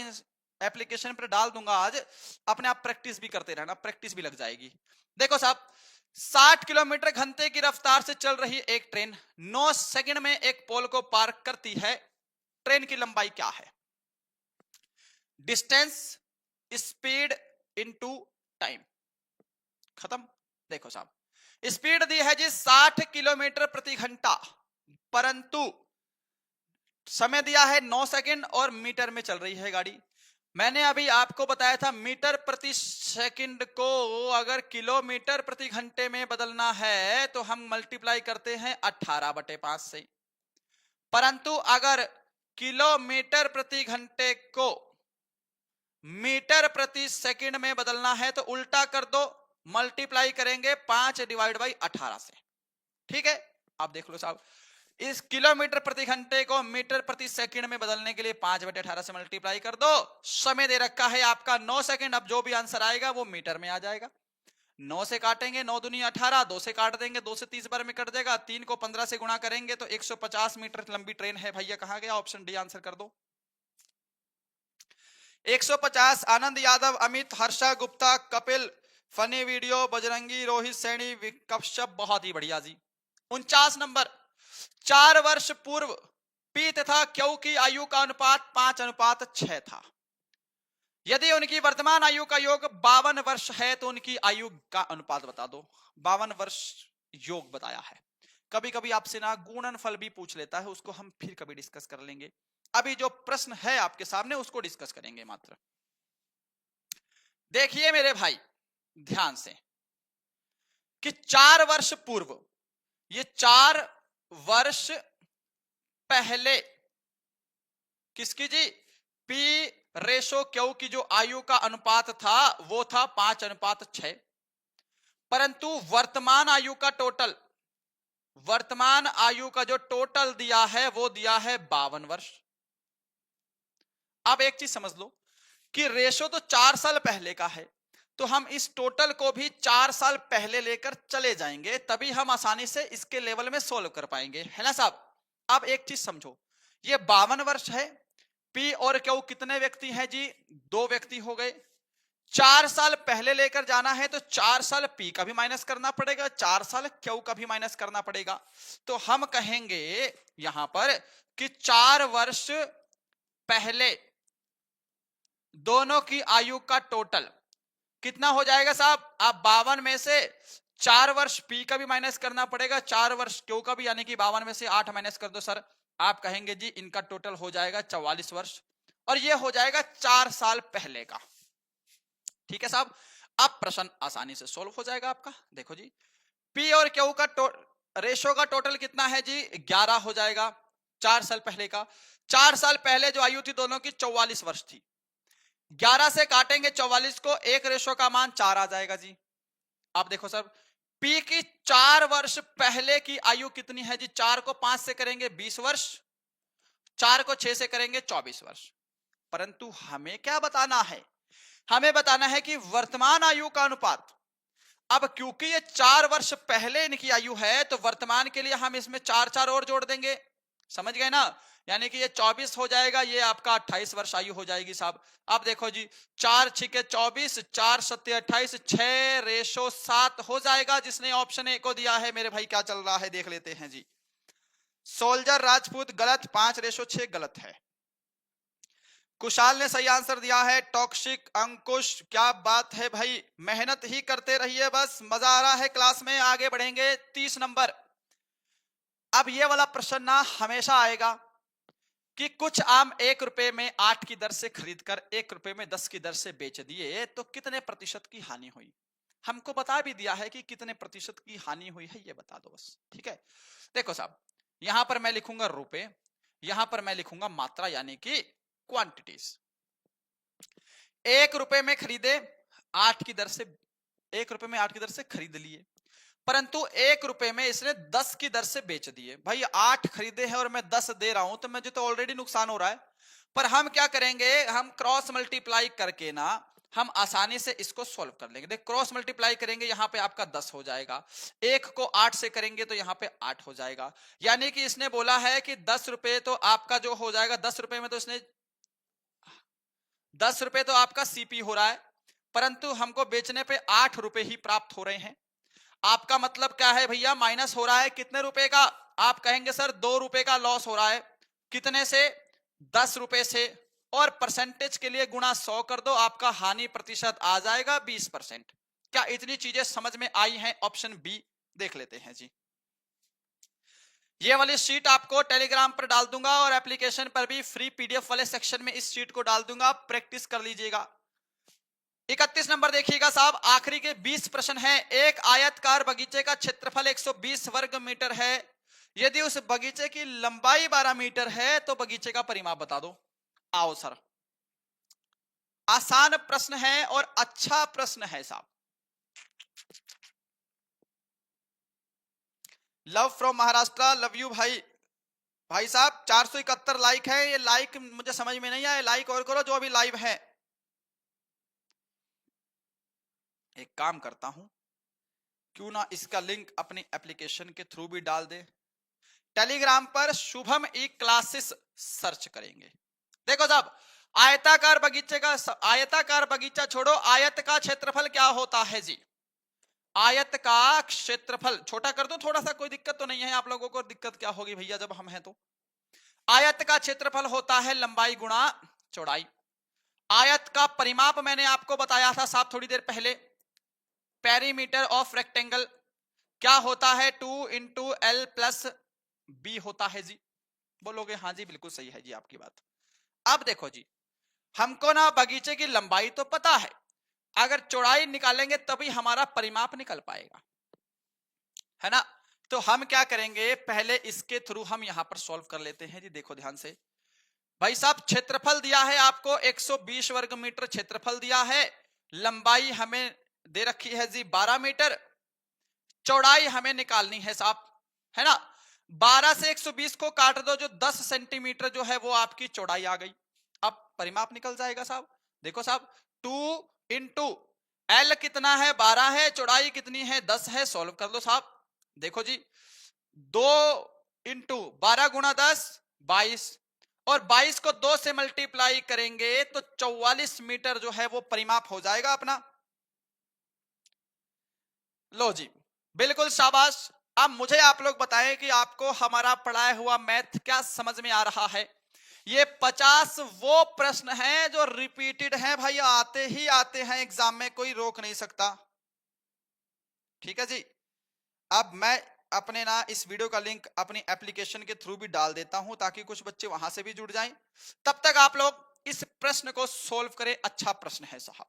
एप्लीकेशन पर डाल दूंगा आज, अपने आप प्रैक्टिस भी करते रहना, प्रैक्टिस भी लग जाएगी। देखो साहब, 60 किलोमीटर घंटे की रफ्तार से चल रही एक ट्रेन 9 सेकंड में एक पोल को पार करती है। ट्रेन की लंबाई क्या है? Distance, speed into time. खत्म। देखो साहब, स्पीड दी है जी 60 किलोमीटर प्रति घंटा, परंतु समय दिया है 9 सेकंड और मीटर में चल रही है गाड़ी। मैंने अभी आपको बताया था मीटर प्रति सेकंड को अगर किलोमीटर प्रति घंटे में बदलना है तो हम मल्टीप्लाई करते हैं 18/5 से, परंतु अगर किलोमीटर प्रति घंटे को मीटर प्रति सेकंड में बदलना है तो उल्टा कर दो, मल्टीप्लाई करेंगे 5/18 से। ठीक है, आप देख लो साहब, इस किलोमीटर प्रति घंटे को मीटर प्रति सेकंड में बदलने के लिए 5/18 से मल्टीप्लाई कर दो। समय दे रखा है आपका 9 सेकंड। अब जो भी आंसर आएगा वो मीटर में आ जाएगा। 9 से काटेंगे, 9 दूनी 18, 2 से काट देंगे, 2 से 30 बार में कट जाएगा, 3 को 15 से गुणा करेंगे तो 150 मीटर लंबी ट्रेन है। भैया कहां गया? ऑप्शन डी आंसर कर दो। 150। आनंद यादव, अमित, हर्षा गुप्ता, कपिल, फनी वीडियो, बजरंगी, रोहित सैनी, कश्यप, बहुत ही बढ़िया जी। 49 नंबर, 4 वर्ष पूर्व पी तथा क्यू की आयु का अनुपात 5:6 था। यदि उनकी वर्तमान आयु का योग 52 वर्ष है तो उनकी आयु का अनुपात बता दो। 52 वर्ष योग बताया है। कभी कभी आपसे ना गुणनफल भी पूछ लेता है, उसको हम फिर कभी डिस्कस कर लेंगे। अभी जो प्रश्न है आपके सामने उसको डिस्कस करेंगे मात्र। देखिए मेरे भाई ध्यान से कि 4 वर्ष पूर्व, ये 4 वर्ष पहले किसकी जी? पी रेशो क्यू की जो आयु का अनुपात था वो था 5:6, परंतु वर्तमान आयु का टोटल, वर्तमान आयु का जो टोटल दिया है वो दिया है 52 वर्ष। अब एक चीज समझ लो कि रेशो तो 4 साल पहले का है, तो हम इस टोटल को भी 4 साल पहले लेकर चले जाएंगे, तभी हम आसानी से इसके लेवल में सोल्व कर पाएंगे, है ना साहब? अब एक चीज समझो, ये 52 वर्ष है। पी और क्यू कितने व्यक्ति हैं जी? 2 व्यक्ति हो गए। 4 साल पहले लेकर जाना है तो 4 साल पी का भी माइनस करना पड़ेगा, 4 साल क्यू का भी माइनस करना पड़ेगा। तो हम कहेंगे यहां पर कि 4 वर्ष पहले दोनों की आयु का टोटल कितना हो जाएगा साहब? आप 52 में से 4 वर्ष पी का भी माइनस करना पड़ेगा, 4 वर्ष क्यू का भी, यानी कि 52 में से 8 माइनस कर दो सर। आप कहेंगे जी इनका टोटल हो जाएगा 44 वर्ष, और ये हो जाएगा 4 साल पहले का। ठीक है साहब, अब प्रश्न आसानी से सोल्व हो जाएगा आपका। देखो जी, पी और क्यू का रेशो का टोटल कितना है जी? 11 हो जाएगा 4 साल पहले का। 4 साल पहले जो आयु थी दोनों की 44 वर्ष थी। 11 से काटेंगे 44 को, एक रेशो का मान 4 आ जाएगा जी। आप देखो सर, पी की 4 वर्ष पहले की आयु कितनी है जी? 4 को 5 से करेंगे 20 वर्ष, 4 को 6 से करेंगे 24 वर्ष। परंतु हमें क्या बताना है? हमें बताना है कि वर्तमान आयु का अनुपात। अब क्योंकि ये 4 वर्ष पहले इनकी आयु है तो वर्तमान के लिए हम इसमें 4 और जोड़ देंगे, समझ गए ना? यानी कि ये 24 हो जाएगा, ये आपका 28 वर्ष आयु हो जाएगी साहब। अब देखो जी, 4 छिके 24, 4 सत्ते 28, 6:7 हो जाएगा, जिसने ऑप्शन ए को दिया है। मेरे भाई क्या चल रहा है देख लेते हैं जी। सोल्जर राजपूत गलत, 5:6 गलत है। कुशाल ने सही आंसर दिया है। टॉक्सिक अंकुश, क्या बात है भाई, मेहनत ही करते रहिए, बस मजा आ रहा है क्लास में। आगे बढ़ेंगे 30 नंबर। अब ये वाला प्रश्न ना हमेशा आएगा कि कुछ आम 1 रुपए में 8 की दर से खरीदकर 1 रुपए में 10 की दर से बेच दिए तो कितने प्रतिशत की हानि हुई? हमको बता भी दिया है कि कितने प्रतिशत की हानि हुई है, ये बता दो बस। ठीक है, देखो साहब, यहां पर मैं लिखूंगा रुपए, यहां पर मैं लिखूंगा मात्रा यानी कि क्वांटिटीज। 1 रुपए में खरीदे, 8 की दर से, 1 रुपए में 8 की दर से खरीद लिए, परंतु 1 रुपए में इसने 10 की दर से बेच दिए। भाई 8 खरीदे हैं और मैं 10 दे रहा हूं, तो मुझे तो ऑलरेडी नुकसान हो रहा है। पर हम क्या करेंगे, हम क्रॉस मल्टीप्लाई करके ना हम आसानी से इसको सॉल्व कर लेंगे। देख क्रॉस मल्टीप्लाई करेंगे, यहां पे आपका 10 हो जाएगा, 1 को 8 से करेंगे तो यहां पे 8 हो जाएगा। यानी कि इसने बोला है कि 10 रुपए तो आपका जो हो जाएगा, 10 रुपए में तो इसने 10 रुपए तो आपका सीपी हो रहा है, परंतु हमको बेचने पे 8 रुपए ही प्राप्त हो रहे हैं। आपका मतलब क्या है भैया, माइनस हो रहा है कितने रुपए का, आप कहेंगे सर 2 रुपए का लॉस हो रहा है। कितने से, 10 रुपए से, और परसेंटेज के लिए गुणा 100 कर दो, आपका हानि प्रतिशत आ जाएगा 20%। क्या इतनी चीजें समझ में आई हैं? ऑप्शन बी देख लेते हैं जी। ये वाली शीट आपको टेलीग्राम पर डाल दूंगा और एप्लीकेशन पर भी फ्री पीडीएफ वाले सेक्शन में इस शीट को डाल दूंगा, प्रैक्टिस कर लीजिएगा। 31 नंबर देखिएगा साहब, आखिरी के 20 प्रश्न है। एक आयतकार बगीचे का क्षेत्रफल 120 वर्ग मीटर है। यदि उस बगीचे की लंबाई 12 मीटर है तो बगीचे का परिमाप बता दो। आओ सर, आसान प्रश्न है और अच्छा प्रश्न है साहब। Love from Maharashtra, love you भाई। भाई साहब 471 लाइक है, ये लाइक मुझे समझ में नहीं आया, लाइक और करो जो अभी लाइव है। एक काम करता हूं, क्यों ना इसका लिंक अपनी एप्लीकेशन के थ्रू भी डाल दे। टेलीग्राम पर शुभम ई क्लासेस सर्च करेंगे। देखो साहब, आयताकार बगीचे का, आयताकार बगीचा छोड़ो, आयत का क्षेत्रफल क्या होता है जी? आयत का क्षेत्रफल छोटा कर दो थोड़ा सा, कोई दिक्कत तो नहीं है आप लोगों को? दिक्कत क्या होगी भैया जब हम हैं तो। आयत का क्षेत्रफल होता है लंबाई गुणा चौड़ाई। आयत का परिमाप मैंने आपको बताया था साहब थोड़ी देर पहले, पेरीमीटर ऑफ रेक्टेंगल क्या होता है? 2 इंटू एल प्लस बी होता है जी। बोलोगे हाँ जी बिल्कुल सही है जी आपकी बात। अब देखो जी, हमको ना बगीचे की लंबाई तो पता है, अगर चौड़ाई निकालेंगे तभी हमारा परिमाप निकल पाएगा, है ना? तो हम क्या करेंगे, पहले इसके थ्रू हम यहां पर सॉल्व कर लेते हैं जी। देखो ध्यान से भाई साहब, क्षेत्रफल दिया है आपको 120 वर्ग मीटर क्षेत्रफल दिया है, लंबाई हमें दे रखी है जी 12 मीटर, चौड़ाई हमें निकालनी है साहब, है ना? 12 से 120 को काट दो, जो 10 सेंटीमीटर जो है वो आपकी चौड़ाई आ गई। अब परिमाप निकल जाएगा साहब। देखो साहब, 2 इंटू एल कितना है? 12 है, चौड़ाई कितनी है? 10 है। सॉल्व कर लो साहब। देखो जी, 2 इंटू 12 गुणा 10 22, और 22 को 2 से मल्टीप्लाई करेंगे तो 44 मीटर जो है वो परिमाप हो जाएगा अपना। लो जी, बिल्कुल शाबाश। अब मुझे आप लोग बताएं कि आपको हमारा पढ़ाया हुआ मैथ क्या समझ में आ रहा है। ये 50 वो प्रश्न हैं जो रिपीटेड हैं भाई, आते ही आते हैं एग्जाम में, कोई रोक नहीं सकता। ठीक है जी। अब मैं अपने ना इस वीडियो का लिंक अपनी एप्लीकेशन के थ्रू भी डाल देता हूं ताकि कुछ बच्चे वहां से भी जुड़ जाएं। तब तक आप लोग इस प्रश्न को सोल्व करें। अच्छा प्रश्न है साहब,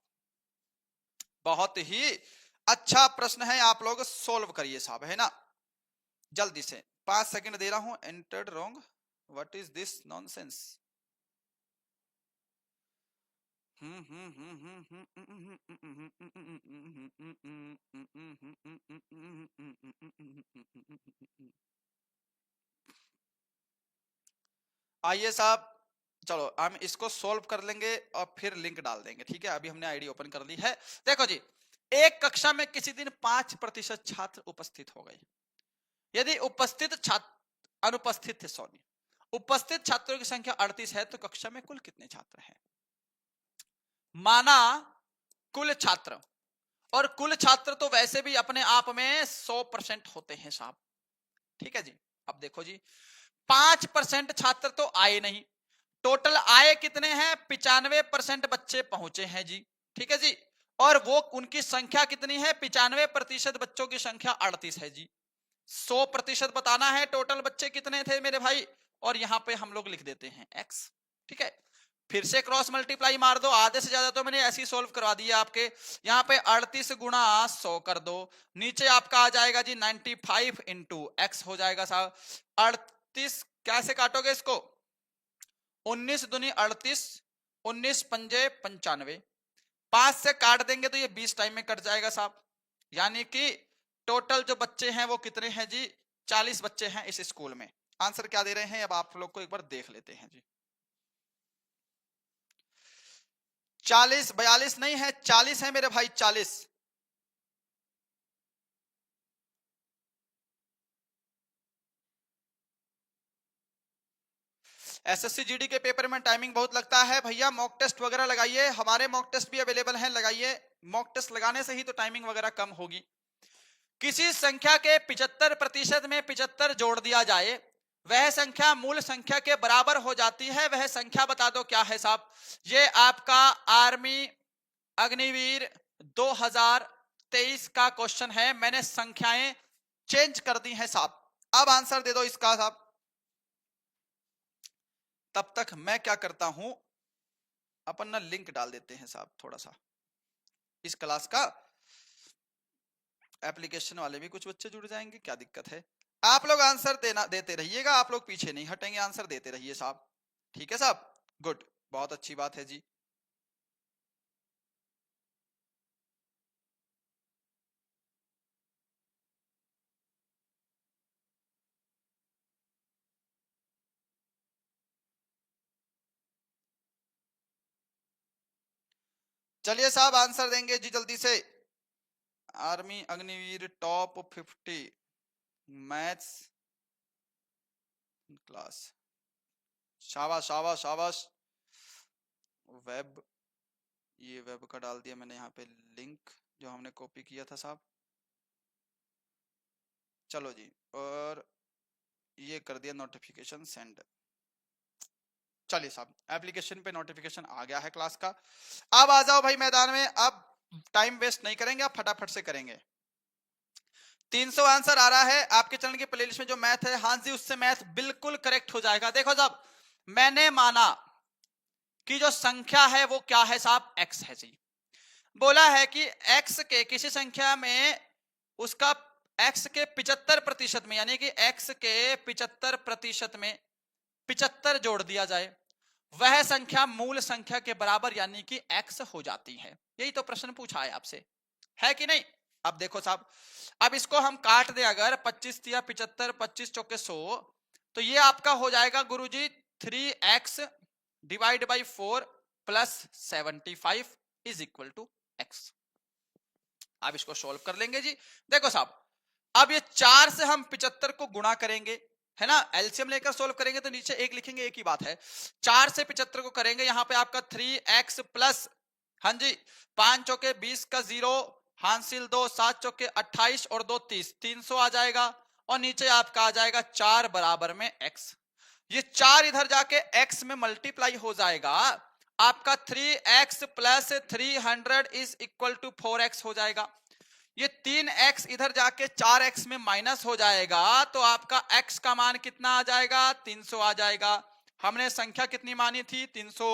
बहुत ही अच्छा प्रश्न है, आप लोग सोल्व करिए साहब, है ना? जल्दी से 5 सेकंड दे रहा हूं। Entered wrong, what is this nonsense? आइए साहब, चलो हम इसको सोल्व कर लेंगे और फिर लिंक डाल देंगे। ठीक है, अभी हमने आईडी ओपन कर ली है। देखो जी, एक कक्षा में किसी दिन 5% छात्र उपस्थित हो गए। यदि उपस्थित छात्र अनुपस्थित थे, सॉरी, उपस्थित छात्रों की संख्या 38 है तो कक्षा में कुल कितने छात्र हैं? माना कुल छात्र, और कुल छात्र तो वैसे भी अपने आप में 100% होते हैं साहब। ठीक है जी। अब देखो जी, 5% छात्र तो आए नहीं, टोटल आए कितने हैं? 95% बच्चे पहुंचे हैं जी। ठीक है जी। और वो उनकी संख्या कितनी है? 95% बच्चों की संख्या 38 है जी। 100% बताना है टोटल बच्चे कितने थे मेरे भाई, और यहां पे हम लोग लिख देते हैं x। ठीक है, फिर से क्रॉस मल्टीप्लाई मार दो, आधे से ज्यादा तो मैंने ऐसे ही सोल्व करवा दिया आपके। यहाँ पे 38 गुणा 100 कर दो, नीचे आपका आ जाएगा जी 95 इंटू एक्स हो जाएगा साहब। 38 कैसे काटोगे इसको? 19 दूनी 38, 19 पंजे 95, 5 से काट देंगे तो ये 20 टाइम में कट जाएगा साहब, यानी कि टोटल जो बच्चे हैं वो कितने हैं जी, 40 बच्चे हैं इस स्कूल में। आंसर क्या दे रहे हैं अब आप लोग को एक बार देख लेते हैं जी। 40, 42 नहीं है, 40 है मेरे भाई, 40। एसएससी जीडी के पेपर में टाइमिंग बहुत लगता है भैया, मॉक टेस्ट वगैरह लगाइए, हमारे मॉक टेस्ट भी अवेलेबल हैं, लगाइए। मॉक टेस्ट लगाने से ही तो टाइमिंग वगैरह कम होगी। किसी संख्या के 75% में 75 जोड़ दिया जाए, वह संख्या मूल संख्या के बराबर हो जाती है, वह संख्या बता दो क्या है साहब। ये आपका आर्मी अग्निवीर 2023 का क्वेश्चन है, मैंने संख्याएं चेंज कर दी हैं साहब। अब आंसर दे दो इसका साहब। तब तक मैं क्या करता हूं, अपन ना लिंक डाल देते हैं साहब थोड़ा सा इस क्लास का, एप्लीकेशन वाले भी कुछ बच्चे जुड़ जाएंगे, क्या दिक्कत है। आप लोग आंसर देते रहिएगा, आप लोग पीछे नहीं हटेंगे, आंसर देते रहिए साहब, ठीक है साहब, गुड, बहुत अच्छी बात है जी। चलिए साहब आंसर देंगे जी जल्दी से। Army Agniveer top 50 maths class, शाबाश शाबाश शाबाश। वेब, ये वेब का डाल दिया मैंने यहाँ पे लिंक जो हमने कॉपी किया था साहब। चलो जी, और ये कर दिया नोटिफिकेशन सेंड। चलिए साहब एप्लीकेशन पे नोटिफिकेशन आ गया है क्लास का। अब आ जाओ भाई मैदान में, अब टाइम वेस्ट नहीं करेंगे, अब फटाफट से करेंगे। 300 आंसर आ रहा है आपके चैनल की प्लेलिस्ट में, जो मैथ है हाँ जी उससे मैथ बिल्कुल करेक्ट हो जाएगा। देखो साहब मैंने माना कि जो संख्या है वो क्या है साहब, x है जी। बोला है कि x के किसी संख्या में उसका x के 75% में, यानी कि x के 75% में 75 जोड़ दिया जाए, वह संख्या मूल संख्या के बराबर यानी कि x हो जाती है। यही तो प्रश्न पूछा है आपसे, है कि नहीं। अब देखो साहब, अब इसको हम काट दे अगर 25 या 75, 25 चौके 100, तो ये आपका हो जाएगा गुरुजी 3x divide by 4 plus 75 is equal to x। अब इसको सोल्व कर लेंगे जी। देखो साहब अब ये 4 से हम 75 को गुणा करेंगे, है ना, एलसीएम लेकर सोल्व करेंगे तो नीचे एक लिखेंगे, एक ही बात है। 4 से 75 को करेंगे, यहां पे आपका 3x प्लस, हाँ जी 5 चौके 20 का 0, हासिल 2, 7 चौके 28 और 2 30, 300 आ जाएगा। और नीचे आपका आ जाएगा 4 बराबर में x। ये 4 इधर जाके x में मल्टीप्लाई हो जाएगा, आपका 3x plus 300 is equal to 4x हो जाएगा। ये 3x इधर जाके 4x में माइनस हो जाएगा, तो आपका x का मान कितना आ जाएगा, 300 आ जाएगा। हमने संख्या कितनी मानी थी, 300।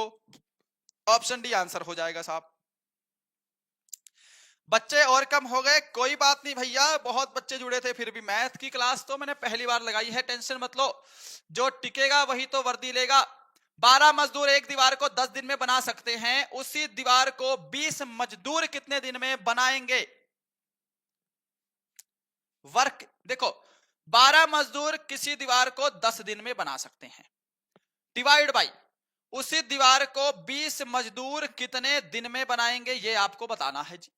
ऑप्शन डी आंसर हो जाएगा साहब। बच्चे और कम हो गए, कोई बात नहीं भैया, बहुत बच्चे जुड़े थे, फिर भी मैथ की क्लास तो मैंने पहली बार लगाई है, टेंशन मत लो, जो टिकेगा वही तो वर्दी लेगा। 12 मजदूर एक दीवार को 10 दिन में बना सकते हैं, उसी दीवार को 20 मजदूर कितने दिन में बनाएंगे। वर्क देखो, 12 मजदूर किसी दीवार को 10 दिन में बना सकते हैं, डिवाइड बाई उसी दीवार को 20 मजदूर कितने दिन में बनाएंगे, ये आपको बताना है जी।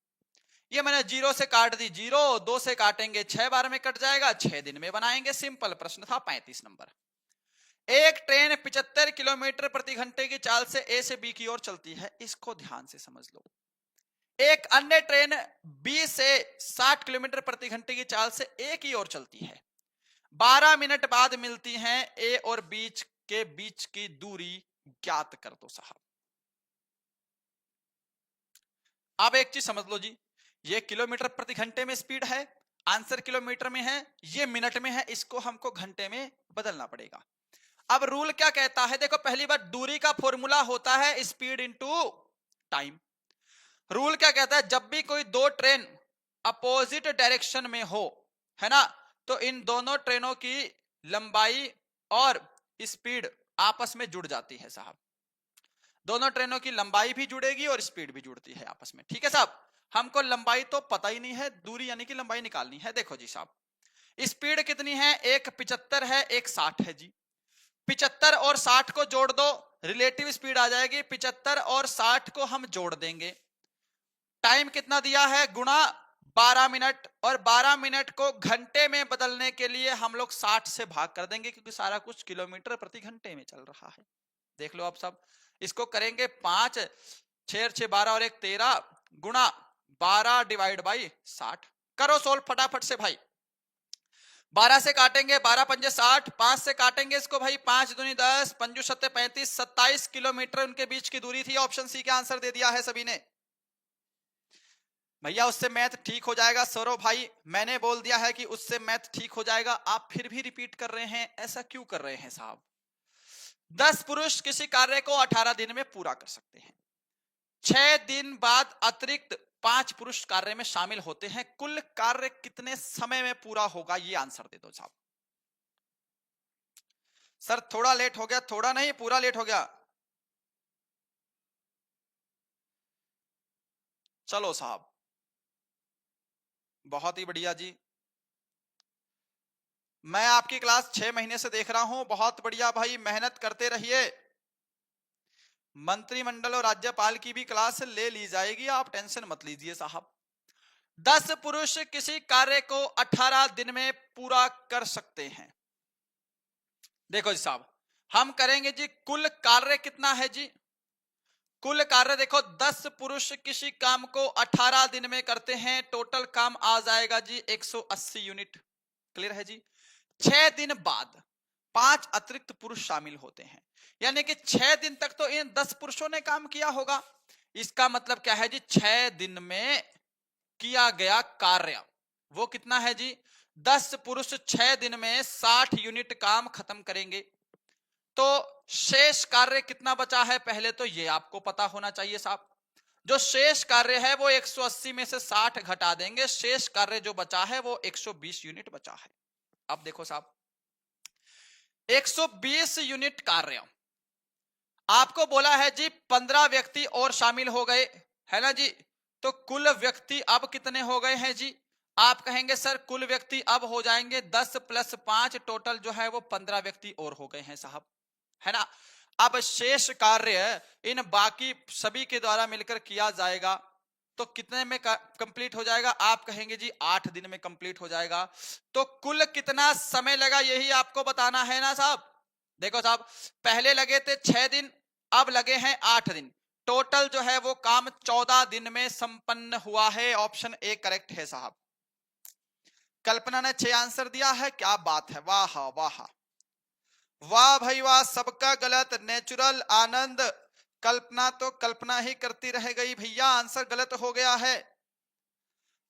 ये मैंने 0 से काट दी 0, 2 से काटेंगे 6 बार में कट जाएगा, 6 दिन में बनाएंगे। सिंपल प्रश्न था। 35 नंबर, एक ट्रेन 75 किलोमीटर प्रति घंटे की चाल से ए से बी की ओर चलती है, इसको ध्यान से समझ लो। एक अन्य ट्रेन बी से 60 किलोमीटर प्रति घंटे की चाल से ए की ओर चलती है, 12 मिनट बाद मिलती हैं, ए और बीच की दूरी ज्ञात कर दो साहब। अब एक चीज समझ लो जी, ये किलोमीटर प्रति घंटे में स्पीड है, आंसर किलोमीटर में है, ये मिनट में है, इसको हमको घंटे में बदलना पड़ेगा। अब रूल क्या कहता है, देखो पहली बात दूरी का फॉर्मूला होता है स्पीड इनटू टाइम। रूल क्या कहता है, जब भी कोई दो ट्रेन अपोजिट डायरेक्शन में हो, है ना, तो इन दोनों ट्रेनों की लंबाई और स्पीड आपस में जुड़ जाती है साहब। दोनों ट्रेनों की लंबाई भी जुड़ेगी और स्पीड भी जुड़ती है आपस में। ठीक है साहब, हमको लंबाई तो पता ही नहीं है, दूरी यानी कि लंबाई निकालनी है। देखो जी साहब, स्पीड कितनी है, एक 75 है, एक 60 है जी। 75 और 60 को जोड़ दो, रिलेटिव स्पीड आ जाएगी। 75 और 60 को हम जोड़ देंगे, टाइम कितना दिया है, गुणा 12 मिनट, और 12 मिनट को घंटे में बदलने के लिए हम लोग 60 से भाग कर देंगे, क्योंकि सारा कुछ किलोमीटर प्रति घंटे में चल रहा है। देख लो आप सब, इसको करेंगे 5 6 6 12 और 1 13 गुणा 12 डिवाइड बाई 60। करो सोल्व फटाफट से भाई। 12 से काटेंगे, 12 पंजे 60, 5 से काटेंगे इसको भाई, 5 दूनी 10, पंजू सत्ते 35, 27 किलोमीटर उनके बीच की दूरी थी। ऑप्शन सी का आंसर दे दिया है सभी ने। भैया उससे मैथ ठीक हो जाएगा सौरव भाई, मैंने बोल दिया है कि उससे मैथ ठीक हो जाएगा, आप फिर भी रिपीट कर रहे हैं, ऐसा क्यों कर रहे हैं साहब? 10 पुरुष किसी कार्य को 18 दिन में पूरा कर सकते हैं। 6 दिन बाद अतिरिक्त 5 पुरुष कार्य में शामिल होते हैं, कुल कार्य कितने समय में पूरा होगा? ये आंसर दे दो साहब। सर थोड़ा लेट हो गया, थोड़ा नहीं पूरा लेट हो गया। चलो साहब, बहुत ही बढ़िया जी, मैं आपकी क्लास 6 महीने से देख रहा हूं, बहुत बढ़िया भाई, मेहनत करते रहिए। मंत्रिमंडल और राज्यपाल की भी क्लास ले ली जाएगी, आप टेंशन मत लीजिए साहब। 10 पुरुष किसी कार्य को 18 दिन में पूरा कर सकते हैं। देखो जी साहब, हम करेंगे जी, कुल कार्य कितना है जी, कुल कार्य देखो 10 पुरुष किसी काम को 18 दिन में करते हैं, टोटल काम आ जाएगा जी 180 यूनिट। क्लियर है जी? 6 दिन बाद 5 अतिरिक्त पुरुष शामिल होते हैं, यानी कि 6 दिन तक तो इन 10 पुरुषों ने काम किया होगा। इसका मतलब क्या है जी, 6 दिन में किया गया कार्य वो कितना है जी, 10 पुरुष 6 दिन में 60 यूनिट काम खत्म करेंगे। तो शेष कार्य कितना बचा है, पहले तो ये आपको पता होना चाहिए साहब। जो शेष कार्य है वो 180 में से 60 घटा देंगे, शेष कार्य जो बचा है वो 120 यूनिट बचा है। अब देखो साहब, 120 यूनिट कार्य आपको बोला है जी, 15 व्यक्ति और शामिल हो गए, है ना जी? तो कुल व्यक्ति अब कितने हो गए हैं जी? आप कहेंगे सर कुल व्यक्ति अब हो जाएंगे 10 + 5, टोटल जो है वो 15 व्यक्ति और हो गए हैं साहब, है ना? अब शेष कार्य इन बाकी सभी के द्वारा मिलकर किया जाएगा, तो कितने में कंप्लीट हो जाएगा? आप कहेंगे जी 8 दिन में कंप्लीट हो जाएगा। तो कुल कितना समय लगा यही आपको बताना है ना साहब। देखो साहब, पहले लगे थे 6 दिन, अब लगे हैं 8 दिन, टोटल जो है वो काम 14 दिन में संपन्न हुआ है। ऑप्शन ए करेक्ट है साहब। कल्पना ने 6 आंसर दिया है, क्या बात है, वाह वाह वाह भाई वाह, सबका गलत। नेचुरल आनंद, कल्पना तो कल्पना ही करती रह गई भैया, आंसर गलत हो गया है।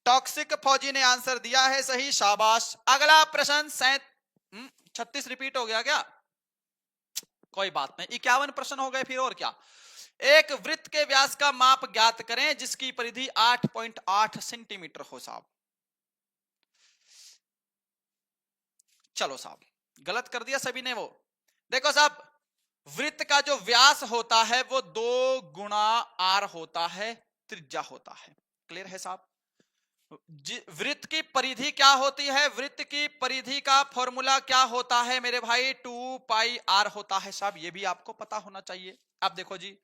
टॉक्सिक फौजी ने आंसर दिया है सही, शाबाश। अगला प्रश्न 36 रिपीट हो गया क्या? कोई बात नहीं, 51 प्रश्न हो गए फिर, और क्या। एक वृत्त के व्यास का माप ज्ञात करें जिसकी परिधि 8.8 सेंटीमीटर हो साहब। चलो साहब, गलत कर दिया सभी ने वो। देखो साहब, वृत्त का जो व्यास होता है वो 2 गुणा r होता है, त्रिज्या होता है। क्लियर है साहब? वृत्त की परिधि क्या होती है? वृत्त की परिधि का फॉर्मूला क्या होता है मेरे भाई? 2πr होता है साहब, ये भी आपको पता होना चाहिए। अब देखो जी,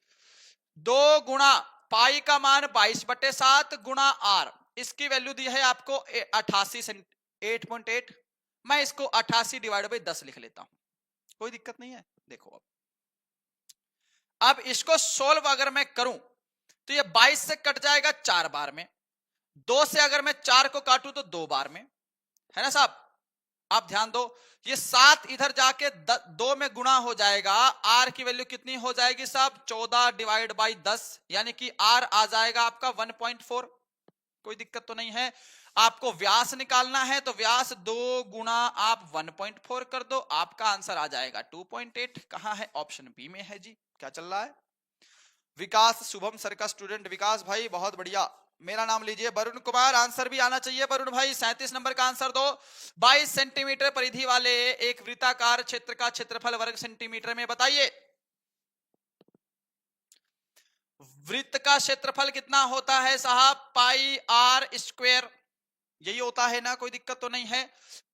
2 गुणा पाई का मान 22/7 गुणा r, इसकी वैल्यू दी है आपको 88 8.8, मैं इसको 88 डिवाइड बाई 10 लिख लेता हूं, कोई दिक्कत नहीं है। देखो अब इसको सोल्व अगर मैं करूं तो ये 22 से कट जाएगा 4 बार में, 2 से अगर मैं 4 को काटूं तो 2 बार में, है ना साहब? आप ध्यान दो, ये 7 इधर जाके 2 में गुणा हो जाएगा, r की वैल्यू कितनी हो जाएगी साहब? 14 डिवाइड बाई 10, यानी कि r आ जाएगा आपका 1.4। कोई दिक्कत तो नहीं है। आपको व्यास निकालना है तो व्यास 2 गुणा आप 1.4 कर दो, आपका आंसर आ जाएगा 2.8। कहां है? ऑप्शन बी में है जी। क्या चल रहा है? विकास, शुभम सर का स्टूडेंट विकास भाई, बहुत बढ़िया। मेरा नाम लीजिए वरुण कुमार, आंसर भी आना चाहिए वरुण भाई। 37 नंबर का आंसर दो। 22 सेंटीमीटर परिधि वाले एक वृत्ताकार क्षेत्र का क्षेत्रफल वर्ग सेंटीमीटर में बताइए। वृत्त का क्षेत्रफल कितना होता है साहब? पाई आर स्क्वायर, यही होता है ना, कोई दिक्कत तो नहीं है।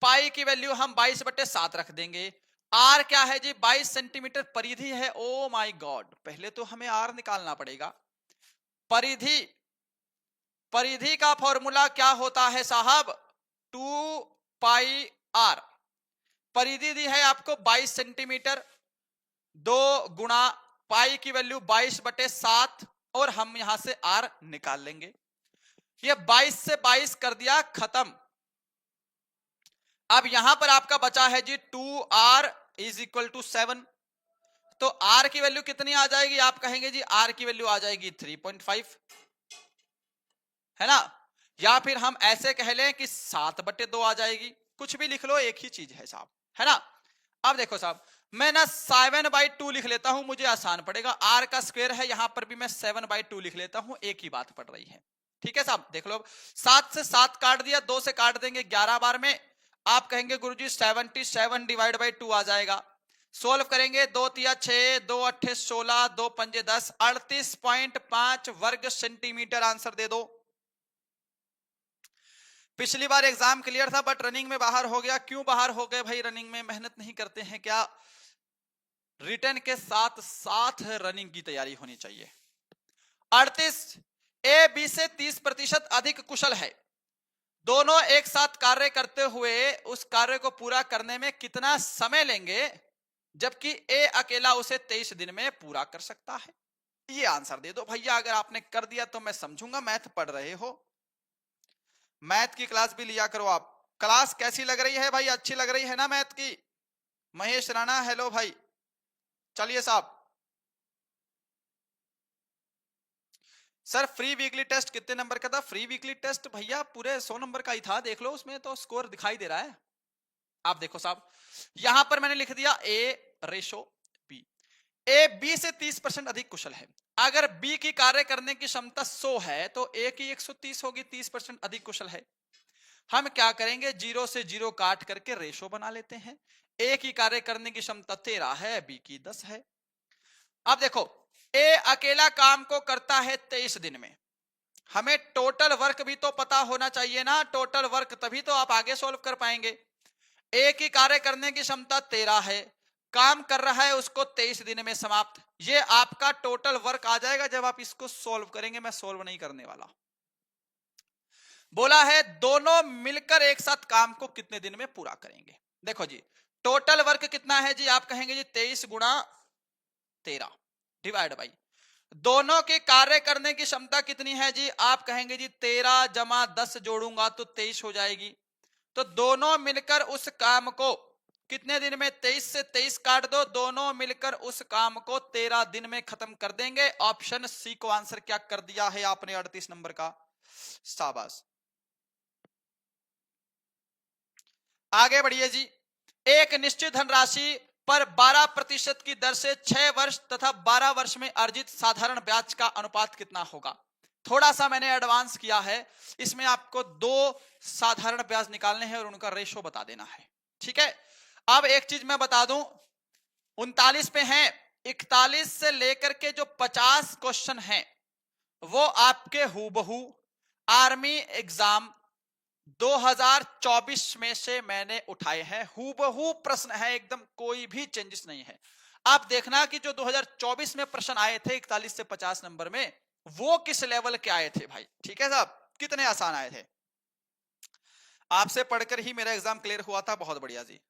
पाई की वैल्यू हम 22/7 रख देंगे। आर क्या है जी? 22 सेंटीमीटर परिधि है। ओ माय गॉड, पहले तो हमें आर निकालना पड़ेगा। परिधि, परिधि का फॉर्मूला क्या होता है साहब? 2 पाई आर। परिधि दी है आपको 22 सेंटीमीटर, 2 गुणा पाई की वैल्यू 22/7 और हम यहां से आर निकाल लेंगे। ये 22 से 22 कर दिया, खत्म। अब यहां पर आपका बचा है जी 2r इज इक्वल टू 7। तो r की वैल्यू कितनी आ जाएगी? आप कहेंगे जी r की वैल्यू आ जाएगी 3.5, है ना? या फिर हम ऐसे कह लें कि 7/2 आ जाएगी, कुछ भी लिख लो, एक ही चीज है साहब, है ना? अब देखो साहब, मैं ना 7/2 लिख लेता हूं, मुझे आसान पड़ेगा। r का स्क्वायर है, यहां पर भी मैं 7/2 लिख लेता हूं, एक ही बात पड़ रही है। ठीक है साहब, देख लो, 7 से 7 काट दिया, 2 से काट देंगे 11 बार में। आप कहेंगे गुरुजी 77/2 आ जाएगा। सोल्व करेंगे, 2 तिया 6, 2 अट्ठे 16, 2 पंजे 10, 38.5 वर्ग सेंटीमीटर आंसर दे दो। पिछली बार एग्जाम क्लियर था बट रनिंग में बाहर हो गया। क्यों बाहर हो गए भाई? रनिंग में मेहनत नहीं करते हैं क्या? रिटर्न के साथ साथ रनिंग की तैयारी होनी चाहिए। 38 ए बी से 30% अधिक कुशल है। दोनों एक साथ कार्य करते हुए उस कार्य को पूरा करने में कितना समय लेंगे, जबकि ए अकेला उसे 23 दिन में पूरा कर सकता है? ये आंसर दे दो भैया। अगर आपने कर दिया तो मैं समझूंगा मैथ पढ़ रहे हो। मैथ की क्लास भी लिया करो आप। क्लास कैसी लग रही है भाई? अच्छी लग रही है ना मैथ की? महेश राणा हेलो भाई। चलिए साहब, सर फ्री वीकली टेस्ट कितने नंबर का था? फ्री वीकली टेस्ट भैया पूरे 100 नंबर का ही था, देख लो उसमें तो स्कोर दिखाई दे रहा है। आप देखो साहब, यहां पर मैंने लिख दिया ए रेशो बी। ए बी से 30% अधिक कुशल है। अगर बी की कार्य करने की क्षमता 100 है तो ए की 130 होगी, 30% अधिक कुशल है। हम क्या करेंगे, 0 से 0 काट करके रेशो बना लेते हैं। ए की कार्य करने की क्षमता 13 है, बी की 10 है। अब देखो, ए अकेला काम को करता है 23 दिन में। हमें टोटल वर्क भी तो पता होना चाहिए ना, टोटल वर्क, तभी तो आप आगे सॉल्व कर पाएंगे। ए की कार्य करने की क्षमता 13 है, काम कर रहा है उसको 23 दिन में समाप्त। ये आपका टोटल वर्क आ जाएगा जब आप इसको सॉल्व करेंगे। मैं सॉल्व नहीं करने वाला। बोला है दोनों मिलकर एक साथ काम को कितने दिन में पूरा करेंगे। देखो जी, टोटल वर्क कितना है जी? आप कहेंगे जी 23 गुणा 13 डिवाइड बाई दोनों के कार्य करने की क्षमता कितनी है जी? आप कहेंगे जी 13 जमा 10 जोड़ूंगा तो 23 हो जाएगी। तो दोनों मिलकर उस काम को कितने दिन में? 23 से 23 काट दो, दोनों मिलकर उस काम को 13 दिन में खत्म कर देंगे। ऑप्शन सी को आंसर क्या कर दिया है आपने? 38 नंबर का। शाबाश। आगे बढ़िए जी। एक निश्चित धनराशि पर 12% की दर से 6 वर्ष तथा 12 वर्ष में अर्जित साधारण ब्याज का अनुपात कितना होगा? थोड़ा सा मैंने एडवांस किया है, इसमें आपको 2 साधारण ब्याज निकालने हैं और उनका रेशो बता देना है। ठीक है, अब एक चीज मैं बता दूं, 39 पे हैं, 41 से लेकर के जो 50 क्वेश्चन हैं वो आपके हूबहू आर्मी एग्जाम 2024 में से मैंने उठाए हैं। हूबहू प्रश्न है एकदम, कोई भी चेंजेस नहीं है। आप देखना कि जो 2024 में प्रश्न आए थे 41 से 50 नंबर में, वो किस लेवल के आए थे भाई। ठीक है साहब, कितने आसान आए थे। आपसे पढ़कर ही मेरा एग्जाम क्लियर हुआ था। बहुत बढ़िया जी।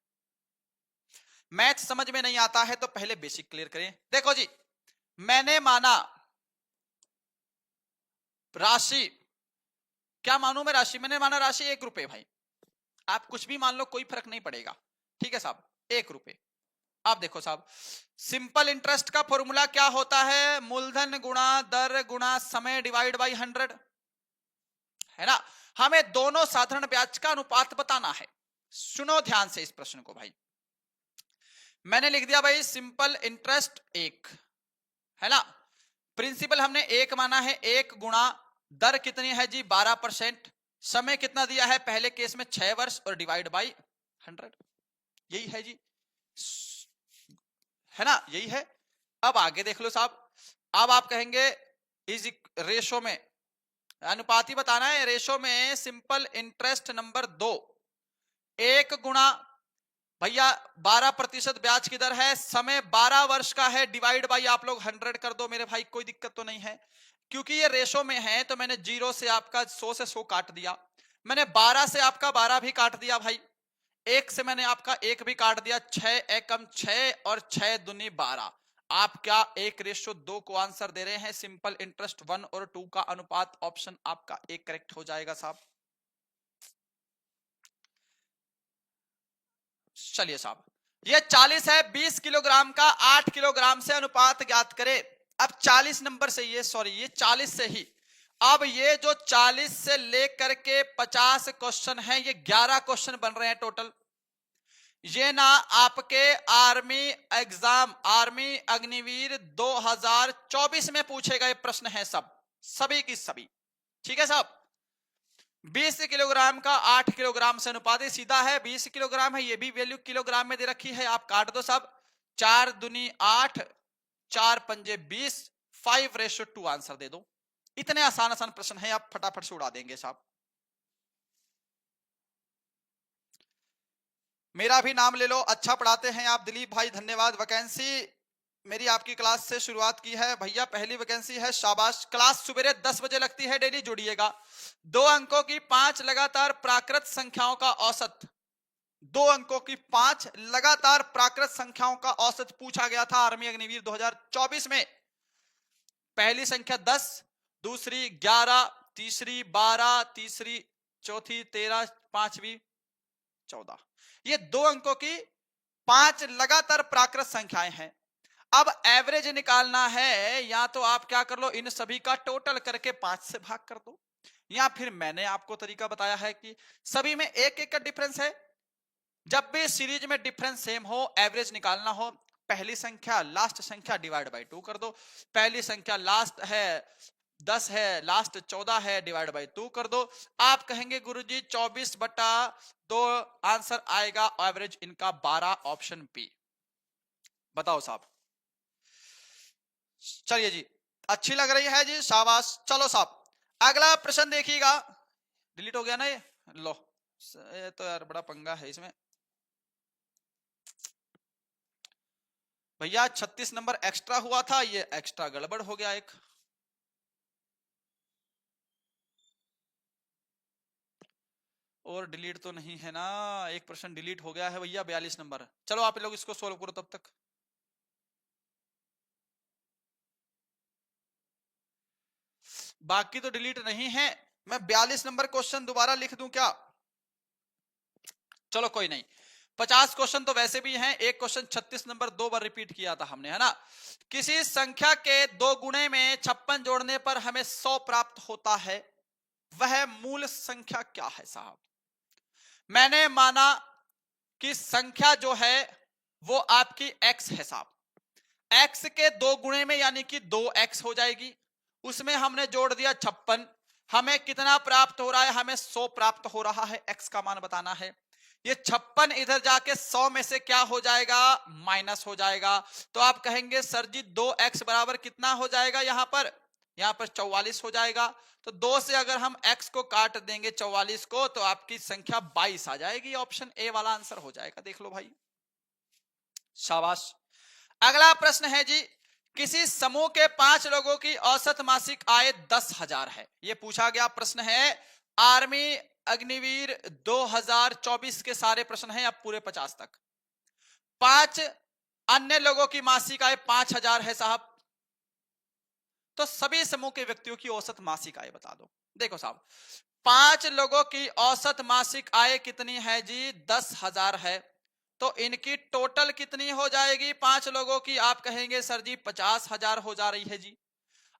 मैथ समझ में नहीं आता है तो पहले बेसिक क्लियर करें। देखो जी, मैंने माना राशि, क्या मानू मैं? राशि, मैंने माना राशि 1 रुपए भाई। आप कुछ भी मान लो, कोई फर्क नहीं पड़ेगा। ठीक है साहब, 1 रुपए। आप देखो साहब, सिंपल इंटरेस्ट का फॉर्मूला क्या होता है? मूलधन गुणा दर गुणा समय डिवाइड बाई 100, है ना? हमें दोनों साधारण ब्याज का अनुपात बताना है। सुनो ध्यान से इस प्रश्न को भाई। मैंने लिख दिया भाई सिंपल इंटरेस्ट 1, है ना? प्रिंसिपल हमने 1 माना है, 1 गुणा दर कितनी है जी? 12%। समय कितना दिया है? पहले केस में 6 वर्ष और डिवाइड बाई 100। यही है जी, है ना? यही है। अब आगे देख लो साहब। अब आप कहेंगे इज रेशो में, अनुपाती बताना है, रेशो में सिंपल इंटरेस्ट नंबर 2 1 गुणा भैया 12% ब्याज की दर है, समय 12 वर्ष का है, डिवाइड बाई आप लोग 100 कर दो मेरे भाई, कोई दिक्कत तो नहीं है। क्योंकि ये रेशो में है तो मैंने 0 से आपका 100 से 100 काट दिया, मैंने 12 से आपका 12 भी काट दिया भाई, 1 से मैंने आपका 1 भी काट दिया, 6 एकम 6 और 6 दूनी 12। आप क्या 1:2 को आंसर दे रहे हैं, सिंपल इंटरेस्ट 1 और 2 का अनुपात, ऑप्शन आपका एक करेक्ट हो जाएगा साहब। चलिए साहब, ये 40 है, 20 किलोग्राम का 8 किलोग्राम से अनुपात ज्ञात करें। अब 40 नंबर से ये 40 से ही, अब ये जो 40 से लेकर के 50 क्वेश्चन है, ये 11 क्वेश्चन बन रहे हैं टोटल। ये ना आपके आर्मी एग्जाम, आर्मी अग्निवीर 2024 में पूछे गए प्रश्न है, सब सभी की सभी, ठीक है साहब। 20 किलोग्राम का 8 किलोग्राम से अनुपात सीधा है, 20 किलोग्राम है, ये भी वैल्यू किलोग्राम में दे रखी है, आप काट दो सब, 4 दूनी 8, 4 पंजे 20, 5:2 आंसर दे दो। इतने आसान आसान प्रश्न है, आप फटाफट से उड़ा देंगे साहब। मेरा भी नाम ले लो, अच्छा पढ़ाते हैं आप दिलीप भाई, धन्यवाद। वैकेंसी मेरी आपकी क्लास से शुरुआत की है भैया, पहली वैकेंसी है, शाबाश। क्लास सुबह 10 बजे लगती है, डेली जुड़िएगा। 2 अंकों की 5 लगातार प्राकृत संख्याओं का औसत, 2 अंकों की 5 लगातार प्राकृत संख्याओं का औसत पूछा गया था आर्मी अग्निवीर 2024 में। पहली संख्या 10, दूसरी 11, तीसरी 12, तीसरी चौथी 13, पांचवी 14। ये 2 अंकों की 5 लगातार प्राकृत संख्याएं हैं। अब एवरेज निकालना है, या तो आप क्या कर लो, इन सभी का टोटल करके 5 से भाग कर दो, या फिर मैंने आपको तरीका बताया है कि सभी में एक एक का डिफरेंस है। जब भी सीरीज में डिफरेंस सेम हो, एवरेज निकालना हो, पहली संख्या लास्ट संख्या डिवाइड बाई 2 कर दो। पहली संख्या लास्ट है 10 है, लास्ट 14 है, डिवाइड बाई 2 कर दो। आप कहेंगे गुरुजी 24/2 आंसर आएगा, एवरेज इनका 12, ऑप्शन बी। बताओ साहब। चलिए जी, अच्छी लग रही है जी, शाबाश। चलो साहब, अगला प्रश्न देखिएगा। डिलीट हो गया ना ये, लो ये तो यार बड़ा पंगा है इसमें भैया। 36 नंबर एक्स्ट्रा हुआ था, ये एक्स्ट्रा गड़बड़ हो गया एक। और डिलीट तो नहीं है ना, एक प्रश्न डिलीट हो गया है भैया, 42 नंबर। चलो आप लोग इसको सोल्व करो तब तक। बाकी तो डिलीट नहीं है, मैं 42 नंबर क्वेश्चन दोबारा लिख दूं क्या? चलो कोई नहीं, 50 क्वेश्चन तो वैसे भी हैं, एक क्वेश्चन 36 नंबर 2 बार रिपीट किया था हमने, है ना। किसी संख्या के 2 गुणे में 56 जोड़ने पर हमें 100 प्राप्त होता है, वह मूल संख्या क्या है साहब? मैंने माना कि संख्या जो है वो आपकी x है साहब, x के 2 गुणे में यानी कि 2x हो जाएगी, उसमें हमने जोड़ दिया 56, हमें कितना प्राप्त हो रहा है? हमें 100 प्राप्त हो रहा है, x का मान बताना है। ये 56 इधर जाके 100 में से क्या हो जाएगा? माइनस हो जाएगा। तो आप कहेंगे सर जी 2x बराबर कितना हो जाएगा? यहां पर 44 हो जाएगा। तो 2 से अगर हम x को काट देंगे 44 को, तो आपकी संख्या 22 आ जाएगी, ऑप्शन ए वाला आंसर हो जाएगा। देख लो भाई, शाबाश। अगला प्रश्न है जी, किसी समूह के 5 लोगों की औसत मासिक आय 10,000 है, यह पूछा गया प्रश्न है आर्मी अग्निवीर 2024 के सारे प्रश्न हैं, अब पूरे 50 तक। 5 अन्य लोगों की मासिक आय 5,000 है साहब, तो सभी समूह के व्यक्तियों की औसत मासिक आय बता दो। देखो साहब, 5 लोगों की औसत मासिक आय कितनी है जी? 10,000 है, तो इनकी टोटल कितनी हो जाएगी 5 लोगों की? आप कहेंगे सर जी 50,000 हो जा रही है जी।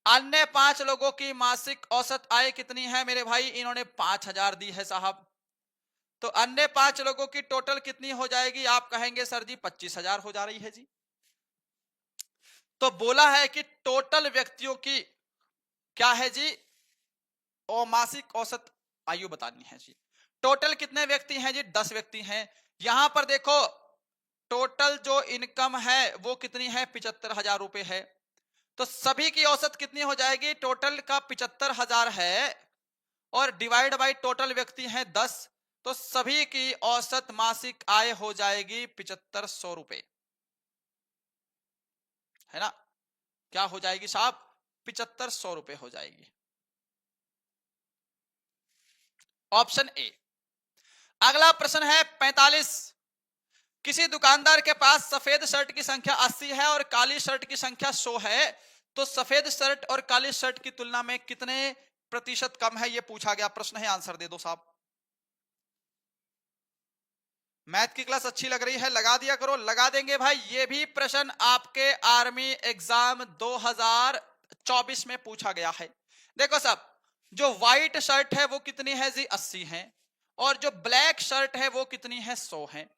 अन्य 5 लोगों की मासिक औसत आय कितनी है मेरे भाई? इन्होंने 5,000 दी है साहब, तो अन्य 5 लोगों की टोटल कितनी हो जाएगी? आप कहेंगे सर जी 25,000 हो जा रही है जी। तो बोला है कि टोटल व्यक्तियों की क्या है जी? और मासिक औसत आयु बतानी है जी। टोटल कितने व्यक्ति हैं जी? 10 व्यक्ति हैं। यहां पर देखो टोटल जो इनकम है वो कितनी है? 75,000 रुपए है। तो सभी की औसत कितनी हो जाएगी? टोटल का 75,000 है और डिवाइड बाय टोटल व्यक्ति हैं 10, तो सभी की औसत मासिक आय हो जाएगी 7500 रुपए, है ना? क्या हो जाएगी साहब? 7500 रुपए हो जाएगी। Option A. अगला प्रश्न है 45। किसी दुकानदार के पास सफेद शर्ट की संख्या 80 है और काली शर्ट की संख्या 100 है, तो सफेद शर्ट और काली शर्ट की तुलना में कितने प्रतिशत कम है, यह पूछा गया प्रश्न है। आंसर दे दो साहब। मैथ की क्लास अच्छी लग रही है, लगा दिया करो। लगा देंगे भाई। ये भी प्रश्न आपके आर्मी एग्जाम 2024 में पूछा गया है। देखो साहब, जो व्हाइट शर्ट है वो कितनी है जी? 80 है। और जो ब्लैक शर्ट है वो कितनी है? 100 है।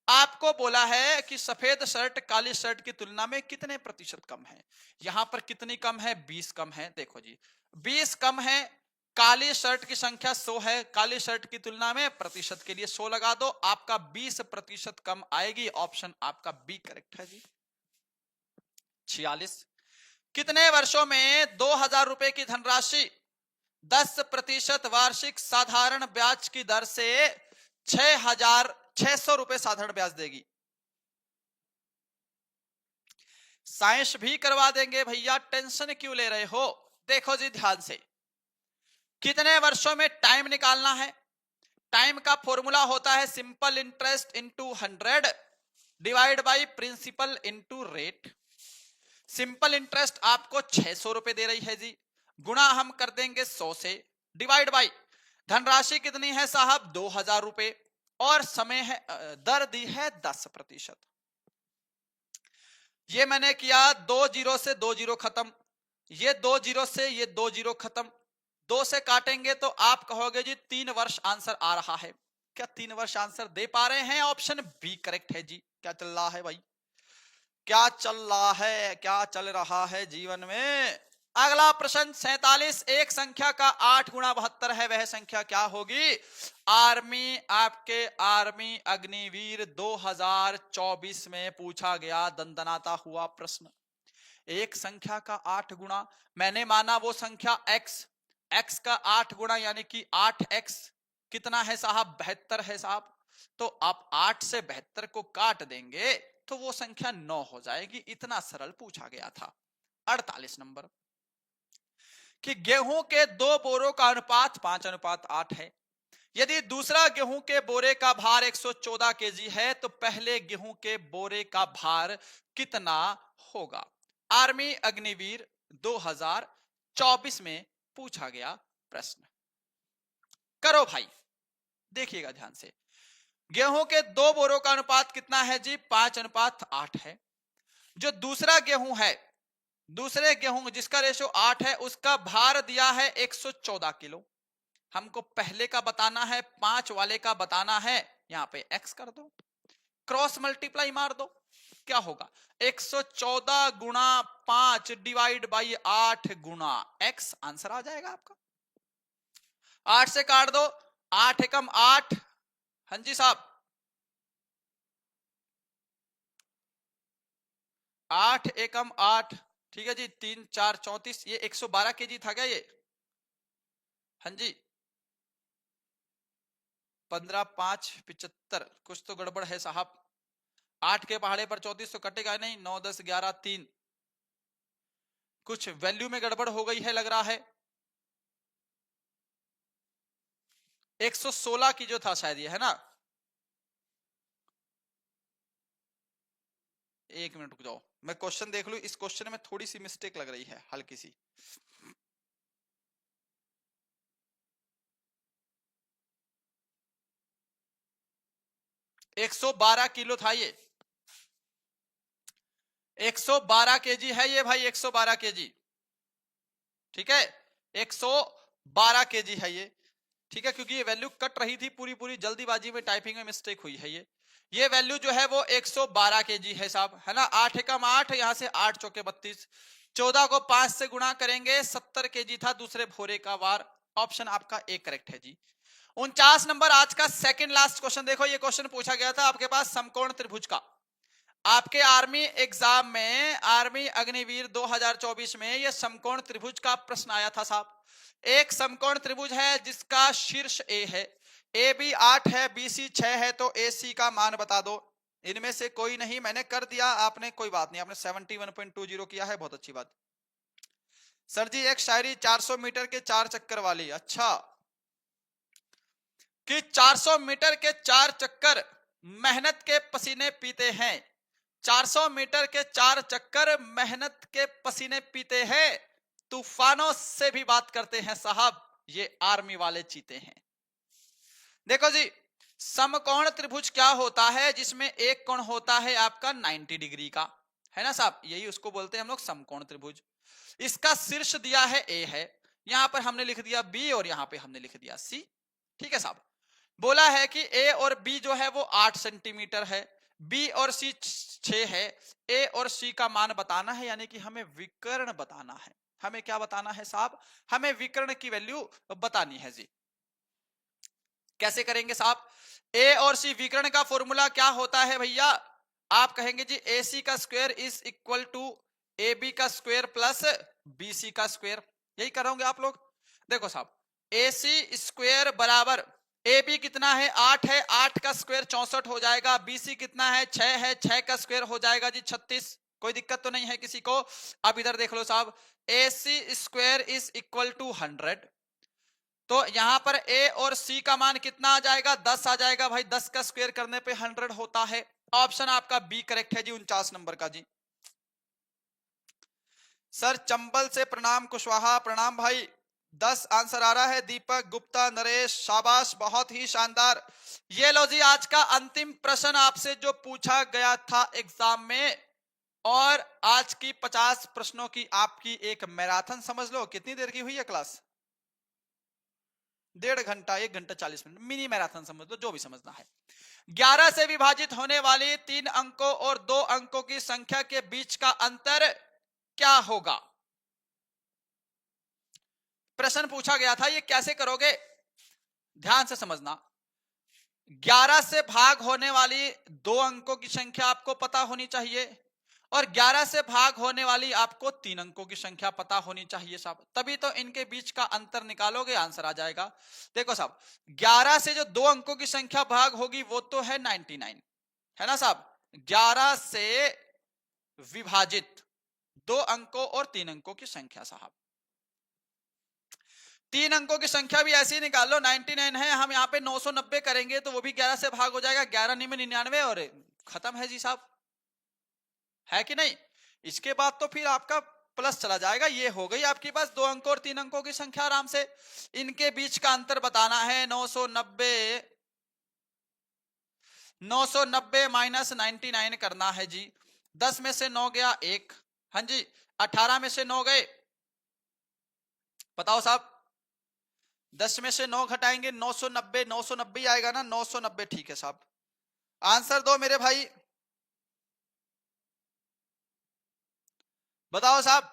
आपको बोला है कि सफेद शर्ट काली शर्ट की तुलना में कितने प्रतिशत कम है। यहां पर कितनी कम है? 20 कम है। देखो जी, 20 कम है। काली शर्ट की संख्या 100 है, काली शर्ट की तुलना में प्रतिशत के लिए 100 लगा दो, आपका 20% कम आएगी। ऑप्शन आपका बी करेक्ट है जी। 46। कितने वर्षों में 2000 रुपए की धनराशि 10% वार्षिक साधारण ब्याज की दर से 6,600 रुपए साधारण ब्याज देगी? साइंस भी करवा देंगे भैया, टेंशन क्यों ले रहे हो? देखो जी ध्यान से, कितने वर्षों में टाइम निकालना है। टाइम का फॉर्मूला होता है simple interest into 100 divide by principal into rate. Simple interest आपको 600 रुपए दे रही है जी, गुणा हम कर देंगे 100 से, डिवाइड बाय धनराशि कितनी है साहब? 2000 रुपए, और समय है, दर दी है 10%। ये मैंने किया 2 जीरो से 2 जीरो खत्म, ये 2 जीरो से ये 2 जीरो खत्म, 2 से काटेंगे तो आप कहोगे जी 3 वर्ष आंसर आ रहा है। क्या 3 वर्ष आंसर दे पा रहे हैं? ऑप्शन बी करेक्ट है जी। क्या चल रहा है भाई? क्या चल रहा है? क्या चल रहा है जीवन में? अगला प्रश्न 47। एक संख्या का 8 गुणा 72 है, वह संख्या क्या होगी? आर्मी, आपके आर्मी अग्निवीर 2024 में पूछा गया दंदनाता हुआ प्रश्न। एक संख्या का 8 गुणा, मैंने माना वो संख्या x, x का 8 गुणा यानी कि 8x कितना है साहब? 72 है साहब। तो आप 8 से 72 को काट देंगे तो वो संख्या 9 हो जाएगी। इतना सरल पूछा गया था। 48 नंबर, कि गेहूं के 2 बोरों का अनुपात 5:8 है। यदि दूसरा गेहूं के बोरे का भार 114 केजी है तो पहले गेहूं के बोरे का भार कितना होगा? आर्मी अग्निवीर 2024 में पूछा गया प्रश्न। करो भाई, देखिएगा ध्यान से। गेहूं के 2 बोरों का अनुपात कितना है जी? 5:8 है। जो दूसरा गेहूं है, दूसरे गेहूं जिसका रेशो 8 है, उसका भार दिया है 114 किलो। हमको पहले का बताना है, 5 वाले का बताना है। यहां पे x कर दो, क्रॉस मल्टीप्लाई मार दो, क्या होगा? 114 गुणा 5 डिवाइड बाई 8 गुणा x, आंसर आ जाएगा आपका। 8 से काट दो, 8 एकम 8। हाँ जी साहब, 8 एकम 8, ठीक है जी। 3 4 34, ये 112 केजी था क्या ये? हाँ जी। 15 5 75, कुछ तो गड़बड़ है साहब। 8 के पहाड़े पर 34 तो कटेगा नहीं। 9 10 11 3, कुछ वैल्यू में गड़बड़ हो गई है लग रहा है। 116 की जो था शायद ये, है ना? एक मिनट रुक जाओ, मैं क्वेश्चन देख लू। इस क्वेश्चन में थोड़ी सी मिस्टेक लग रही है, हल्की सी। एक 112 किलो था ये, 112 केजी है ये भाई, 112 केजी, ठीक है। 112 केजी है ये, ठीक है। क्योंकि ये वैल्यू कट रही थी पूरी पूरी, जल्दीबाजी में टाइपिंग में मिस्टेक हुई है। ये वैल्यू जो है वो 112 केजी है साहब, है ना? 8 एकम 8, यहां से 8 चौके 32, 14 को 5 से गुणा करेंगे, 70 केजी था दूसरे भोरे का वार। ऑप्शन आपका ए करेक्ट है जी। 49 नंबर, आज का सेकंड लास्ट क्वेश्चन देखो। ये क्वेश्चन पूछा गया था आपके पास समकोण त्रिभुज का। आपके आर्मी एग्जाम में, आर्मी अग्निवीर 2024 में ये समकोण त्रिभुज का प्रश्न आया था साहब। एक समकोण त्रिभुज है जिसका शीर्ष ए है, ए बी 8 है, बी सी 6 है, तो ए सी का मान बता दो। इनमें से कोई नहीं, मैंने कर दिया, आपने कोई बात नहीं, आपने 71.20 किया है, बहुत अच्छी बात। सर जी एक शायरी 400 मीटर के 4 चक्कर वाली, अच्छा कि 400 मीटर के 4 चक्कर मेहनत के पसीने पीते हैं, 400 मीटर के 4 चक्कर मेहनत के पसीने पीते हैं, तूफानों से भी बात करते हैं साहब, ये आर्मी वाले चीते हैं। देखो जी, समकोण त्रिभुज क्या होता है, जिसमें एक कोण होता है आपका 90 डिग्री का, है ना साहब, यही उसको बोलते हैं हम लोग समकोण त्रिभुज। इसका शीर्ष दिया है ए है, यहां पर हमने लिख दिया बी और यहां पे हमने लिख दिया सी। ठीक है साहब, बोला है कि ए और बी जो है वो 8 सेंटीमीटर है, बी और सी 6 है, ए और सी का मान बताना है, यानी कि हमें विकर्ण बताना है। हमें क्या बताना है साहब, हमें विकर्ण की वैल्यू बतानी है जी। कैसे करेंगे साहब, ए और सी विकर्ण का फॉर्मूला क्या होता है भैया, आप कहेंगे जी ए सी का square is equal to A B का स्क्वायर प्लस बी सी का स्क्वायर, यही करोगे आप लोग। देखो साहब, ए सी स्क्वायर बराबर ए बी कितना है 8 है, 8 का स्क्वायर 64 हो जाएगा, बी सी कितना है 6 है, 6 का स्क्वायर हो जाएगा जी 36, कोई दिक्कत तो नहीं है किसी को। अब इधर देख लो साहब, ए सी स्क्वायर इज इक्वल टू 100, तो यहां पर ए और सी का मान कितना आ जाएगा 10 आ जाएगा भाई, 10 का स्क्वायर करने पे 100 होता है। ऑप्शन आपका बी करेक्ट है जी, 49 नंबर का जी। सर चंबल से प्रणाम कुशवाहा, प्रणाम भाई, 10 आंसर आ रहा है। दीपक गुप्ता, नरेश, शाबाश, बहुत ही शानदार। ये लो जी आज का अंतिम प्रश्न आपसे जो पूछा गया था एग्जाम में, और आज की 50 प्रश्नों की आपकी एक मैराथन समझ लो। कितनी देर की हुई है क्लास, 1.5 घंटा, 1 घंटा 40 मिनट, मिनी मैराथन समझ लो, जो भी समझना है। 11 से विभाजित होने वाली 3 अंकों और 2 अंकों की संख्या के बीच का अंतर क्या होगा। प्रश्न पूछा गया था, ये कैसे करोगे, ध्यान से समझना। 11 से भाग होने वाली 2 अंकों की संख्या आपको पता होनी चाहिए, और 11 से भाग होने वाली आपको 3 अंकों की संख्या पता होनी चाहिए साहब, तभी तो इनके बीच का अंतर निकालोगे आंसर आ जाएगा। देखो साहब, 11 से जो 2 अंकों की संख्या भाग होगी वो तो है 99, है ना साहब। 11 से विभाजित 2 अंकों और 3 अंकों की संख्या साहब, 3 अंकों की संख्या भी ऐसे ही निकाल लो, 99 है, हम यहाँ पे 990 करेंगे तो वो भी 11 से भाग हो जाएगा, 11 नहीं में 99 और खत्म है जी साहब, है कि नहीं। इसके बाद तो फिर आपका प्लस चला जाएगा, ये हो गई आपके पास 2 अंकों और 3 अंकों की संख्या आराम से। इनके बीच का अंतर बताना है, 990 माइनस 99 करना है जी। 10 में से 9 गया 1, हाँ जी, 18 में से 9 गए, बताओ साहब, 10 में से 9 घटाएंगे 990, 990 आएगा ना, 990 ठीक है साहब। आंसर दो मेरे भाई, बताओ साहब,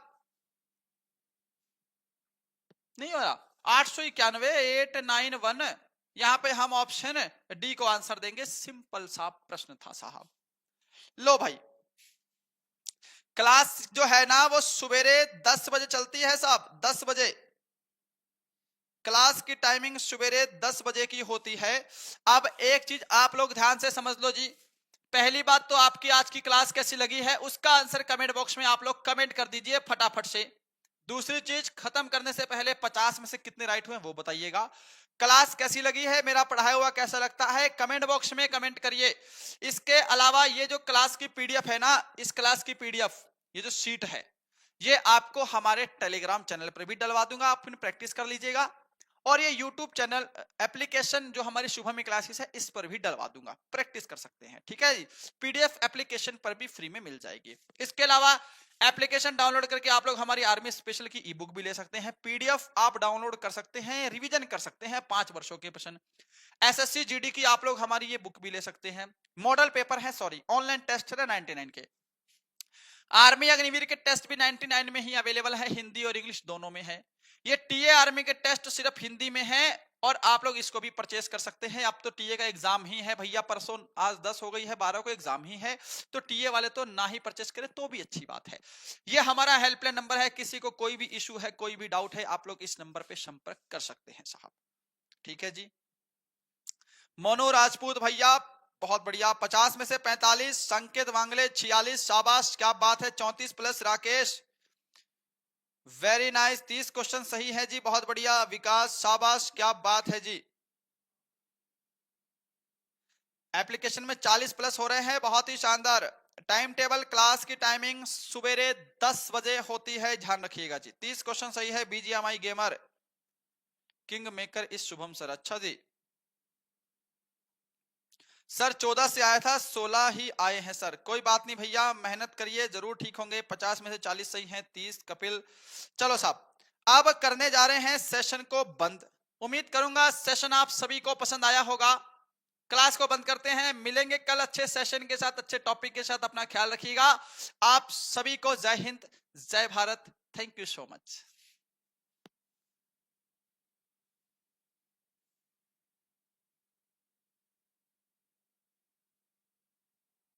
नहीं हो रहा, 891, 891, यहां पे हम ऑप्शन डी को आंसर देंगे, सिंपल सा प्रश्न था साहब। लो भाई, क्लास जो है ना वो सवेरे 10 बजे चलती है साहब, 10 बजे क्लास की टाइमिंग सवेरे 10 बजे की होती है। अब एक चीज आप लोग ध्यान से समझ लो जी, पहली बात तो आपकी आज की क्लास कैसी लगी है उसका आंसर कमेंट बॉक्स में आप लोग कमेंट कर दीजिए फटाफट से। दूसरी चीज, खत्म करने से पहले 50 में से कितने राइट हुए वो बताइएगा। क्लास कैसी लगी है, मेरा पढ़ाया हुआ कैसा लगता है, कमेंट बॉक्स में कमेंट करिए। इसके अलावा ये जो क्लास की पीडीएफ है ना, इस क्लास की पीडीएफ, ये जो शीट है, ये आपको हमारे टेलीग्राम चैनल पर भी डलवा दूंगा, आप फिर प्रैक्टिस कर लीजिएगा। और ये यूट्यूब चैनल एप्लीकेशन जो हमारी शुभम क्लासेस है इस पर भी डलवा दूंगा, प्रैक्टिस कर सकते हैं, ठीक है जी। पीडीएफ एप्लीकेशन पर भी फ्री में मिल जाएगी। इसके अलावा एप्लीकेशन डाउनलोड करके आप लोग हमारी आर्मी स्पेशल की ई बुक भी ले सकते हैं, पीडीएफ आप डाउनलोड कर सकते हैं, रिवीजन कर सकते हैं 5 वर्षों के प्रश्न। एसएससी जीडी की आप लोग हमारी ये बुक भी ले सकते हैं, मॉडल पेपर है, सॉरी ऑनलाइन टेस्ट है 99 के। आर्मी अग्निवीर के टेस्ट भी 99 में ही अवेलेबल है, हिंदी और इंग्लिश दोनों में है। ये टीए आर्मी के टेस्ट सिर्फ हिंदी में है, और आप लोग इसको भी परचेस कर सकते हैं। अब तो टीए का एग्जाम ही है भैया, परसों आज 10 हो गई है, 12 को एग्जाम ही है, तो टीए वाले तो ना ही परचेस करें तो भी अच्छी बात है। ये हमारा हेल्पलाइन नंबर है, किसी को कोई भी इशू है, कोई भी डाउट है, आप लोग इस नंबर पे संपर्क कर सकते हैं साहब। ठीक है जी। मोनू राजपूत भैया बहुत बढ़िया, 50 में से 45। संकेत वांगले 46, शाबाश क्या बात है। 34 plus Rakesh, very nice, 30 question सही है जी, बहुत बढ़िया। विकास शाबाश क्या बात है जी। एप्लीकेशन में 40 प्लस हो रहे हैं, बहुत ही शानदार। टाइम टेबल क्लास की टाइमिंग सुबेरे 10 बजे होती है, ध्यान रखिएगा जी। 30 क्वेश्चन सही है। बीजीएमआई गेमर किंग मेकर इस शुभम सर, अच्छा जी सर 14 से आया था, 16 ही आए हैं सर। कोई बात नहीं भैया, मेहनत करिए, जरूर ठीक होंगे। 50 में से 40 सही हैं। 30 कपिल। चलो साहब, अब करने जा रहे हैं सेशन को बंद। उम्मीद करूंगा सेशन आप सभी को पसंद आया होगा। क्लास को बंद करते हैं, मिलेंगे कल अच्छे सेशन के साथ, अच्छे टॉपिक के साथ। अपना ख्याल रखिएगा। आप सभी को जय हिंद, जय Bharat. Thank you so much.